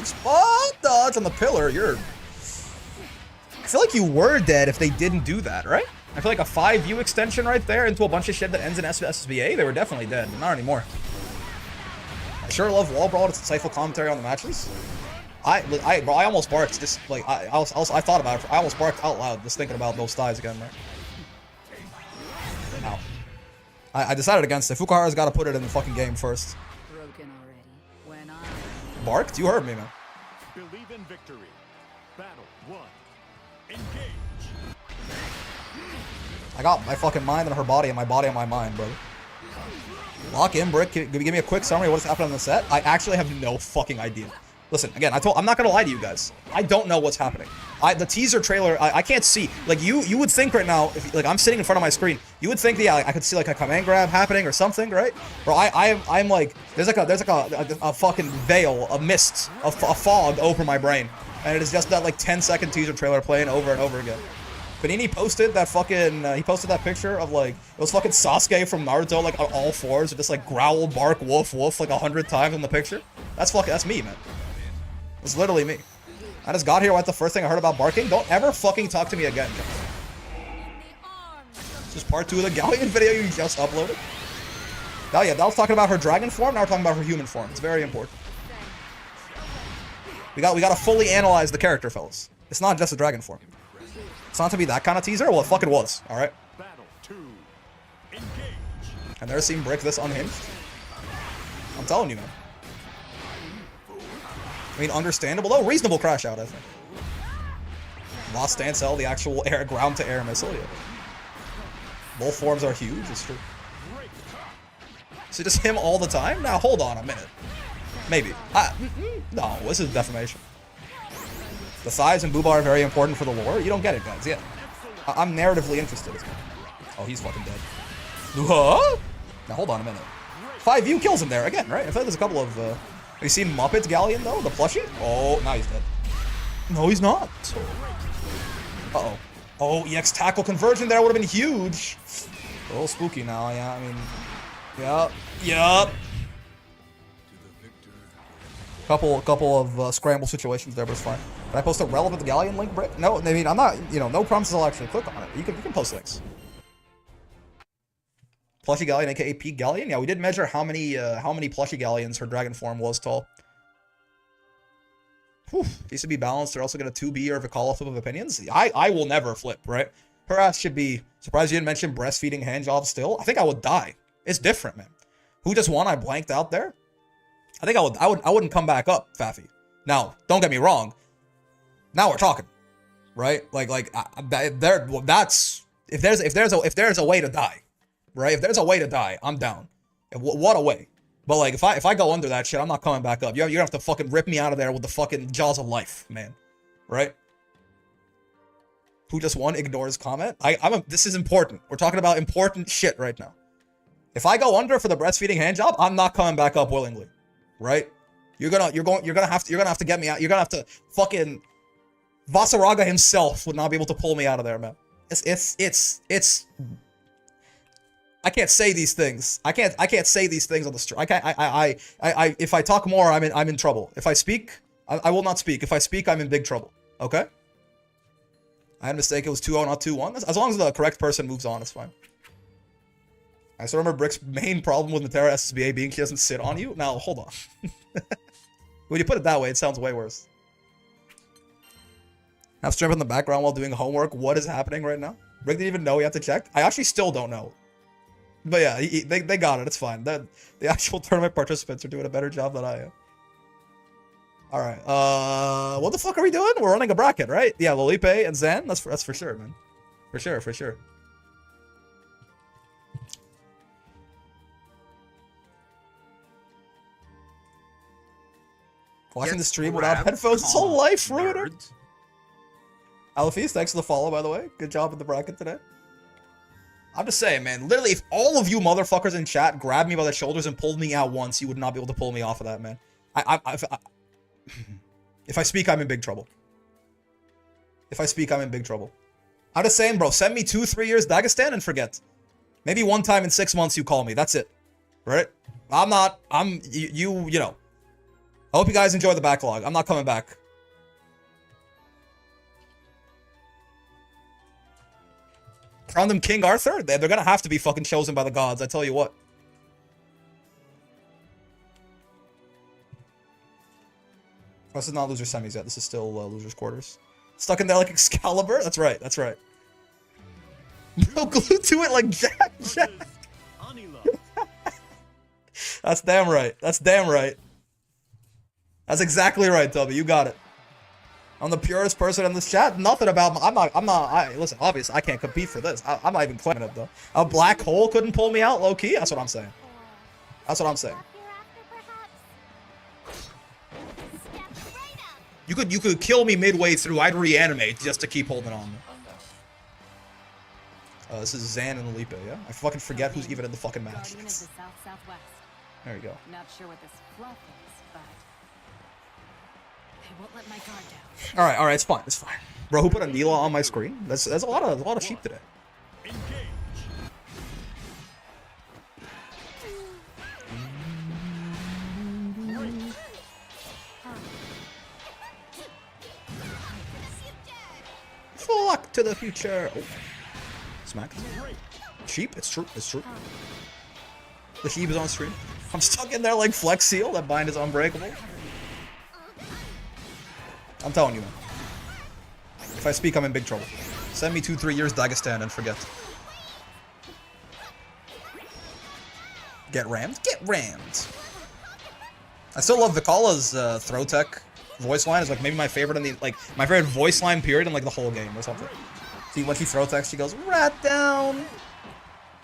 Spot dodge on the pillar. I feel like you were dead if they didn't do that, right? I feel like a 5U extension right there into a bunch of shit that ends in SSBA, they were definitely dead, but not anymore. I sure love Wall Brawl. It's insightful commentary on the matches. Bro, I almost barked just like I thought about it. I almost barked out loud just thinking about those thighs again, right? Ow. I decided against it. Fukuhara's got to put it in the fucking game first. Broken already. When I Barked? You heard me, man. Believe in victory. Battle 1. Engage. I got my fucking mind on her body and my body on my mind, brother. Lock in, Brick. Give me a quick summary of what's happening on the set. I actually have no fucking idea. Listen, again, I'm not gonna lie to you guys. I don't know what's happening. The teaser trailer, I can't see. Like you would think right now, if like I'm sitting in front of my screen, you would think, yeah, like, I could see like a command grab happening or something, right? Bro, I'm like, there's like a fucking veil, a mist, a fog over my brain, and it is just that like 10-second teaser trailer playing over and over again. Panini posted that fucking, he posted that picture of like, it was fucking Sasuke from Naruto, like on all fours, with just like growl, bark, woof, woof, like 100 times in the picture. That's me, man. It's literally me. I just got here with the first thing I heard about barking. Don't ever fucking talk to me again, guys. This is part 2 of the Galleon video you just uploaded. Now, yeah, that was talking about her dragon form, now we're talking about her human form. It's very important. We gotta fully analyze the character, fellas. It's not just a dragon form. It's not to be that kind of teaser. Well, it fucking was. All right. Battle 2. Engage. I've never seen Brick this unhinged. I'm telling you, man. I mean, understandable though. Reasonable crash out, I think. Lost Stance L, the actual ground to air missile. Yeah. Both forms are huge. It's true. Is it just him all the time? Now hold on a minute. Maybe. No, this is defamation. The thighs and booba are very important for the lore. You don't get it, guys. Yeah. I'm narratively interested. Oh, he's fucking dead. Huh? Now, hold on a minute. 5U kills him there again, right? I feel like there's a couple of... Have you seen Muppets Galleon, though? The plushie? Oh, now he's dead. No, he's not. Uh-oh. Oh, EX tackle conversion there would have been huge. A little spooky now, yeah. I mean... Yup. Couple of scramble situations there, but it's fine. Can I post a relevant Galleon link, Brick? No, I mean, I'm not, you know, no promises I'll actually click on it. You can post links. Plushie Galleon, aka Peak Galleon? Yeah, we did measure how many Plushie Galleons her dragon form was tall. Whew, needs to be balanced. They're also gonna 2B or Vikala flip of opinions. I will never flip, right? Her ass should be, surprised you didn't mention breastfeeding hand job still. I think I would die. It's different, man. Who just won? I blanked out there. I think I wouldn't come back up, Faffy. Now, don't get me wrong. Now we're talking, right? That's if there's a way to die, right? If there's a way to die, I'm down. What a way. But like, if I go under that shit, I'm not coming back up. You're gonna have to fucking rip me out of there with the fucking jaws of life, man. Right? Who just won? Ignores comment. This is important. We're talking about important shit right now. If I go under for the breastfeeding hand job, I'm not coming back up willingly. Right? You're gonna have to get me out. You're gonna have to fucking Vasaraga himself would not be able to pull me out of there, man. It's I can't say these things. I can't say these things on the street. If I talk more, I'm in trouble. If I speak, I will not speak. If I speak, I'm in big trouble. Okay? I had a mistake. It was 2-0, not 2-1. As long as the correct person moves on, it's fine. I still remember Brick's main problem with Matera SSBA being she doesn't sit on you. Now, hold on. When you put it that way, it sounds way worse. Have stream in the background while doing homework. What is happening right now? Brick didn't even know he had to check. I actually still don't know. But yeah, they got it. It's fine. The actual tournament participants are doing a better job than I am. Alright. What the fuck are we doing? We're running a bracket, right? Yeah, Lolipe and Zan. That's for sure, man. For sure. Watching the stream without headphones is a life ruiner. Alphys, thanks for the follow, by the way. Good job with the bracket today. I'm just saying, man. Literally, if all of you motherfuckers in chat grabbed me by the shoulders and pulled me out once, you would not be able to pull me off of that, man. If I speak, I'm in big trouble. If I speak, I'm in big trouble. I'm just saying, bro. Send me 2-3 years Dagestan and forget. Maybe one time in 6 months you call me. That's it. Right? You know. I hope you guys enjoy the backlog. I'm not coming back. Crown them King Arthur? They're gonna have to be fucking chosen by the gods, I tell you what. This is not loser semis yet. This is still losers quarters. Stuck in there like Excalibur? That's right. No glue to it like Jack. That's damn right. That's exactly right, Tubby. You got it. I'm the purest person in this chat. Nothing about listen, obviously, I can't compete for this. I'm not even claiming it, though. A black hole couldn't pull me out, low-key? That's what I'm saying. You could kill me midway through. I'd reanimate just to keep holding on. This is Zan and Lipe, yeah? I fucking forget who's even in the fucking match. There you go. Not sure what this fluff is, but I won't let my guard down. All right, it's fine. Bro, who put a Neela on my screen? That's a lot of sheep today. Fuck to the future. Oh. Smacked. Sheep, it's true. The sheep is on stream. I'm stuck in there like Flex Seal. That bind is unbreakable. I'm telling you, man. If I speak, I'm in big trouble. Send me 2-3 years Dagestan and forget. Get rammed? Get rammed. I still love Vikala's throw tech voice line. Is like maybe my favorite in the my favorite voice line period in like the whole game or something. See, when she throw techs, she goes rat down.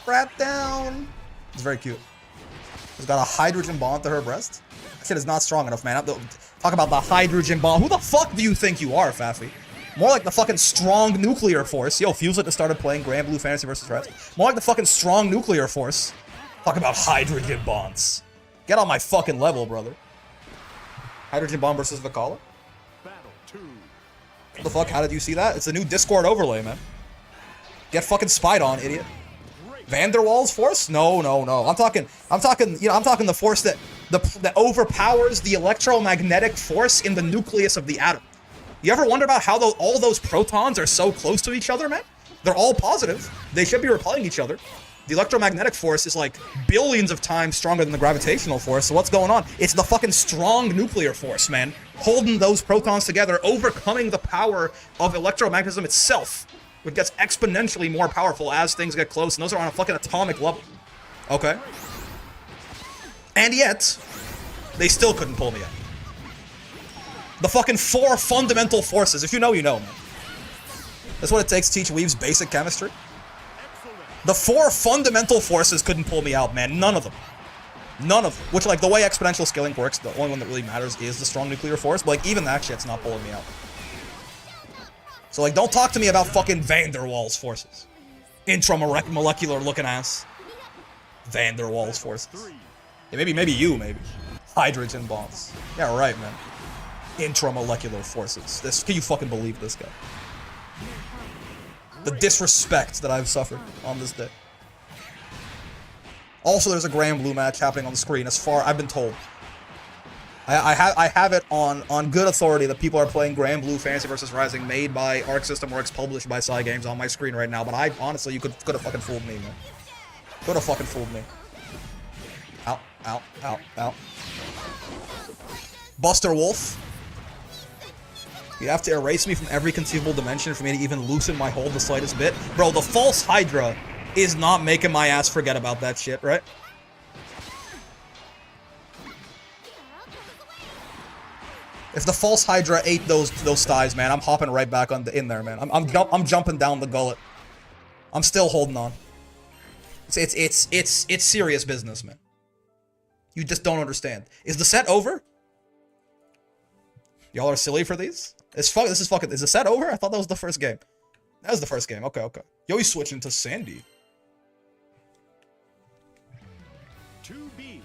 It's very cute. She's got a hydrogen bomb to her breast. That shit is not strong enough, man. Talk about the hydrogen bomb. Who the fuck do you think you are, Faffy? More like the fucking strong nuclear force. Yo, Fusel just started playing Grand Blue Fantasy vs. Reds. More like the fucking strong nuclear force. Talk about hydrogen bombs. Get on my fucking level, brother. Hydrogen bomb versus Vikala? What the fuck? How did you see that? It's a new Discord overlay, man. Get fucking spied on, idiot. Vanderwall's force? No. I'm talking the force that overpowers the electromagnetic force in the nucleus of the atom. You ever wonder about how all those protons are so close to each other, man? They're all positive. They should be repelling each other. The electromagnetic force is like billions of times stronger than the gravitational force, so what's going on? It's the fucking strong nuclear force, man. Holding those protons together, overcoming the power of electromagnetism itself, which gets exponentially more powerful as things get close, and those are on a fucking atomic level. Okay? And yet, they still couldn't pull me out. The fucking 4 fundamental forces. If you know, you know, man. That's what it takes to teach Weave's basic chemistry. The 4 fundamental forces couldn't pull me out, man. None of them. None of which, like, the way exponential scaling works, the only one that really matters is the strong nuclear force. But like, even that shit's not pulling me out. So like, don't talk to me about fucking Van der Waals forces. Intramolecular looking ass. Van der Waals forces. Yeah, maybe you. Hydrogen bombs. Yeah, right, man. Intramolecular forces. Can you fucking believe this guy? The disrespect that I've suffered on this day. Also, there's a Grand Blue match happening on the screen, as far I've been told. I have it on good authority that people are playing Grand Blue Fantasy vs. Rising, made by Arc System Works, published by Psy Games, on my screen right now. But honestly, you could have fucking fooled me, man. Could have fucking fooled me. Ow. Buster Wolf. You have to erase me from every conceivable dimension for me to even loosen my hold the slightest bit. Bro, the false Hydra is not making my ass forget about that shit, right? If the false Hydra ate those thighs, man, I'm hopping right back in there, man. I'm jumping down the gullet. I'm still holding on. It's serious business, man. You just don't understand. Is the set over? Y'all are silly for these? This is fucking. Is the set over? I thought that was the first game. That was the first game. Okay. Yo, he's switching to Sandy. 2B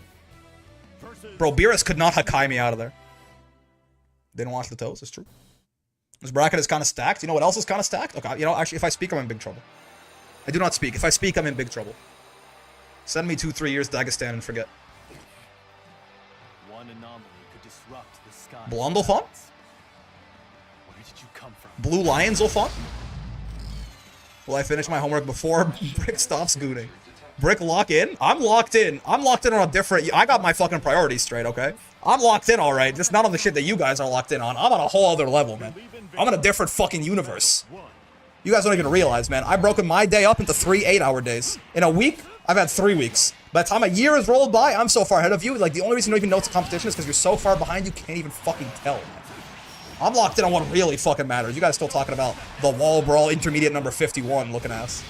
versus Bro, Beerus could not Hakai me out of there. Didn't watch the toes. It's true. This bracket is kind of stacked. You know what else is kind of stacked? Okay, you know, actually, if I speak, I'm in big trouble. I do not speak. If I speak, I'm in big trouble. Send me 2-3 years to Dagestan and forget. one anomaly could disrupt the sky. Blonde Ulfon? Where did you come from? Blue Lions Ulfon? Will I finish my homework before Brick stops gooning? Brick lock in? I'm locked in. I'm locked in on a different... I got my fucking priorities straight, okay? I'm locked in, alright. Just not on the shit that you guys are locked in on. I'm on a whole other level, man. I'm in a different fucking universe. You guys don't even realize, man. I've broken my day up into 3 8-hour days. In a week, I've had 3 weeks. By the time a year has rolled by, I'm so far ahead of you. Like, the only reason you don't even know it's a competition is because you're so far behind you can't even fucking tell, man. I'm locked in on what really fucking matters. You guys still talking about the Wall Brawl intermediate number 51 looking ass.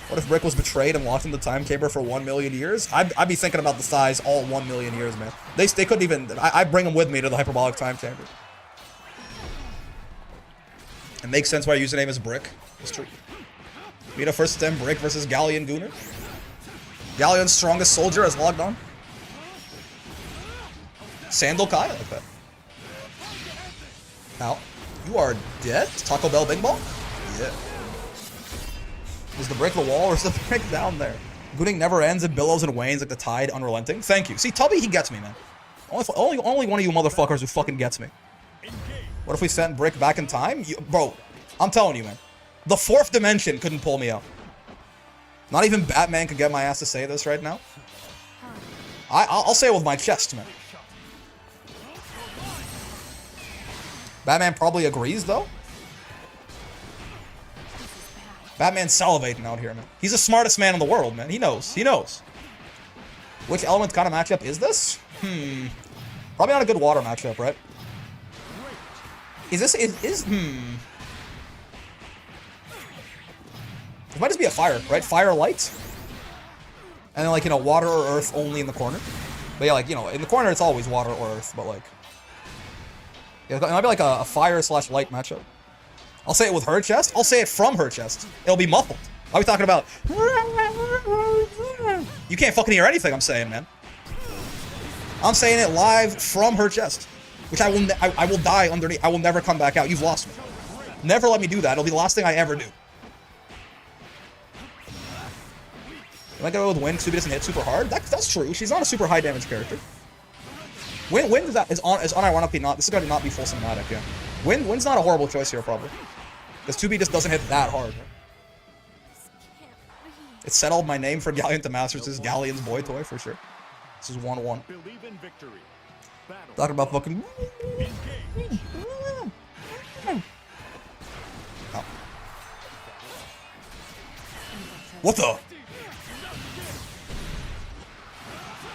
What if Brick was betrayed and locked in the time chamber for 1 million years? I'd be thinking about the size all 1 million years, man. They couldn't even... I bring them with me to the hyperbolic time chamber. It makes sense why your username is Brick. It's true. Meet a first attempt Brick versus Galleon Gooner. Galleon's strongest soldier has logged on. Sandal Kai, I like that. Ow. You are dead? Taco Bell Bing Ball? Yeah. Is the Brick the wall or is the Brick down there? Gooning never ends, it billows and wanes like the tide unrelenting. Thank you. See, Tubby, he gets me, man. Only one of you motherfuckers who fucking gets me. What if we sent Brick back in time? Bro, I'm telling you, man. The 4th dimension couldn't pull me out. Not even Batman could get my ass to say this right now. I'll say it with my chest, man. Batman probably agrees, though. Batman's salivating out here, man. He's the smartest man in the world, man. He knows. He knows. Which element kind of matchup is this? Probably not a good water matchup, right? Is this... It might just be a fire, right? Fire, light. And then, like, you know, water or earth only in the corner. But yeah, like, you know, in the corner it's always water or earth, but like... Yeah, it might be like a fire/light matchup. I'll say it with her chest. I'll say it from her chest. It'll be muffled. I'll be talking about... You can't fucking hear anything I'm saying, man. I'm saying it live from her chest. Which I will die underneath. I will never come back out. You've lost me. Never let me do that. It'll be the last thing I ever do. Am I gonna go with Win because Subi doesn't hit super hard? That's true. She's not a super high damage character. Win is unironically not. This is gonna not be full cinematic, yeah. Win's not a horrible choice here, probably. Because 2B just doesn't hit that hard. It settled my name for Galleon to Masters is Galleon's boy toy, for sure. This is 1-1. Talking about fucking... Oh. What the?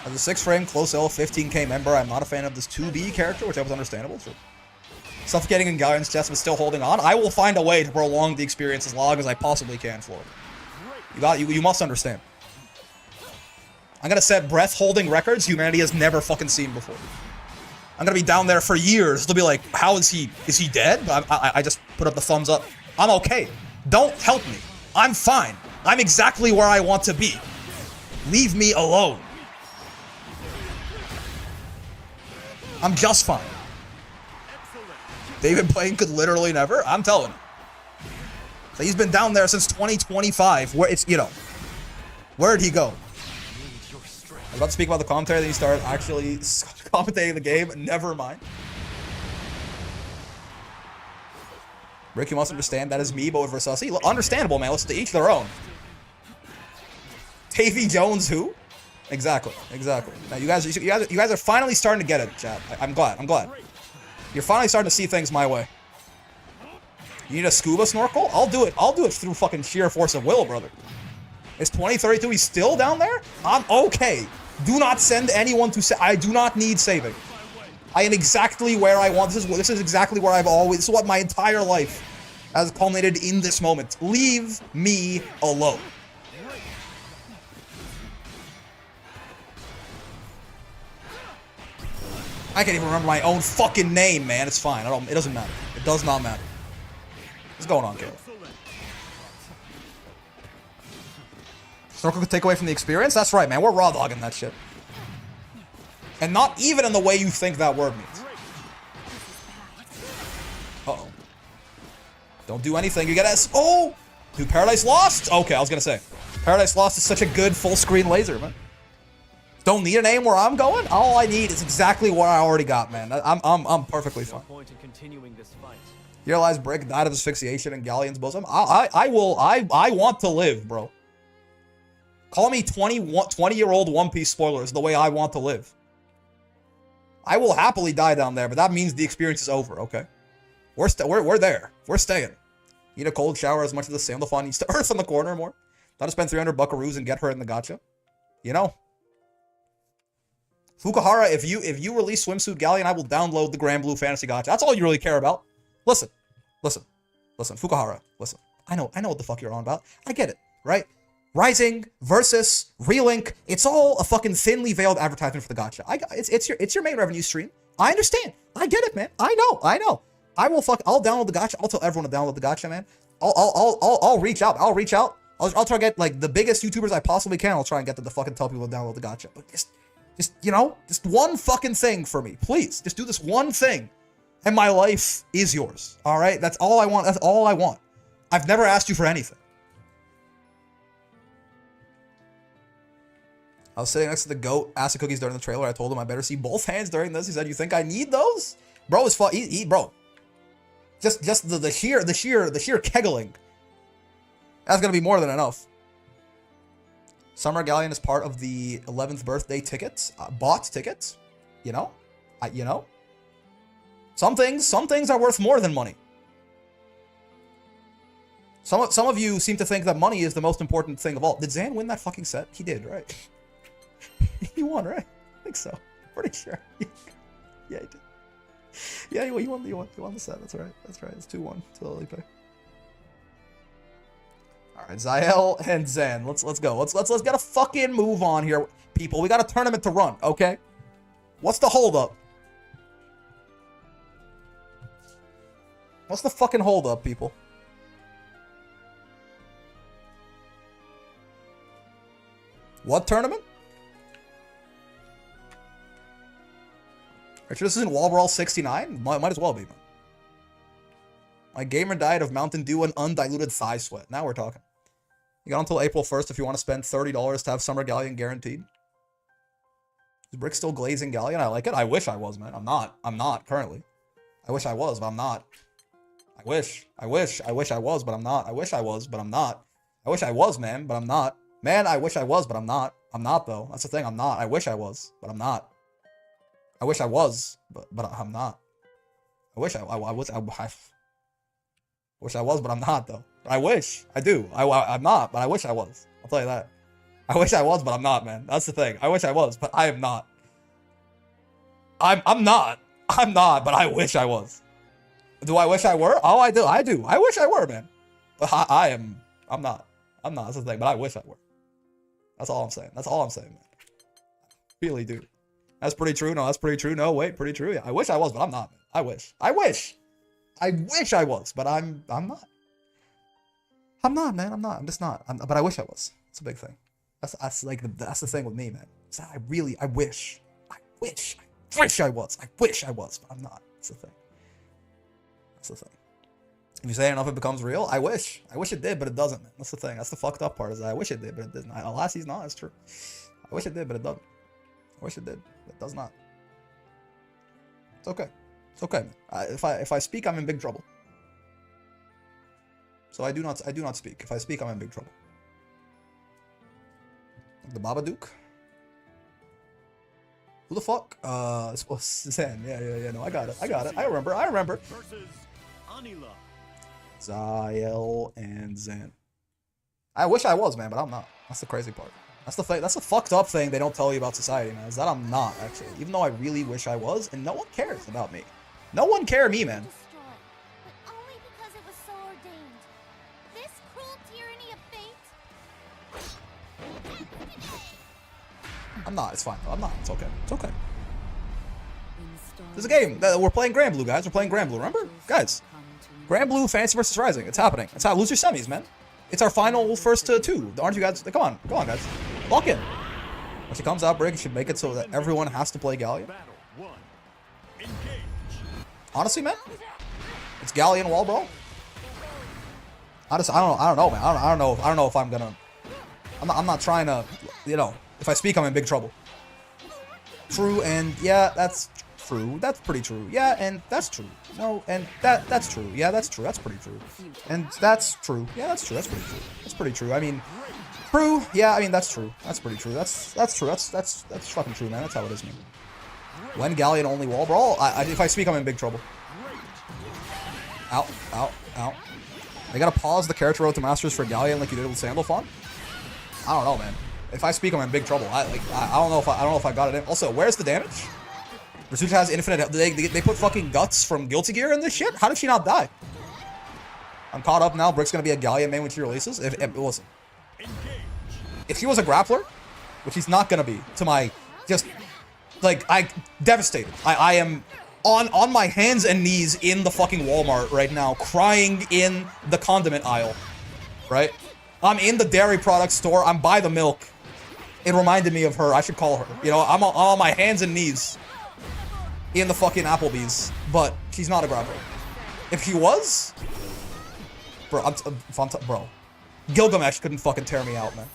As a 6-frame, close L, 15k member, I'm not a fan of this 2B character, which I was understandable. Sure. Suffocating in Galleon's chest but still holding on. I will find a way to prolong the experience as long as I possibly can, Florida. You must understand. I'm gonna set breath-holding records humanity has never fucking seen before. I'm gonna be down there for years. They'll be like, how is he? Is he dead? I just put up the thumbs up. I'm okay. Don't help me. I'm fine. I'm exactly where I want to be. Leave me alone. I'm just fine. David Blaine could literally never. I'm telling you. So he's been down there since 2025. Where it's, you know, where'd he go? I was about to speak about the commentary, then he started actually commentating the game. Never mind. Rick, you must understand that is me, but with Versace. Understandable, man. Let's to each their own. Tavy Jones, who? Exactly. Now you guys are finally starting to get it, chat. I'm glad. You're finally starting to see things my way. You need a scuba snorkel? I'll do it through fucking sheer force of will, brother. Is 2032 he's still down there? I'm okay. Do not send anyone to say. I do not need saving. I am exactly where I want. This is exactly where I've always. This is what my entire life has culminated in this moment. Leave me alone. I can't even remember my own fucking name, man. It's fine. It doesn't matter. It does not matter. What's going on, Caleb? Snorkel could take away from the experience? That's right, man. We're raw dogging that shit. And not even in the way you think that word means. Uh-oh. Don't do anything. You get S. Oh! Dude, Paradise Lost? Okay, I was gonna say. Paradise Lost is such a good full-screen laser, man. Don't need an aim where I'm going. All I need is exactly what I already got, man. I'm perfectly fine. You realize Brick died of asphyxiation in Galleon's bosom? I want to live, bro. Call me 20-year-old One Piece spoilers the way I want to live. I will happily die down there, but that means the experience is over, okay? We're there. We're staying. Need a cold shower as much as the Sandalphon needs to earth on the corner more. Gotta spend 300 buckaroos and get her in the gacha. You know? Fukuhara, if you release Swimsuit Galleon, I will download the Grand Blue Fantasy Gacha. That's all you really care about. Listen, Fukuhara, listen. I know what the fuck you're on about. I get it, right? Rising, Versus, Relink, it's all a fucking thinly veiled advertisement for the gacha. It's your main revenue stream. I understand. I get it, man. I know. I'll download the gacha. I'll tell everyone to download the gacha, man. I'll reach out. I'll try to get like the biggest YouTubers I possibly can. I'll try and get them to fucking tell people to download the gacha. But just one fucking thing for me. Please, just do this one thing. And my life is yours. All right? That's all I want. That's all I want. I've never asked you for anything. I was sitting next to the goat acid cookies during the trailer. I told him I better see both hands during this. He said, "You think I need those?" Bro, is fun. Bro. Just the sheer keggling. That's gonna be more than enough. Summer Galleon is part of the 11th birthday tickets, bought tickets. You know, some things are worth more than money. Some of you seem to think that money is the most important thing of all. Did Zan win that fucking set? He did, right? He won, right? I think so. Pretty sure. Yeah, he did. Yeah, he won the set. That's right. It's 2-1 to Lipe. All right, Zael and Zen. Let's go. Let's get a fucking move on here, people. We got a tournament to run, okay? What's the holdup? What's the fucking holdup, people? What tournament? Richard, this isn't Wall Brawl 69? Might as well be, man. My gamer diet of Mountain Dew and undiluted thigh sweat. Now we're talking. You got until April 1st if you want to spend $30 to have Summer Galleon guaranteed. Is Brick still glazing Galleon? I like it. I wish I was, man. I'm not currently. I wish I was, but I'm not. I wish I was, but I'm not. I wish I was, but I'm not. I wish I was, man, but I'm not. Man, I wish I was, but I'm not. I'm not, though. That's the thing. I'm not. I wish I was, but I'm not. I wish I was, but I'm not. I wish I was, but I'm not, though. I wish. I do. I'm not, but I wish I was. I'll tell you that. I wish I was, but I'm not, man. That's the thing. I wish I was, but I am not. I'm not. I'm not, but I wish I was. Do I wish I were? Oh, I do. I do. I wish I were, man. But I'm not. I'm not. That's the thing, but I wish I were. That's all I'm saying. That's all I'm saying, man. Really, dude. That's pretty true. No, that's pretty true. No, wait, pretty true. Yeah, I wish I was, but I'm not. I wish. I wish I was, but I'm not. I'm not, man. I'm not. I'm just not. But I wish I was. It's a big thing. That's like that's the thing with me, man. So I wish I was. I wish I was, but I'm not. That's the thing. That's the thing. If you say it enough, it becomes real. I wish it did, but it doesn't, man. That's the thing. That's the fucked up part. Is that I wish it did, but it doesn't. Alas, he's not. It's true. I wish it did, but it doesn't. I wish it did, but it does not. It's okay. It's okay, man. If I speak, I'm in big trouble. So I do not speak. If I speak, I'm in big trouble. The Babadook. Who the fuck? It's supposed to Zen. Yeah. No, I got it. I remember. Versus Anila. Zael and Zen. I wish I was, man, but I'm not. That's the crazy part. That's the thing. That's the fucked up thing they don't tell you about society, man. Is that I'm not actually, even though I really wish I was, and no one cares about me. No one care me, man. Destroy, but only because it was so ordained. This cruel tyranny of fate. I'm not. It's fine. I'm not. It's okay. It's okay. There's a game. We're playing Grand Blue, guys. We're playing Grand Blue. Remember, guys? Grand Blue Fantasy versus Rising. It's happening. It's how lose your semis, man. It's our final first two. Aren't you guys? Come on, guys. Lock in. When she comes out, Brig should make it so that everyone has to play Galleon. Honestly, man, it's Galleon wall brawl. I don't know, man. I don't know if I'm gonna. I'm not trying to. You know, if I speak, I'm in big trouble. True, and yeah, that's true. That's pretty true. Yeah, and that's true. No, and that's true. Yeah, that's true. That's pretty true. And that's true. Yeah, that's true. That's pretty true. That's pretty true. I mean, true. Yeah, I mean that's true. That's pretty true. That's true. That's fucking true, man. That's how it is, man. When Galleon only wall brawl, if I speak, I'm in big trouble. Out. I gotta pause the character road to Masters for Galleon like you did with Sandalphon. I don't know, man. If I speak, I'm in big trouble. I don't know if I got it in. Also, where's the damage? Rasuja has infinite. They put fucking guts from Guilty Gear in this shit. How did she not die? I'm caught up now. Brick's gonna be a Galleon main when she releases. Listen, if she was a grappler, which he's not gonna be, to my just like devastated. I am on my hands and knees in the fucking Walmart right now, crying in the condiment aisle. Right? I'm in the dairy product store. I'm by the milk. It reminded me of her. I should call her. You know, I'm on my hands and knees in the fucking Applebee's, but she's not a grappler. If she was, bro, bro, Gilgamesh couldn't fucking tear me out, man.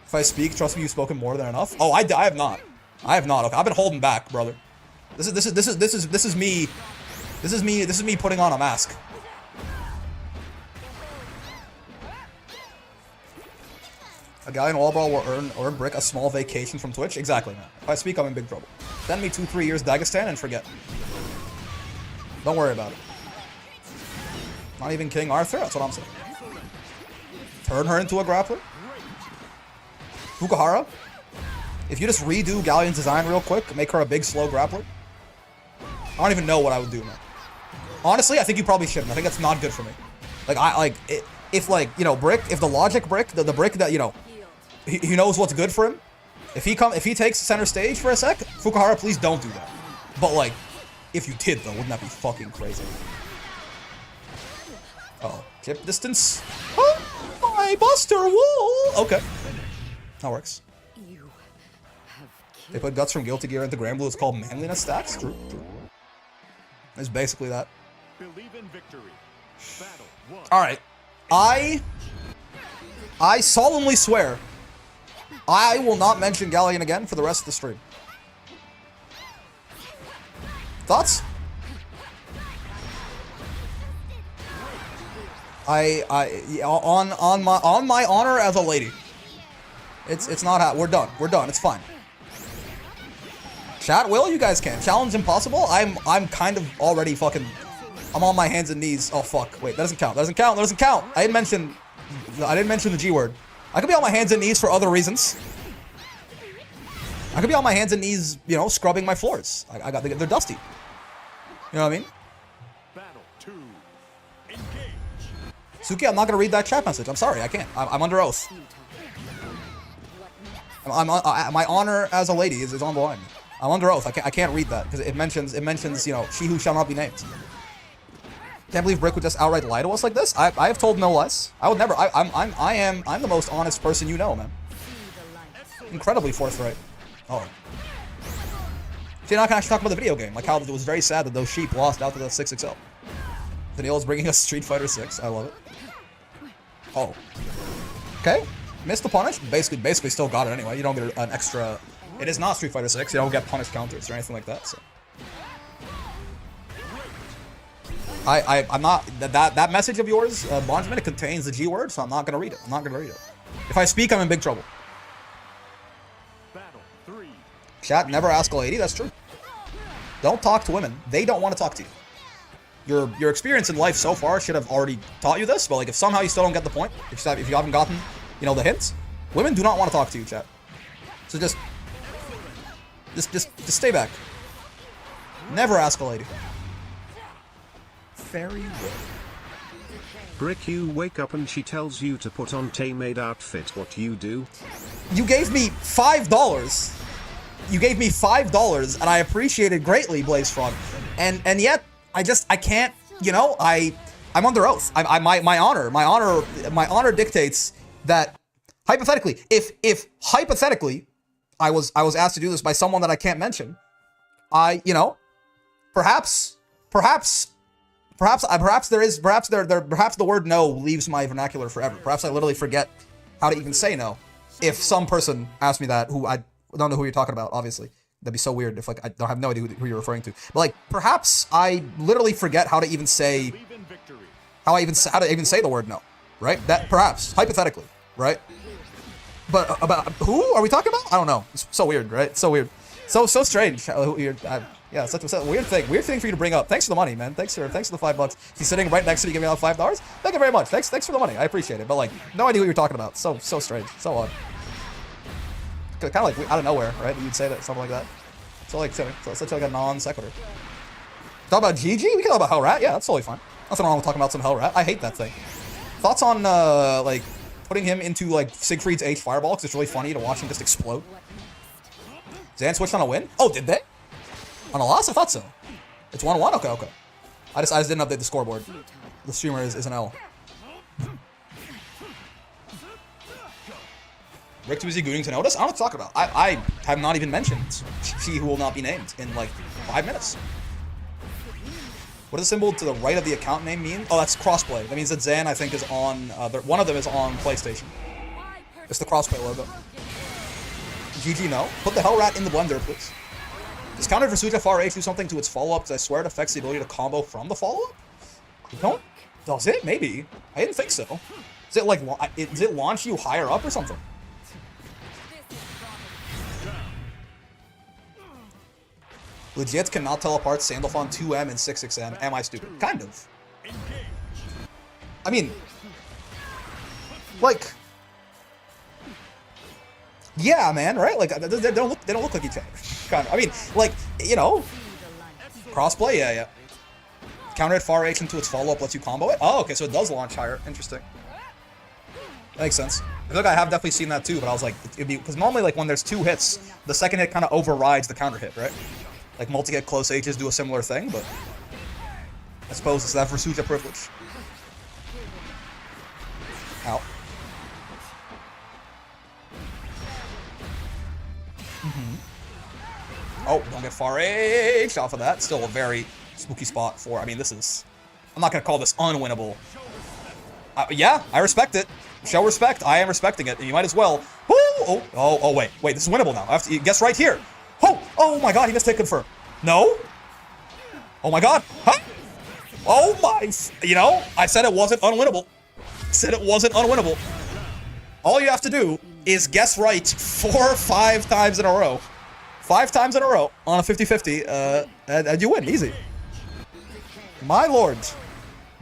If I speak, trust me, you've spoken more than enough. Oh, I have not. I have not. Okay, I've been holding back, brother. This is me putting on a mask. A Galleon wall brawl will earn Brick a small vacation from Twitch. Exactly, man. If I speak, I'm in big trouble. Send me 2-3 years Dagestan and forget. Don't worry about it. Not even King Arthur. That's what I'm saying. Turn her into a grappler. Fukuhara. If you just redo Galleon's design real quick, make her a big slow grappler. I don't even know what I would do, man. Honestly, I think you probably shouldn't. I think that's not good for me. Like if like, you know, Brick, if the logic Brick, the Brick that, you know, he knows what's good for him. If he takes center stage for a sec, Fukuhara, please don't do that. But like, if you did though, wouldn't that be fucking crazy? Uh-oh. Chip distance. Oh, my Buster Wall. Okay. That works. They put guts from Guilty Gear into Grand Blue. It's called manliness stats. True. It's basically that. Believe in victory. Battle 1. All right. I solemnly swear I will not mention Galleon again for the rest of the stream. Thoughts? On my honor as a lady. It's not we're done. We're done. It's fine. Chat will, you guys can. Challenge impossible. I'm kind of already fucking. I'm on my hands and knees. Oh fuck. Wait, that doesn't count. That doesn't count. That doesn't count. I didn't mention the G word. I could be on my hands and knees for other reasons. I could be on my hands and knees, you know, scrubbing my floors. They're dusty. You know what I mean? Battle 2. Engage. Suki, I'm not gonna read that chat message. I'm sorry, I can't. I'm under oath. My honor as a lady is on the line. I'm under oath. I can't read that because it mentions you know, she who shall not be named. Can't believe Brick would just outright lie to us like this. I have told no less. I would never. I'm the most honest person you know, man. Incredibly forthright. Oh. So you're not gonna actually talk about the video game, like how it was very sad that those sheep lost out to the 6XL. Daniel's bringing us Street Fighter 6. I love it. Oh. Okay. Missed the punish. Basically still got it anyway. You don't get an extra. It is not Street Fighter 6. You don't get punish counters or anything like that. So. I'm not that message of yours, Bonjamin, it contains the G word, so I'm not gonna read it. I'm not gonna read it. If I speak, I'm in big trouble. Battle 3. Chat, never ask a lady. That's true. Don't talk to women. They don't want to talk to you. Your experience in life so far should have already taught you this, but like if somehow you still don't get the point, if you haven't gotten, you know, the hints, women do not want to talk to you, chat. So just stay back. Never ask a lady. Very good. Brick, you wake up and she tells you to put on tailor-made outfit. What you do? You gave me $5. You gave me $5, and I appreciate it greatly, Blaze Frog. And yet I can't. You know, I'm under oath. My honor dictates that hypothetically, if hypothetically I was asked to do this by someone that I can't mention, you know, perhaps the word no leaves my vernacular forever. Perhaps I literally forget how to even say no. If some person asked me that, who I don't know who you're talking about, obviously. That'd be so weird if like I don't have no idea who you're referring to. But like perhaps I literally forget how to even say how to even say the word no, right? That perhaps hypothetically, right? But about who are we talking about? I don't know. It's so weird, right? So weird, so strange. Yeah, such a weird thing for you to bring up. Thanks for the money, man. Thanks for the $5. He's sitting right next to you, giving me out $5. Thank you very much. Thanks for the money. I appreciate it. But like, no idea what you're talking about. So strange. So odd. Kind of like out of nowhere, right? You'd say that, something like that. So like, such like a non sequitur. Talk about GG? We can talk about Hell Rat. Yeah, that's totally fine. Nothing wrong with talking about some Hell Rat. I hate that thing. Thoughts on like putting him into like Siegfried's H Fireball? Because it's really funny to watch him just explode. Zan switched on a win? Oh, did they? On a loss? I thought so. It's 1-1? Okay. I just didn't update the scoreboard. The streamer is an L. Rick too busy gooning to notice? I don't know what to talk about. I have not even mentioned she who will not be named in like 5 minutes. What does the symbol to the right of the account name mean? Oh, that's crossplay. That means that Zan, I think, is on, one of them is on PlayStation. It's the crossplay logo. GG, no. Put the Hell Rat in the blender, please. Does counter Versucha Far H do something to its follow-up? Because I swear it affects the ability to combo from the follow-up? Don't? Does it? Maybe. I didn't think so. Is it like, does it launch you higher up or something? Legit cannot tell apart Sandalphon 2M and 6XM. Am I stupid? Kind of. I mean, like, yeah, man, right? Like, they don't look like each other. Kind of. I mean, like, you know, crossplay, yeah. Counter it far H into its follow-up lets you combo it. Oh, okay, so it does launch higher. Interesting. That makes sense. I feel like I have definitely seen that too, but I was like, it'd be because normally, like, when there's 2 hits, the second hit kind of overrides the counter hit, right? Like, multi-hit close H's do a similar thing, but I suppose it's that Versucha privilege. Ow. Oh, don't get far H off of that. Still a very spooky spot for, I mean, this is, I'm not going to call this unwinnable. Yeah, I respect it. Show respect. I am respecting it. And you might as well. Oh, wait, this is winnable now. I have to guess right here. Oh my god, he missed hit confirm. No? Oh my god. Huh? Oh my, you know, I said it wasn't unwinnable. All you have to do is guess right 4 or 5 times in a row. 5 times in a row on a 50-50, and you win, easy. My lord.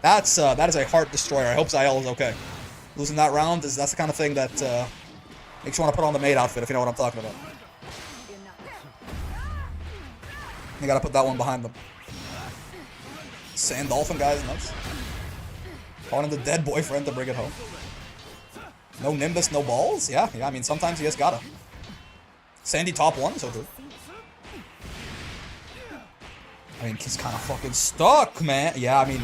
That is a heart destroyer. I hope Zael is okay. Losing that round, that's the kind of thing that makes you want to put on the maid outfit, if you know what I'm talking about. You gotta put that one behind them. Sandalphon, guys, nuts. Calling the dead boyfriend to bring it home. No Nimbus, no balls? Yeah, I mean, sometimes you just gotta. Sandy top 1, so true. I mean, he's kind of fucking stuck, man. Yeah, I mean,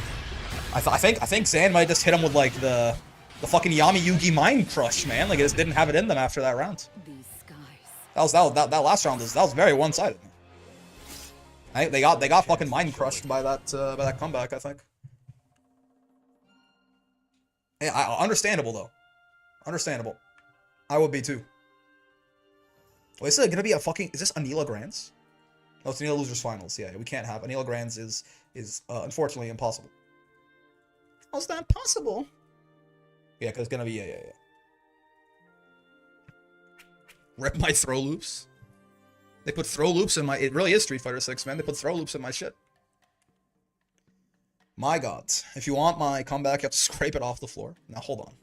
I think Zan might just hit him with like the fucking Yami Yugi Mind Crush, man. Like, it just didn't have it in them after that round. These skies. That last round was very one-sided. I think they got fucking mind crushed by that comeback. I think. Yeah, understandable though. Understandable. I would be too. Wait, is it gonna be a fucking? Is this Anila Grands? No, it's Anila Losers Finals. Yeah, we can't have Anila Grands. Is unfortunately impossible. How's that possible? Yeah, because it's gonna be yeah. Rip my throw loops. They put throw loops in my. It really is Street Fighter 6, man. They put throw loops in my shit. My God, if you want my comeback, you have to scrape it off the floor. Now hold on.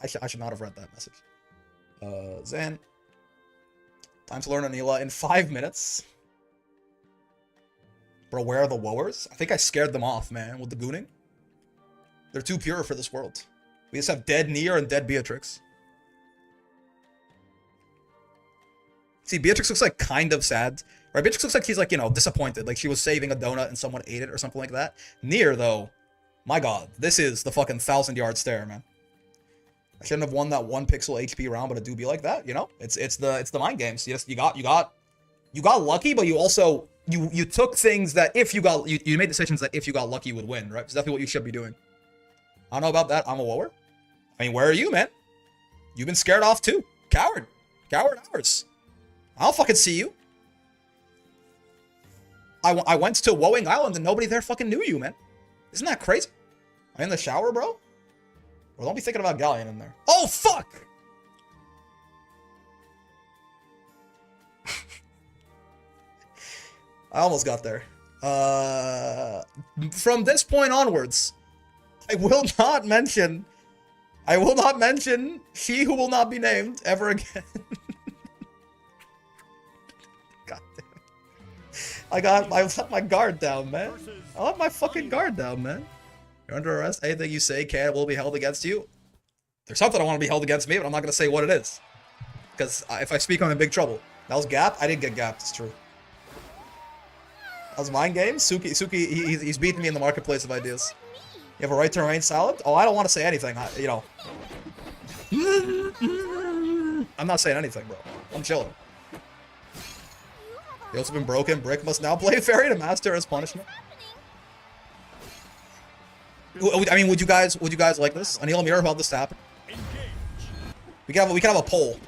I should not have read that message. Zan. Time to learn Anila in 5 minutes. Bro, where are the Woers? I think I scared them off, man, with the gooning. They're too pure for this world. We just have dead Nier and dead Beatrix. See, Beatrix looks like kind of sad. Right? Beatrix looks like he's like, you know, disappointed. Like she was saving a donut and someone ate it or something like that. Nier, though, my God, this is the fucking 1,000-yard stare, man. I shouldn't have won that 1 pixel HP round, but it do be like that, you know? It's the mind games. You got lucky, but you also you took things that if you got you made decisions that if you got lucky would win, right? It's definitely what you should be doing. I don't know about that. I'm a woer. I mean, where are you, man? You've been scared off too. Coward hours. I don't fucking see you. I went to Woeing Island and nobody there fucking knew you, man. Isn't that crazy? I'm in the shower, bro. Well, don't be thinking about Galleon in there. Oh, fuck! I almost got there. From this point onwards, I will not mention she who will not be named ever again. God damn. I let my guard down, man. I let my fucking guard down, man. You're under arrest. Anything you say can will be held against you. There's something I want to be held against me, but I'm not going to say what it is. Because if I speak, I'm in big trouble. That was Gap? I didn't get gapped, it's true. That was mind game? Suki, he's beating me in the marketplace of ideas. You have a right to remain silent? Oh, I don't want to say anything, you know. I'm not saying anything, bro. I'm chilling. The also been broken. Brick must now play Fairy to master as punishment. I mean, would you guys like this? Anil Amir about this to happen? We can have a poll.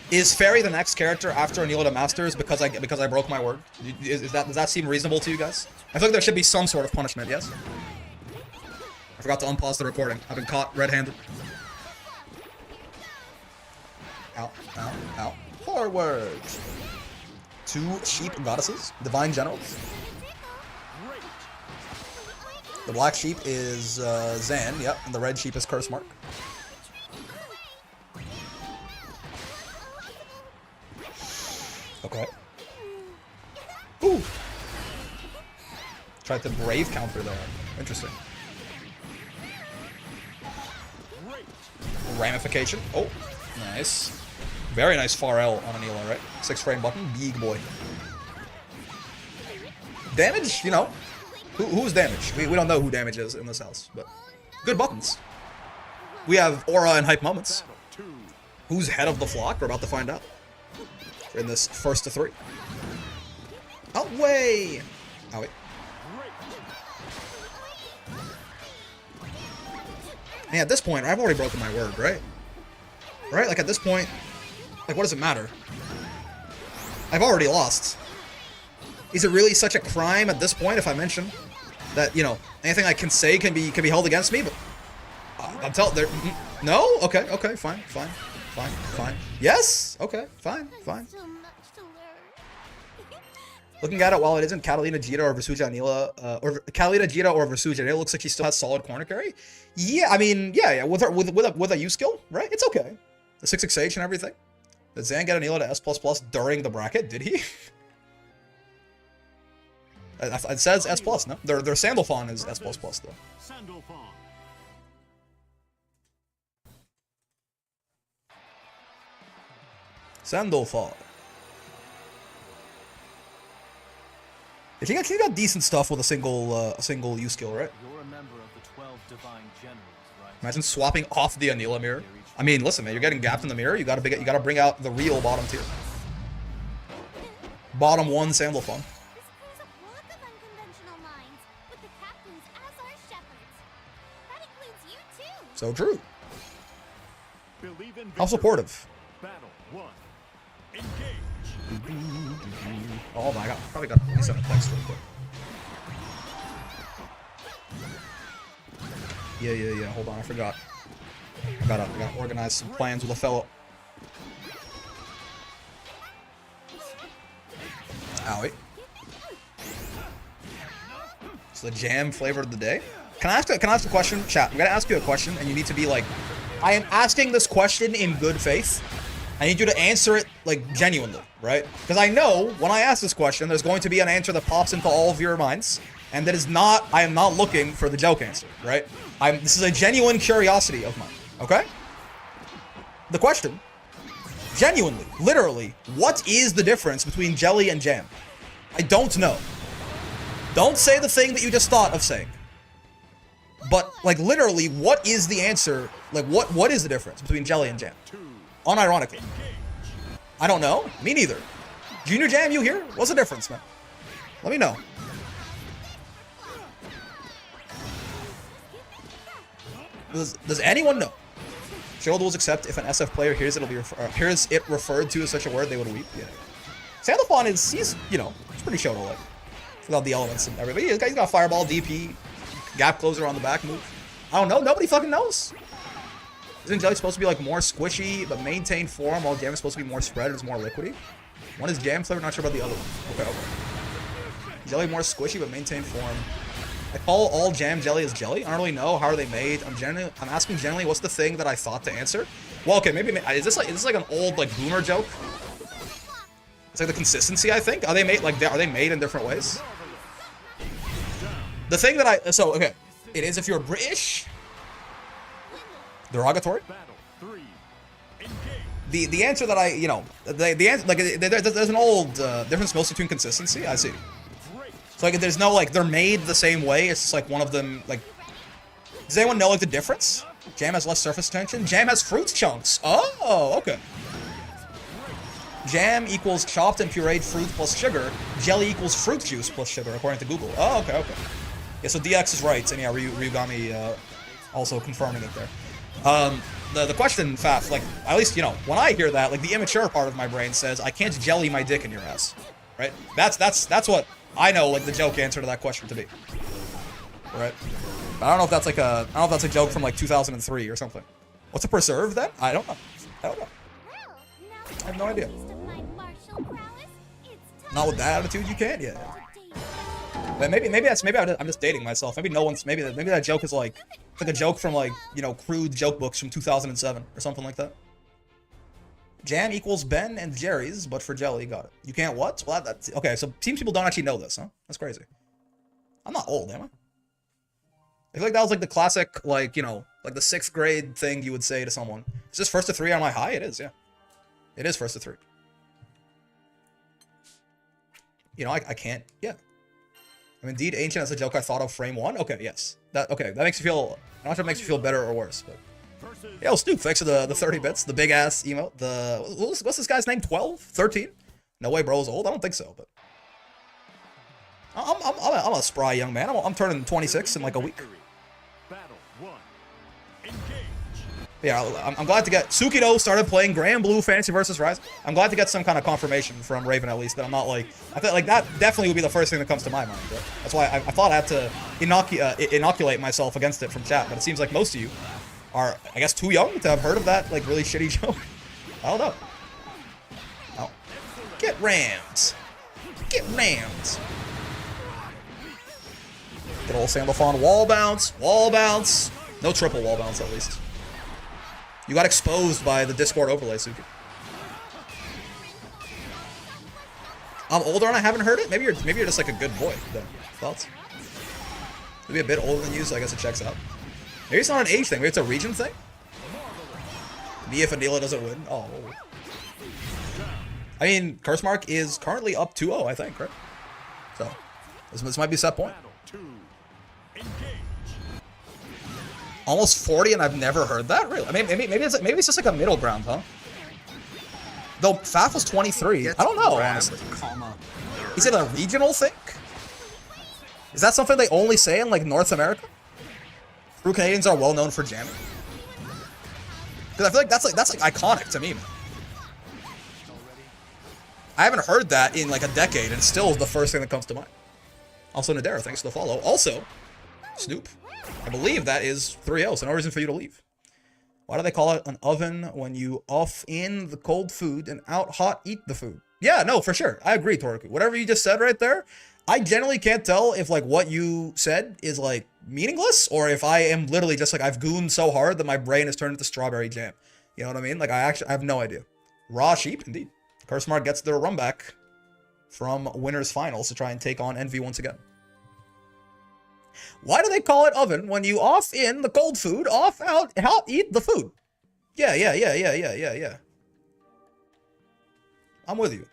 Is Fairy the next character after Anil to Masters because I broke my word? Does that seem reasonable to you guys? I feel like there should be some sort of punishment. Yes. I forgot to unpause the recording. I've been caught red-handed. Ow. Forward. 2 sheep goddesses, divine generals. The black sheep is Zan, yep, and the red sheep is Curse Mark. Okay. Ooh! Tried to brave counter there. Interesting. Ramification. Oh, nice. Very nice far L on Anila, right? 6 frame button, big boy. Damage, you know. Who's damage? We don't know who damage is in this house, but good buttons. We have aura and hype moments. Who's head of the flock? We're about to find out. We're in this first to 3. Outway! Oh, wait. And at this point, I've already broken my word, right? Right? Like, at this point, like, what does it matter? I've already lost. Is it really such a crime at this point if I mention that, you know, anything I can say can be held against me? But I'm telling there. No? Okay, fine. Yes? Okay, fine. Looking at it, while it isn't Catalina Jita or Versuja Anila, or Catalina Jita or Versuja, it looks like she still has solid corner carry. Yeah, I mean, yeah, with a U skill, right? It's okay. The 6xh and everything. Did Zan get Anila to S++ during the bracket? Did he? It says S+, no? Their Sandalphon is S++ though. Sandalfall. I think he got decent stuff with a single use skill, right? You're a member of the 12 divine generals, right? Imagine swapping off the Anila mirror. I mean, listen, man, you're getting gapped in the mirror. You gotta bring out the real bottom tier. Bottom 1 Sandalfall. This crew's a block of unconventional minds, with the captains as our shepherds. That includes you too. So true. Believe in How victory. supportive. Battle 1. Engage. Oh my god, probably got to send a text real quick. Yeah. Hold on, I forgot. I gotta organize some plans with a fellow. Owie. It's the jam flavor of the day. Can I ask a question? Chat, I'm gonna ask you a question, and you need to be like, I am asking this question in good faith. I need you to answer it, like, genuinely, right? Because I know, when I ask this question, there's going to be an answer that pops into all of your minds, and that is not, I am not looking for the joke answer, right? This is a genuine curiosity of mine, okay? The question, genuinely, literally, what is the difference between jelly and jam? I don't know. Don't say the thing that you just thought of saying. But, like, literally, what is the answer? Like, what is the difference between jelly and jam? Unironically. I don't know. Me neither. Junior Jam, you here? What's the difference, man? Let me know. Does anyone know? Shield rules except if an SF player hears it referred to as such a word, they would weep. Yeah. Sandalfon he's you know, it's pretty Shoto like. Without the elements and everything. He's got fireball, DP, gap closer on the back move. I don't know. Nobody fucking knows. Isn't jelly supposed to be like more squishy but maintain form while jam is supposed to be more spread and it's more liquidy? One is jam flavor, not sure about the other one. Okay. Jelly more squishy but maintain form. I call all jam jelly as jelly. I don't really know how are they made. I'm asking generally what's the thing that I thought to answer. Well, okay, maybe is this like an old like boomer joke? It's like the consistency, I think. Are they made in different ways? The thing that okay, it is if you're British. Derogatory. The answer that the answer, like there's an old difference mostly between consistency. I see. So like there's no like they're made the same way. It's just like one of them like. Does anyone know like the difference? Jam has less surface tension. Jam has fruit chunks. Oh, okay. Jam equals chopped and pureed fruit plus sugar. Jelly equals fruit juice plus sugar, according to Google. Oh, okay. Yeah, so DX is right, and yeah, Ryugami also confirming it there. The question, Faf, like, at least, when I hear that, like, the immature part of my brain says, I can't jelly my dick in your ass. Right? That's what I know, like, the joke answer to that question to be. Right? But I don't know if that's like a joke from, like, 2003 or something. What's a preserve, then? I don't know. I have no idea. Not with that attitude, you can't? Yeah. But maybe I'm just dating myself. Maybe that joke is like, it's like a joke from like, crude joke books from 2007 or something like that. Jam equals Ben and Jerry's, but for jelly, got it. You can't what? Well, that's okay. So seems people don't actually know this, huh? That's crazy. I'm not old, am I? I feel like that was like the classic, like, like the 6th grade thing you would say to someone. Is this 1st to 3 on my high? It is, yeah. It is 1st to 3. I can't, yeah. Indeed, ancient as a joke I thought of frame 1. Okay, yes. That makes you feel, I'm not sure it makes you feel better or worse, but. Yo, Stoop, thanks for the 30 bits, the big ass emote, what's this guy's name, 12? 13? No way bro's old, I don't think so, but. I'm a spry young man, I'm turning 26 in like a week. Yeah, I'm glad to get Tsukito started playing Grand Blue Fantasy vs. Rise. I'm glad to get some kind of confirmation from Raven at least that I'm not like I feel like that definitely would be the first thing that comes to my mind. Right? That's why I thought I had to inoculate myself against it from chat, but it seems like most of you are, I guess, too young to have heard of that like really shitty joke. I don't know. Oh. Get rammed. Get rammed. Good old Sandalfon wall bounce. Wall bounce. No triple wall bounce at least. You got exposed by the Discord overlay, Suki. I'm older and I haven't heard it? Maybe you're just like a good boy, then. Thoughts? Maybe a bit older than you, so I guess it checks out. Maybe it's not an age thing, maybe it's a region thing? Me if Anila doesn't win? Oh. I mean, Cursemark is currently up 2-0, I think, right? So, this might be set point. Battle 2. Engage. Almost 40, and I've never heard that. Really? I mean, maybe it's just like a middle ground, huh? Though Faf was 23. I don't know, honestly. Comma. Is it a regional thing? Is that something they only say in like North America? True Canadians are well known for jamming. Because I feel like that's like iconic to me, man. I haven't heard that in like a decade, and it's still the first thing that comes to mind. Also, Nadera, thanks for the follow. Also, Snoop, I believe that is 3-0, so no reason for you to leave. Why do they call it an oven when you off in the cold food and out hot eat the food? Yeah, no, for sure. I agree, Toraku. Whatever you just said right there, I generally can't tell if like what you said is like meaningless or if I am literally just like I've gooned so hard that my brain has turned into strawberry jam. You know what I mean? Like I have no idea. Raw sheep, indeed. Cursemart gets their run back from winners finals to try and take on Envy once again. Why do they call it oven when you off in the cold food, off out eat the food? Yeah. I'm with you.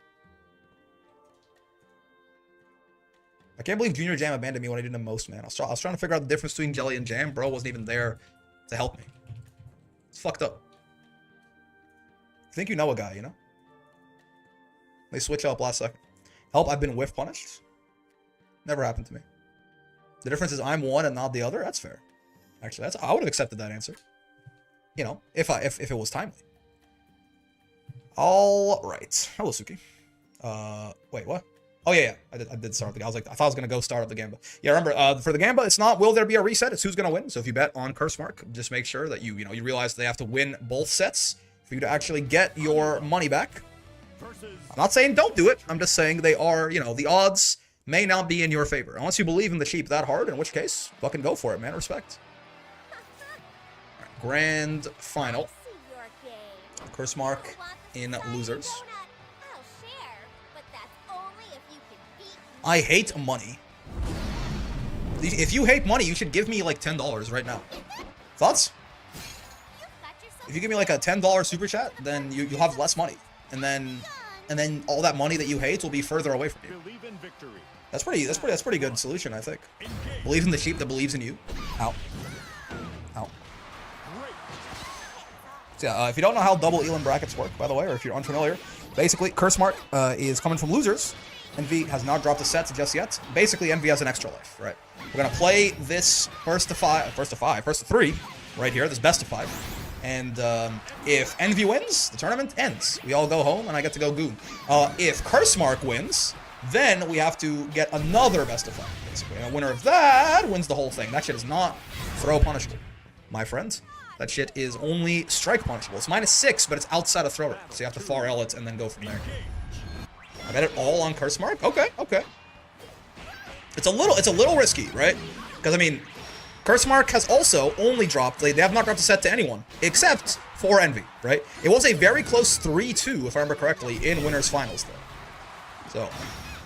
I can't believe Junior Jam abandoned me when I did the most, man. I was trying to figure out the difference between Jelly and Jam. Bro wasn't even there to help me. It's fucked up. I think you know a guy, you know? They switch up last second. Help, I've been whiff punished. Never happened to me. The difference is I'm one and not the other. That's fair. Actually, I would have accepted that answer. You know, if it was timely. All right. Hello, Suki. Wait, what? Oh yeah. I did start the. I thought I was gonna go start up the Gamba. Yeah, remember, for the Gamba, it's not will there be a reset. It's who's gonna win. So if you bet on Cursemark, just make sure that you realize they have to win both sets for you to actually get your money back. I'm not saying don't do it. I'm just saying they are. The odds may not be in your favor unless you believe in the sheep that hard. In which case, fucking go for it, man. Respect. All right, grand final. Cursemark in losers. I hate money. If you hate money, you should give me like $10 right now. Thoughts? If you give me like a $10 super chat, then you'll have less money, and then all that money that you hate will be further away from you. That's pretty good solution, I think. Believe in the sheep that believes in you. Ow. Ow. So yeah, if you don't know how double Elan brackets work, by the way, or if you're unfamiliar, basically Cursemark is coming from losers. Envy has not dropped the sets just yet. Basically, Envy has an extra life, right? We're gonna play this first to three, right here, this best of 5. And if Envy wins, the tournament ends. We all go home, and I get to go goon. If Cursemark wins, then we have to get another best of 5, basically. And a winner of that wins the whole thing. That shit is not throw punishable, my friends. That shit is only strike punishable. It's -6, but it's outside of throw rate. So you have to far L it and then go from there. I bet it all on Cursemark? Okay. It's a little risky, right? Because, I mean, Cursemark has also only dropped, they have not dropped a set to anyone, except for Envy, right? It was a very close 3-2, if I remember correctly, in winners finals, though. So,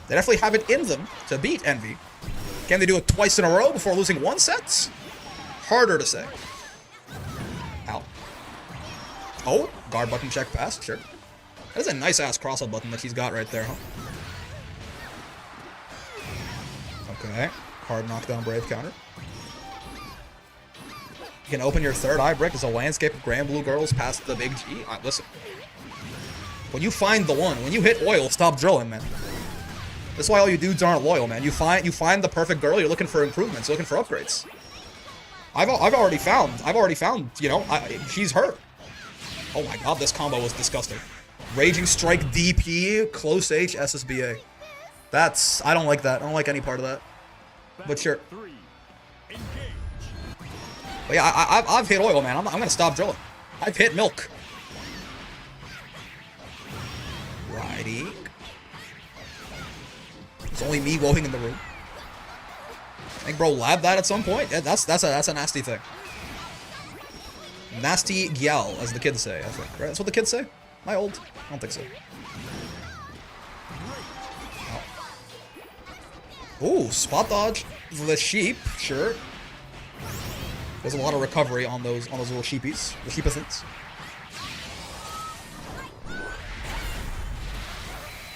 they definitely have it in them to beat Envy. Can they do it twice in a row before losing one set? Harder to say. Ow. Oh, guard button check pass, sure. That is a nice-ass cross-out button that she's got right there, huh? Okay. Hard knockdown brave counter. You can open your third eye brick as a landscape of grand blue girls past the big G. Listen. When you find the one, when you hit oil, stop drilling, man. That's why all you dudes aren't loyal, man. You find the perfect girl, you're looking for improvements, looking for upgrades. I've already found, she's her. Oh my god, this combo was disgusting. Raging Strike DP, close H SSBA. I don't like that. I don't like any part of that. But sure. But yeah, I've hit oil, man. I'm gonna stop drilling. I've hit milk. Righty. It's only me going in the room. I think bro labbed that at some point. Yeah, that's a nasty thing. Nasty gyal, as the kids say, I think. Right? That's what the kids say? Am I old? I don't think so. Oh. Ooh, spot dodge the sheep, sure. There's a lot of recovery on those little sheepies, the sheepithans.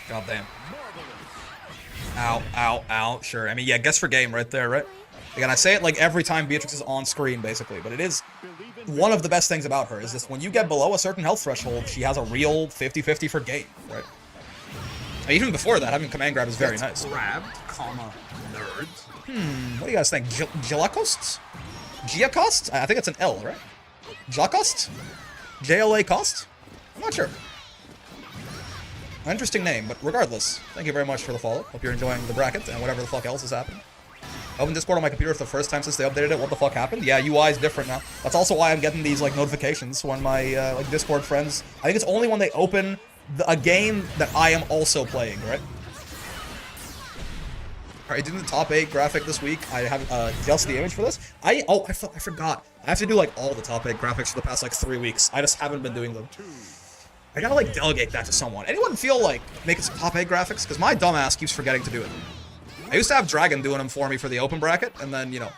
God damn. Ow, ow, ow. Sure. I mean, yeah, guess for game right there, right? Again, I say it like every time Beatrix is on screen, basically, but it is one of the best things about her is this: when you get below a certain health threshold, she has a real 50-50 for game, right? And even before that, having command grab is very nice. Grabbed, comma, nerd. What do you guys think? Gilacost? Giacost? I think it's an L, right? Giacost? JLA Cost? I'm not sure. Interesting name, but regardless, thank you very much for the follow. Hope you're enjoying the bracket and whatever the fuck else is happening. I opened Discord on my computer for the first time since they updated it. What the fuck happened? Yeah, UI is different now. That's also why I'm getting these like notifications when my like Discord friends. I think it's only when they open a game that I am also playing, right? Alright, doing the top 8 graphic this week. I have just the image for this. I forgot. I have to do like all the top 8 graphics for the past like 3 weeks. I just haven't been doing them. I gotta like delegate that to someone. Anyone feel like making some top 8 graphics? Because my dumbass keeps forgetting to do it. I used to have Dragon doing them for me for the open bracket, and then, you know,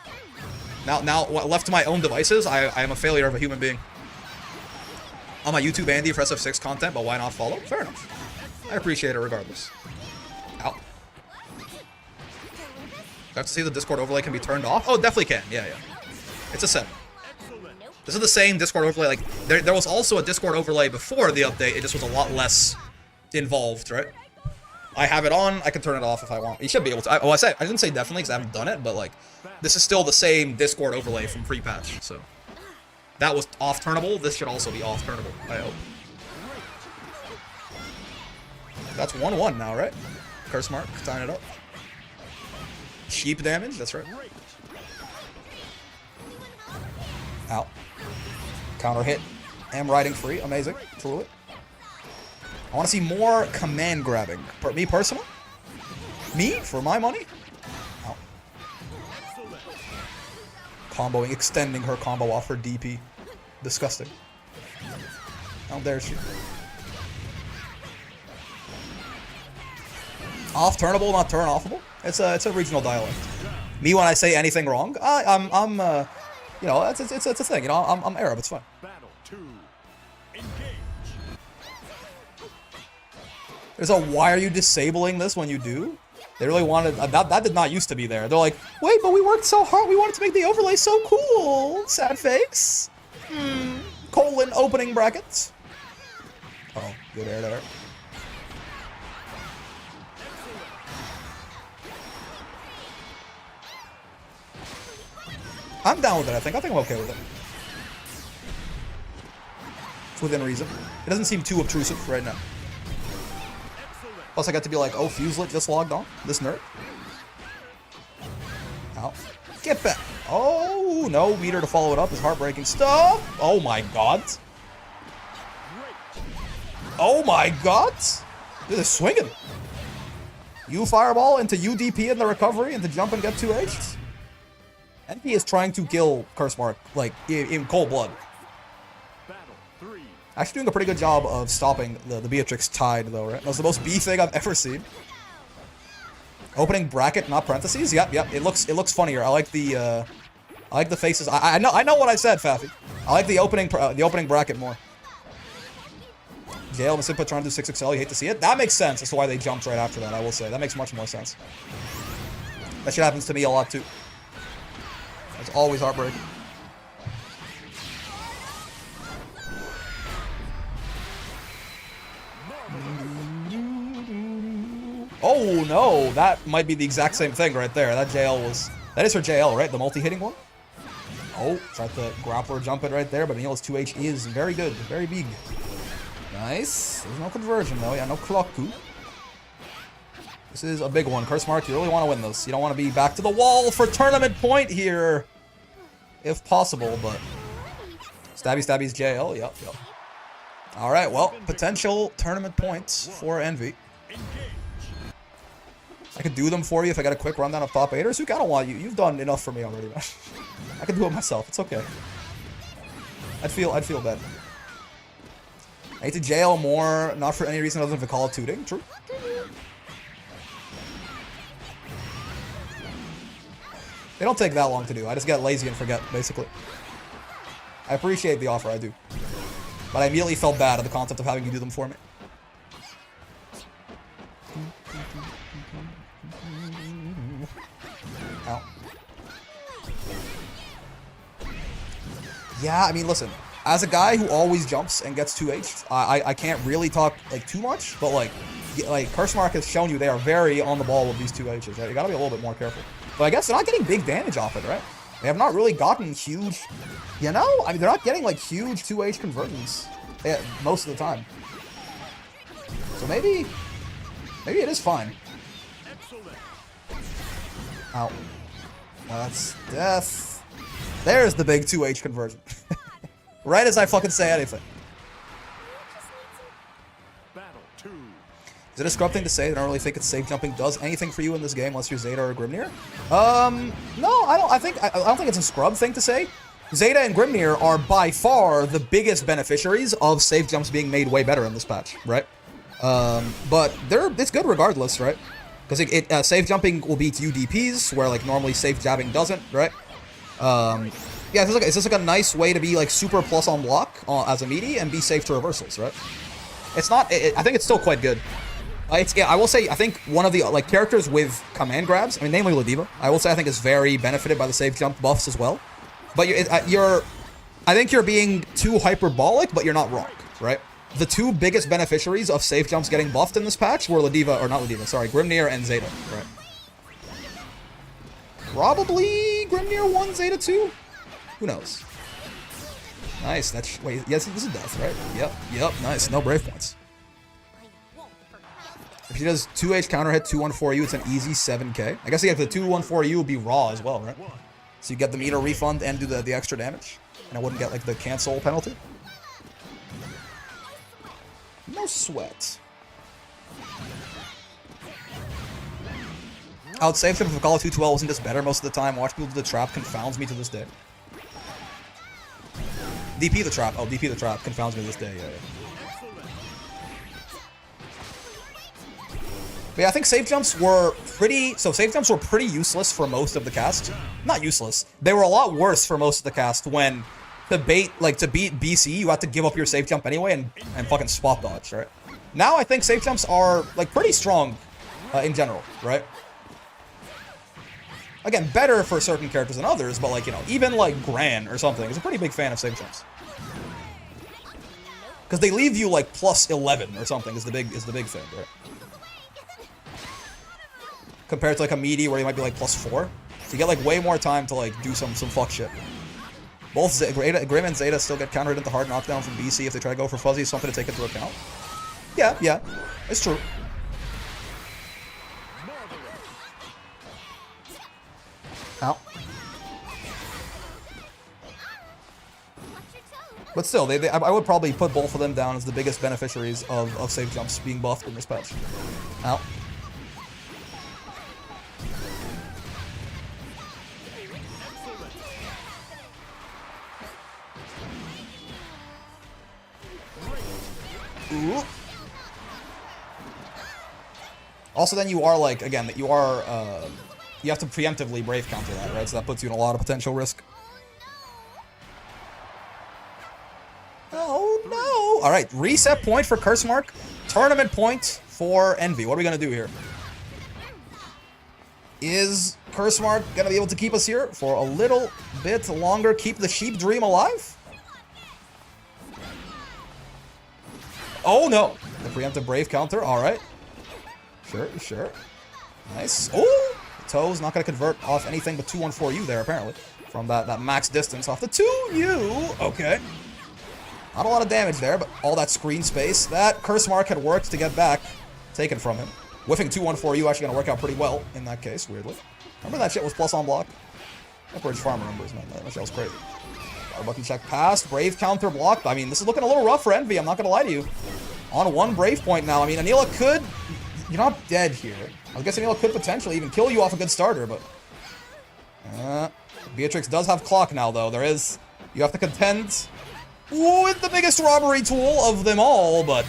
now left to my own devices, I am a failure of a human being. On my YouTube, Andy for SF6 content, but why not follow? Fair enough. I appreciate it regardless. Ow. Do I have to see the Discord overlay can be turned off? Oh, it definitely can. Yeah, yeah. It's a set. This is the same Discord overlay. Like, there was also a Discord overlay before the update. It just was a lot less involved, right? I have it on. I can turn it off if I want. You should be able to. I didn't say definitely because I haven't done it, but like, this is still the same Discord overlay from pre-patch. So that was off-turnable. This should also be off-turnable, I hope. That's 1-1 now, right? Curse mark, tying it up. Cheap damage. That's right. Ow. Counter hit. Am riding free. Amazing. Truly. I want to see more command grabbing. Me personally? Me? For my money? Oh. Comboing, extending her combo off her DP. Disgusting. How dare she? Off-turnable, not turn-offable? It's a regional dialect. Me when I say anything wrong, I'm you know, it's a thing. You know, I'm Arab. It's fine. There's a why are you disabling this when you do? They really wanted that did not used to be there. They're like, wait, but we worked so hard. We wanted to make the overlay so cool. Sad face. Colon opening brackets. Oh, good air there. I'm down with it, I think. I think I'm okay with it. It's within reason. It doesn't seem too obtrusive right now. Plus, I got to be like, oh, Fuselet just logged on? This nerd? Ow. Get back. Oh, no. Meter to follow it up is heartbreaking stuff. Oh, my God. Oh, my God. This is swinging. You fireball into UDP in the recovery and to jump and get 2H'd. NP is trying to kill Curse Mark, like, in cold blood. Actually doing a pretty good job of stopping the Beatrix tide, though, right? That's the most B thing I've ever seen. Opening bracket, not parentheses? Yep. It looks funnier. I like the faces. I know what I said, Faffy. I like the opening bracket more. Gale, Missippa trying to do 6XL. You hate to see it. That makes sense as to why they jumped right after that, I will say. That makes much more sense. That shit happens to me a lot, too. It's always heartbreaking. Oh no, that might be the exact same thing right there. That is her JL, right? The multi-hitting one? Oh, tried the grappler jump it right there, but Neil's 2H is very good, very big. Nice. There's no conversion though, yeah, no Kloku. This is a big one. Curse Mark, you really want to win this. You don't want to be back to the wall for tournament point here. If possible, but... Stabby's JL, yep. Alright, well, potential tournament points for Envy. I could do them for you if I got a quick rundown of top 8ers. I don't want you. You've done enough for me already, man. I can do it myself. It's okay. I'd feel bad. I need to jail more, not for any reason other than for Call of Tooting. True. They don't take that long to do. I just get lazy and forget, basically. I appreciate the offer, I do. But I immediately felt bad at the concept of having you do them for me. Ow. Yeah, I mean, listen. As a guy who always jumps and gets 2H, I can't really talk like too much, but like Curse Mark has shown you they are very on the ball with these 2Hs. Right? You gotta be a little bit more careful. But I guess they're not getting big damage off it, right? They have not really gotten huge, you know? I mean, they're not getting like huge 2H conversions most of the time. So maybe it is fine. Ow. That's death. There's the big 2H conversion. Right as I fucking say anything. Battle 2. Is it a scrub thing to say? I don't really think it's safe jumping does anything for you in this game unless you're Zeta or Grimnir. No, I don't think it's a scrub thing to say. Zeta and Grimnir are by far the biggest beneficiaries of safe jumps being made way better in this patch, right? But it's good regardless, right? Because safe jumping will beat UDPs, where like normally safe jabbing doesn't, right? Yeah, it's just like a nice way to be like super plus on block as a meaty and be safe to reversals, right? It's not. I think it's still quite good. I will say I think one of the like characters with command grabs, I mean namely Ladiva, I will say I think is very benefited by the safe jump buffs as well. But I think you're being too hyperbolic, but you're not wrong, right? The two biggest beneficiaries of safe jumps getting buffed in this patch were Grimnir and Zeta, right? Probably Grimnir 1, Zeta 2? Who knows? Nice, wait, yes, this is death, right? Yep, nice, no brave points. If she does 2H counter hit 214U, it's an easy 7k. I guess the 214U would be raw as well, right? So you get the meter refund and do the extra damage. And I wouldn't get like the cancel penalty. No sweat. I would say if Call of 212 wasn't just better most of the time, watch people do the trap confounds me to this day. DP the trap. Oh, DP the trap confounds me to this day, yeah. But yeah, I think safe jumps were pretty useless for most of the cast. Not useless. They were a lot worse for most of the cast when to beat BC, you have to give up your safe jump anyway and fucking spot dodge, right? Now I think safe jumps are like pretty strong in general, right? Again, better for certain characters than others, but like, you know, even like Gran or something is a pretty big fan of safe jumps. Because they leave you like plus 11 or something is the big thing, right? Compared to like a meaty where you might be like plus 4. So you get like way more time to like do some fuck shit. Both Grim and Zeta still get countered into hard knockdown from BC if they try to go for fuzzy, something to take into account. Yeah, it's true. Ow. But still, I would probably put both of them down as the biggest beneficiaries of safe jumps being buffed in this patch. Ow. Ooh. Also, then you are like, again, that you have to preemptively brave counter that, right? So that puts you in a lot of potential risk. Oh no! All right, reset point for Curse Mark, tournament point for Envy. What are we gonna do here? Is Curse Mark gonna be able to keep us here for a little bit longer? Keep the sheep dream alive? Oh no! The preemptive brave counter. All right. Sure. Nice. Oh! The toe's not going to convert off anything but 214U there, apparently. From that max distance off the 2U. Okay. Not a lot of damage there, but all that screen space. That Curse Mark had worked to get back. Taken from him. Whiffing 214U actually going to work out pretty well in that case, weirdly. Remember that shit was plus on block? That Bridge Farm remembers, man. That shit was crazy. Button check passed. Brave counter blocked. I mean, this is looking a little rough for Envy. I'm not going to lie to you. On one Brave point now. I mean, Anila could... You're not dead here. I guess Anila could potentially even kill you off a good starter, but... Beatrix does have clock now, though. You have to contend with the biggest robbery tool of them all, but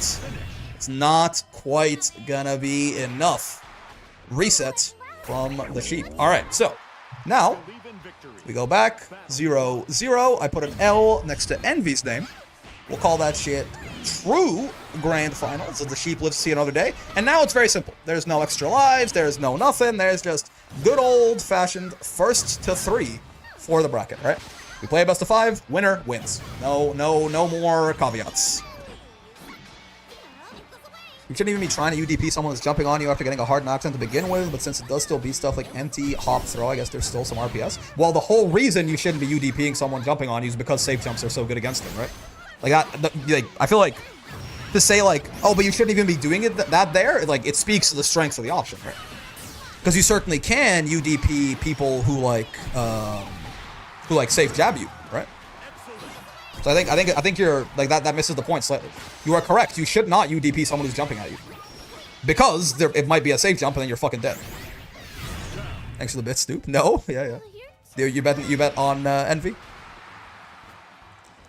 it's not quite gonna be enough. Reset from the sheep. Alright, so now we go back 0-0. I put an L next to Envy's name. We'll call that shit true grand finals of the sheep lives to see another day. And now it's very simple. There's no extra lives. There's no nothing. There's just good old-fashioned first to 3 for the bracket, right? We play a best of 5. Winner wins. No more caveats. You shouldn't even be trying to UDP someone that's jumping on you after getting a hard knockdown to begin with, but since it does still beat stuff like empty, hop, throw, I guess there's still some RPS. Well, the whole reason you shouldn't be UDPing someone jumping on you is because safe jumps are so good against them, right? Like, I feel like, to say like, oh, but you shouldn't even be doing it that there, like, it speaks to the strength of the option, right? Because you certainly can UDP people who safe jab you, right? So I think you're like that misses the point slightly. You are correct. You should not UDP someone who's jumping at you, because it might be a safe jump and then you're fucking dead. Thanks for the bit, Stoop. No, yeah. You bet on Envy.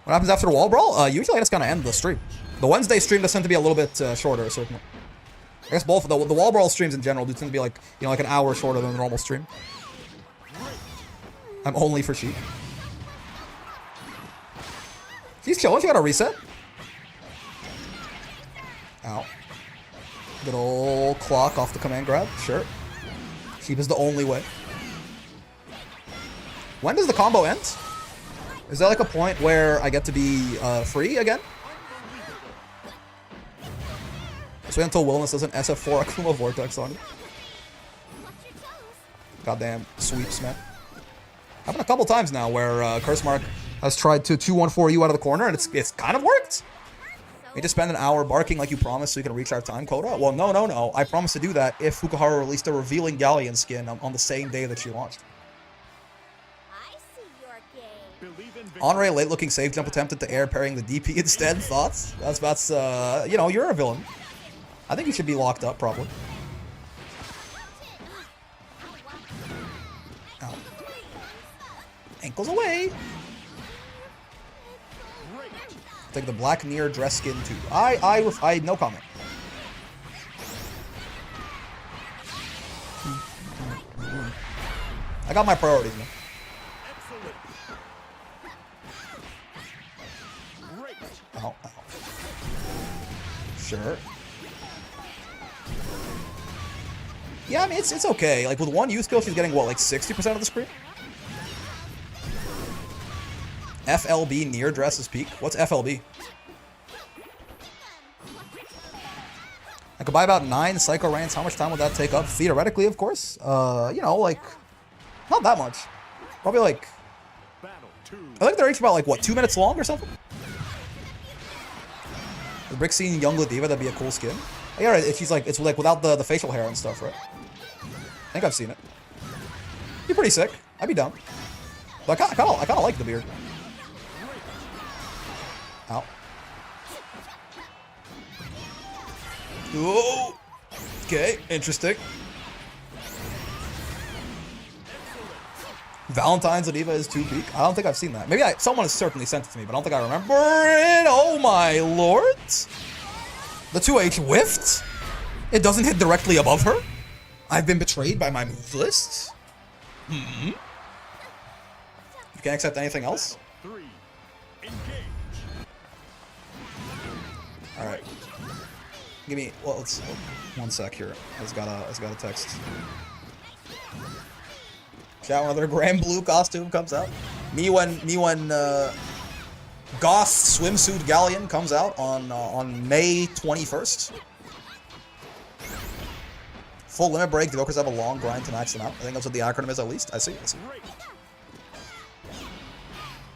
What happens after the wall brawl? Usually I just kind of end the stream. The Wednesday stream does tend to be a little bit shorter, certainly. I guess both the wall brawl streams in general do tend to be like like an hour shorter than the normal stream. I'm only for sheep. He's chilling. She got a reset. Ow. Good old clock off the command grab. Sure. Sheep is the only way. When does the combo end? Is there like a point where I get to be free again? Just wait until Wellness does an SF4 Akuma Vortex on it. Goddamn sweeps, man. Happened a couple times now where Curse Mark has tried to 2-1-4 you out of the corner, and it's kind of worked. You just spend an hour barking like you promised so you can reach our time quota? Well, no. I promised to do that if Fukuhara released a revealing Galleon skin on the same day that she launched. I see your game. Honore late-looking safe jump attempted to air parrying the DP instead. Thoughts? That's you're a villain. I think you should be locked up, probably. Ow. Ankles away. Take the black Nier dress skin too. I no comment. I got my priorities, man. Ow. Sure. Yeah, I mean it's okay. Like with one U skill, she's getting what, like 60% of the screen? FLB near dresses peak. What's FLB? I could buy about 9 Psycho Rants. How much time would that take up? Theoretically, of course. Like, not that much. Probably like, I think they're each about like, what, 2 minutes long or something? The Brixine Young Ladiva, that'd be a cool skin. Yeah, right, it's like without the facial hair and stuff, right? I think I've seen it. Be pretty sick. I'd be down. But I kind of like the beard. Ow. Oh. Okay, interesting. Valentine's Ladiva is 2 peak. I don't think I've seen that. Maybe someone has certainly sent it to me, but I don't think I remember it. Oh my lord. The 2H whiffed? It doesn't hit directly above her? I've been betrayed by my move list? You can't accept anything else? Alright. Give me, well, let's, 1 sec here. I just got a text. Chat, another Grand Blue costume comes out. Me when Goth Swimsuit Galleon comes out on May 21st. Full limit break. The Jokers have a long grind to max them out. I think that's what the acronym is, at least. I see.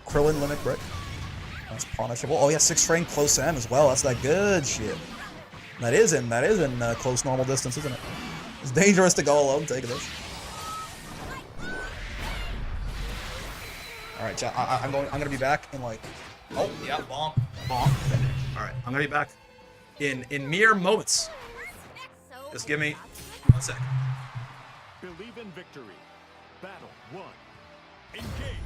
Krillin limit break. That's punishable. Oh yeah, 6 frame close M as well. That's that good shit. That is in close normal distance, isn't it? It's dangerous to go alone. Take this. All right, chat. I'm gonna be back in like. Oh yeah, bonk. All right, I'm gonna be back in mere moments. Just give me 1 second. Believe in victory. Battle 1. Engage.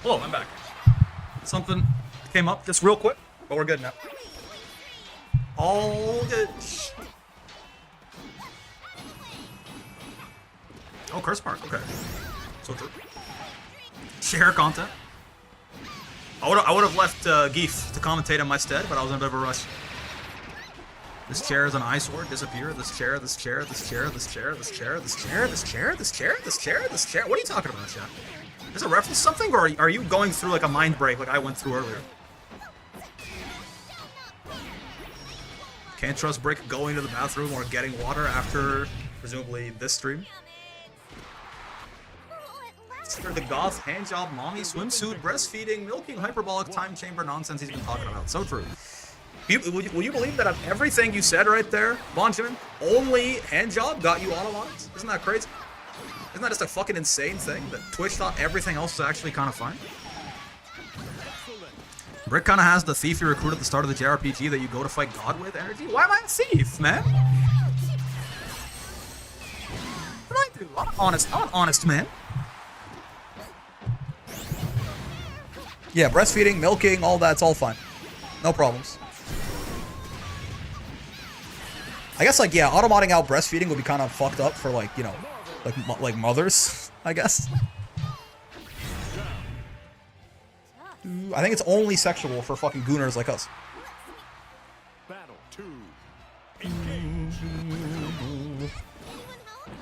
Hello, I'm back. Something came up just real quick, but we're good now. All good. Oh, curse mark. Okay. So true. Share content. I would have left Geef to commentate in my stead, but I was in a bit of a rush. This chair is an eyesore. Disappear. This chair. This chair. This chair. This chair. This chair. This chair. This chair. This chair. This chair. This chair. What are you talking about, chat? Is it a reference to something, or are you going through like a mind break like I went through earlier? Can't trust Brick going to the bathroom or getting water after presumably this stream. For the goth, handjob, mommy, swimsuit, breastfeeding, milking, hyperbolic time chamber nonsense he's been talking about. So true. Will you believe that of everything you said right there, Bonjamin, only handjob got you auto-locked? Isn't that crazy? Isn't that just a fucking insane thing that Twitch thought everything else was actually kind of fine? Brick kind of has the thief you recruit at the start of the JRPG that you go to fight God with energy. Why am I a thief, man? What do I do? I'm an honest man. Yeah, breastfeeding, milking, all that's all fine. No problems. I guess, like, yeah, automating out breastfeeding would be kind of fucked up for, like, you know, like mothers, I guess. I think it's only sexual for fucking gooners like us. Battle 2.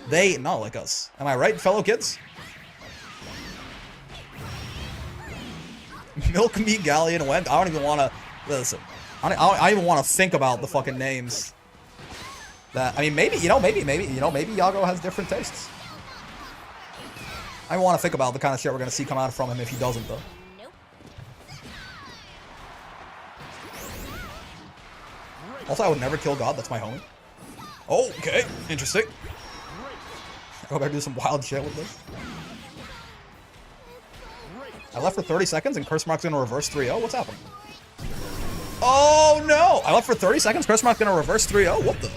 They, not like us. Am I right, fellow kids? Milk me, Galleon, Went. I don't even want to listen. I don't even want to think about the fucking names. That I mean, maybe maybe Yago has different tastes. I don't want to think about the kind of shit we're gonna see come out from him if he doesn't, though. Also, I would never kill God. That's my homie. Oh, okay, interesting. Go back and do some wild shit with this. I left for 30 seconds and Curse Mark's gonna reverse 3-0? What's happening? Oh no! I left for 30 seconds, Curse Mark's gonna reverse 3-0? What the?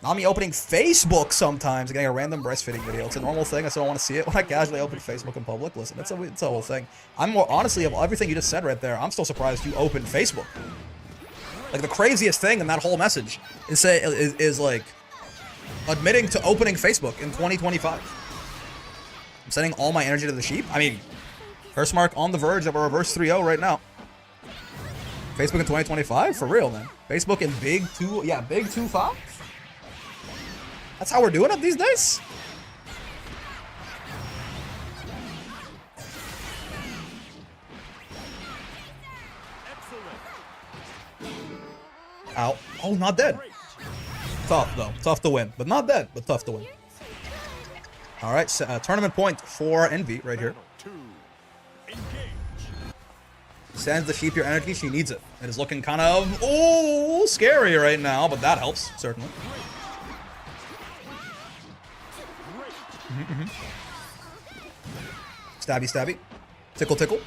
Not me opening Facebook sometimes, getting a random breastfeeding video. It's a normal thing, I still don't want to see it when I casually open Facebook in public. Listen, it's a whole thing. I'm more, honestly, of everything you just said right there, I'm still surprised you opened Facebook. Like, the craziest thing in that whole message is like, admitting to opening Facebook in 2025. I'm sending all my energy to the sheep. I mean, Curse Mark on the verge of a reverse 3-0 right now. Facebook in 2025? For real, man. Facebook in big 2-5? That's how we're doing it these days? Ow. Oh, not dead. Tough, though. Tough to win. But not dead, but tough to win. Alright, tournament point for Envy right here. Sends the sheep your energy, she needs it. It is looking kind of, ooh, scary right now, but that helps, certainly. Stabby, stabby. Tickle, tickle.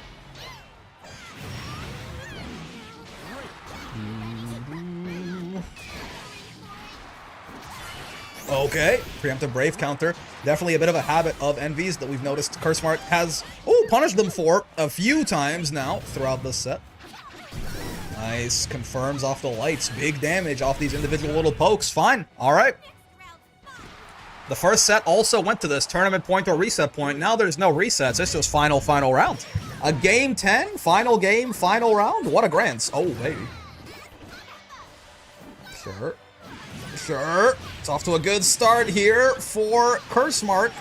Okay, preemptive brave counter. Definitely a bit of a habit of Envy's that we've noticed Curse Mark has, punished them for a few times now throughout this set. Nice, confirms off the lights. Big damage off these individual little pokes. Fine, all right. The first set also went to this tournament point or reset point. Now there's no resets. It's just final round. A game 10, final game, final round. What a grand. Oh, baby. Sure. It's off to a good start here for Curse Mark.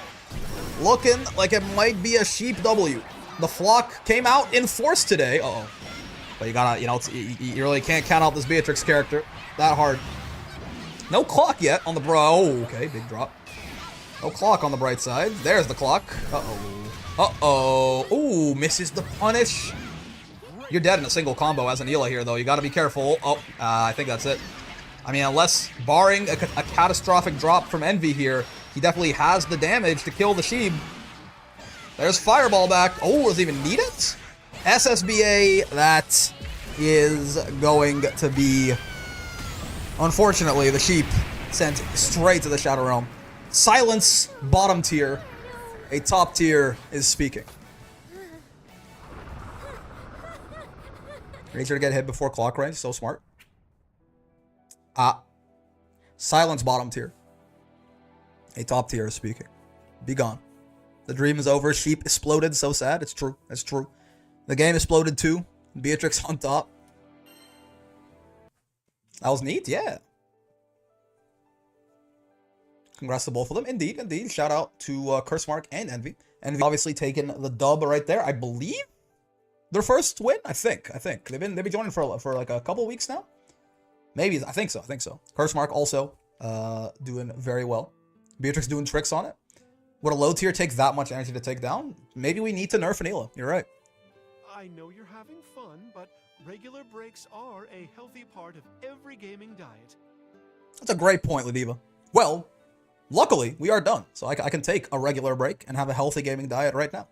Looking like it might be a sheep W. The flock came out in force today. Uh-oh. But you gotta, you really can't count out this Beatrix character that hard. No clock yet on the Oh, okay, big drop. No clock on the bright side. There's the clock. Uh-oh. Ooh, misses the punish. You're dead in a single combo as Anila here, though. You gotta be careful. Oh, I think that's it. I mean, unless, barring a catastrophic drop from Envy here, he definitely has the damage to kill the Sheeb. There's Fireball back. Oh, does he even need it? SSBA, that is going to be, unfortunately, the Sheep sent straight to the Shadow Realm. Silence, bottom tier. A top tier is speaking. Razor to get hit before clock range. So smart. Ah. Silence bottom tier. A top tier is speaking. Be gone. The dream is over. Sheep exploded. So sad. It's true. It's true. The game exploded too. Beatrix on top. That was neat. Yeah. Congrats to both of them. Indeed, indeed. Shout out to Cursemark and Envy. Envy obviously taking the dub right there. I believe their first win. I think they've been joining for like a couple weeks now. Maybe I think so. Cursemark also doing very well. Beatrix doing tricks on it. Would a low tier take that much energy to take down? Maybe we need to nerf Anila. You're right. I know you're having fun, but regular breaks are a healthy part of every gaming diet. That's a great point, Ladiva. Well, luckily, we are done. So I can take a regular break and have a healthy gaming diet right now.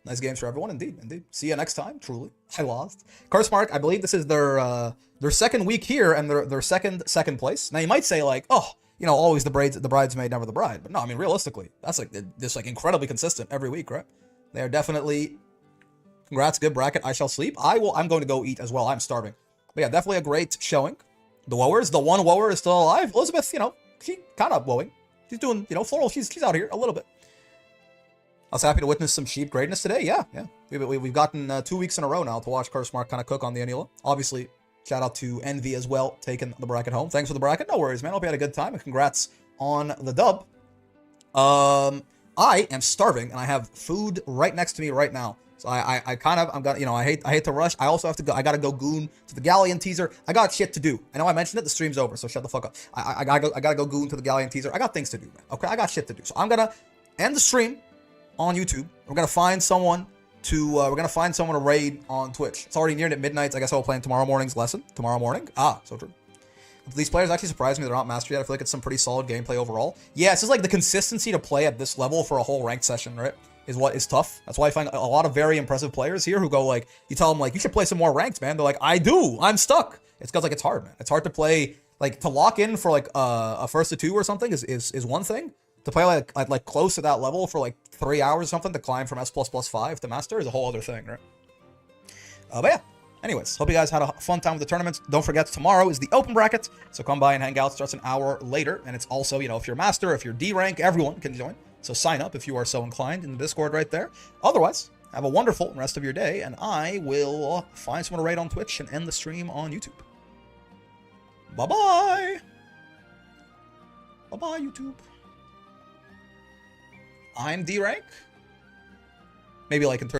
Nice games for everyone, indeed, indeed. See you next time, truly. I lost. Cursemark, I believe this is their second week here and their second place. Now, you might say, like, oh, you know, always the bridesmaid, never the bride. But no, I mean, realistically, that's like just like incredibly consistent every week, right? They are definitely... Congrats, good bracket. I shall sleep. I'm going to go eat as well. I'm starving. But yeah, definitely a great showing. The Wowers, the one Wower is still alive. Elizabeth, you know, she kind of wowing. She's doing, you know, floral. She's out here a little bit. I was happy to witness some sheep greatness today. Yeah. We've gotten 2 weeks in a row now to watch Cursemark kind of cook on the Anila. Obviously, shout out to Envy as well, taking the bracket home. Thanks for the bracket. No worries, man. Hope you had a good time, and congrats on the dub. I am starving, and I have food right next to me right now. So I'm gonna, you know, I hate to rush. I also have to go. I gotta go goon to the Galleon teaser. I got shit to do. I know I mentioned it. The stream's over, so shut the fuck up. I gotta go goon to the Galleon teaser. I got things to do, man. Okay, I got shit to do. So I'm gonna end the stream on YouTube. We're gonna find someone to raid on Twitch. It's already near midnight. So I guess I'll play in tomorrow morning's lesson. Tomorrow morning. Ah, so true. These players actually surprised me. They're not mastered yet. I feel like it's some pretty solid gameplay overall. Yeah, it's just like the consistency to play at this level for a whole ranked session, right? Is what is tough. That's why I find a lot of very impressive players here who go like, you tell them like, you should play some more ranked, man. They're like, I do. I'm stuck. It's because like it's hard, man. It's hard to play, like to lock in for like a first to 2 or something is one thing. To play like close to that level for like 3 hours or something to climb from S++5 to master is a whole other thing, right? But yeah. Anyways, hope you guys had a fun time with the tournament. Don't forget, tomorrow is the open bracket, so come by and hang out. It starts an hour later, and it's also, you know, if you're master, if you're D rank, everyone can join. So sign up if you are so inclined in the Discord right there. Otherwise, have a wonderful rest of your day, and I will find someone to raid on Twitch and end the stream on YouTube. Bye-bye. Bye-bye, YouTube. I'm D rank. Maybe like in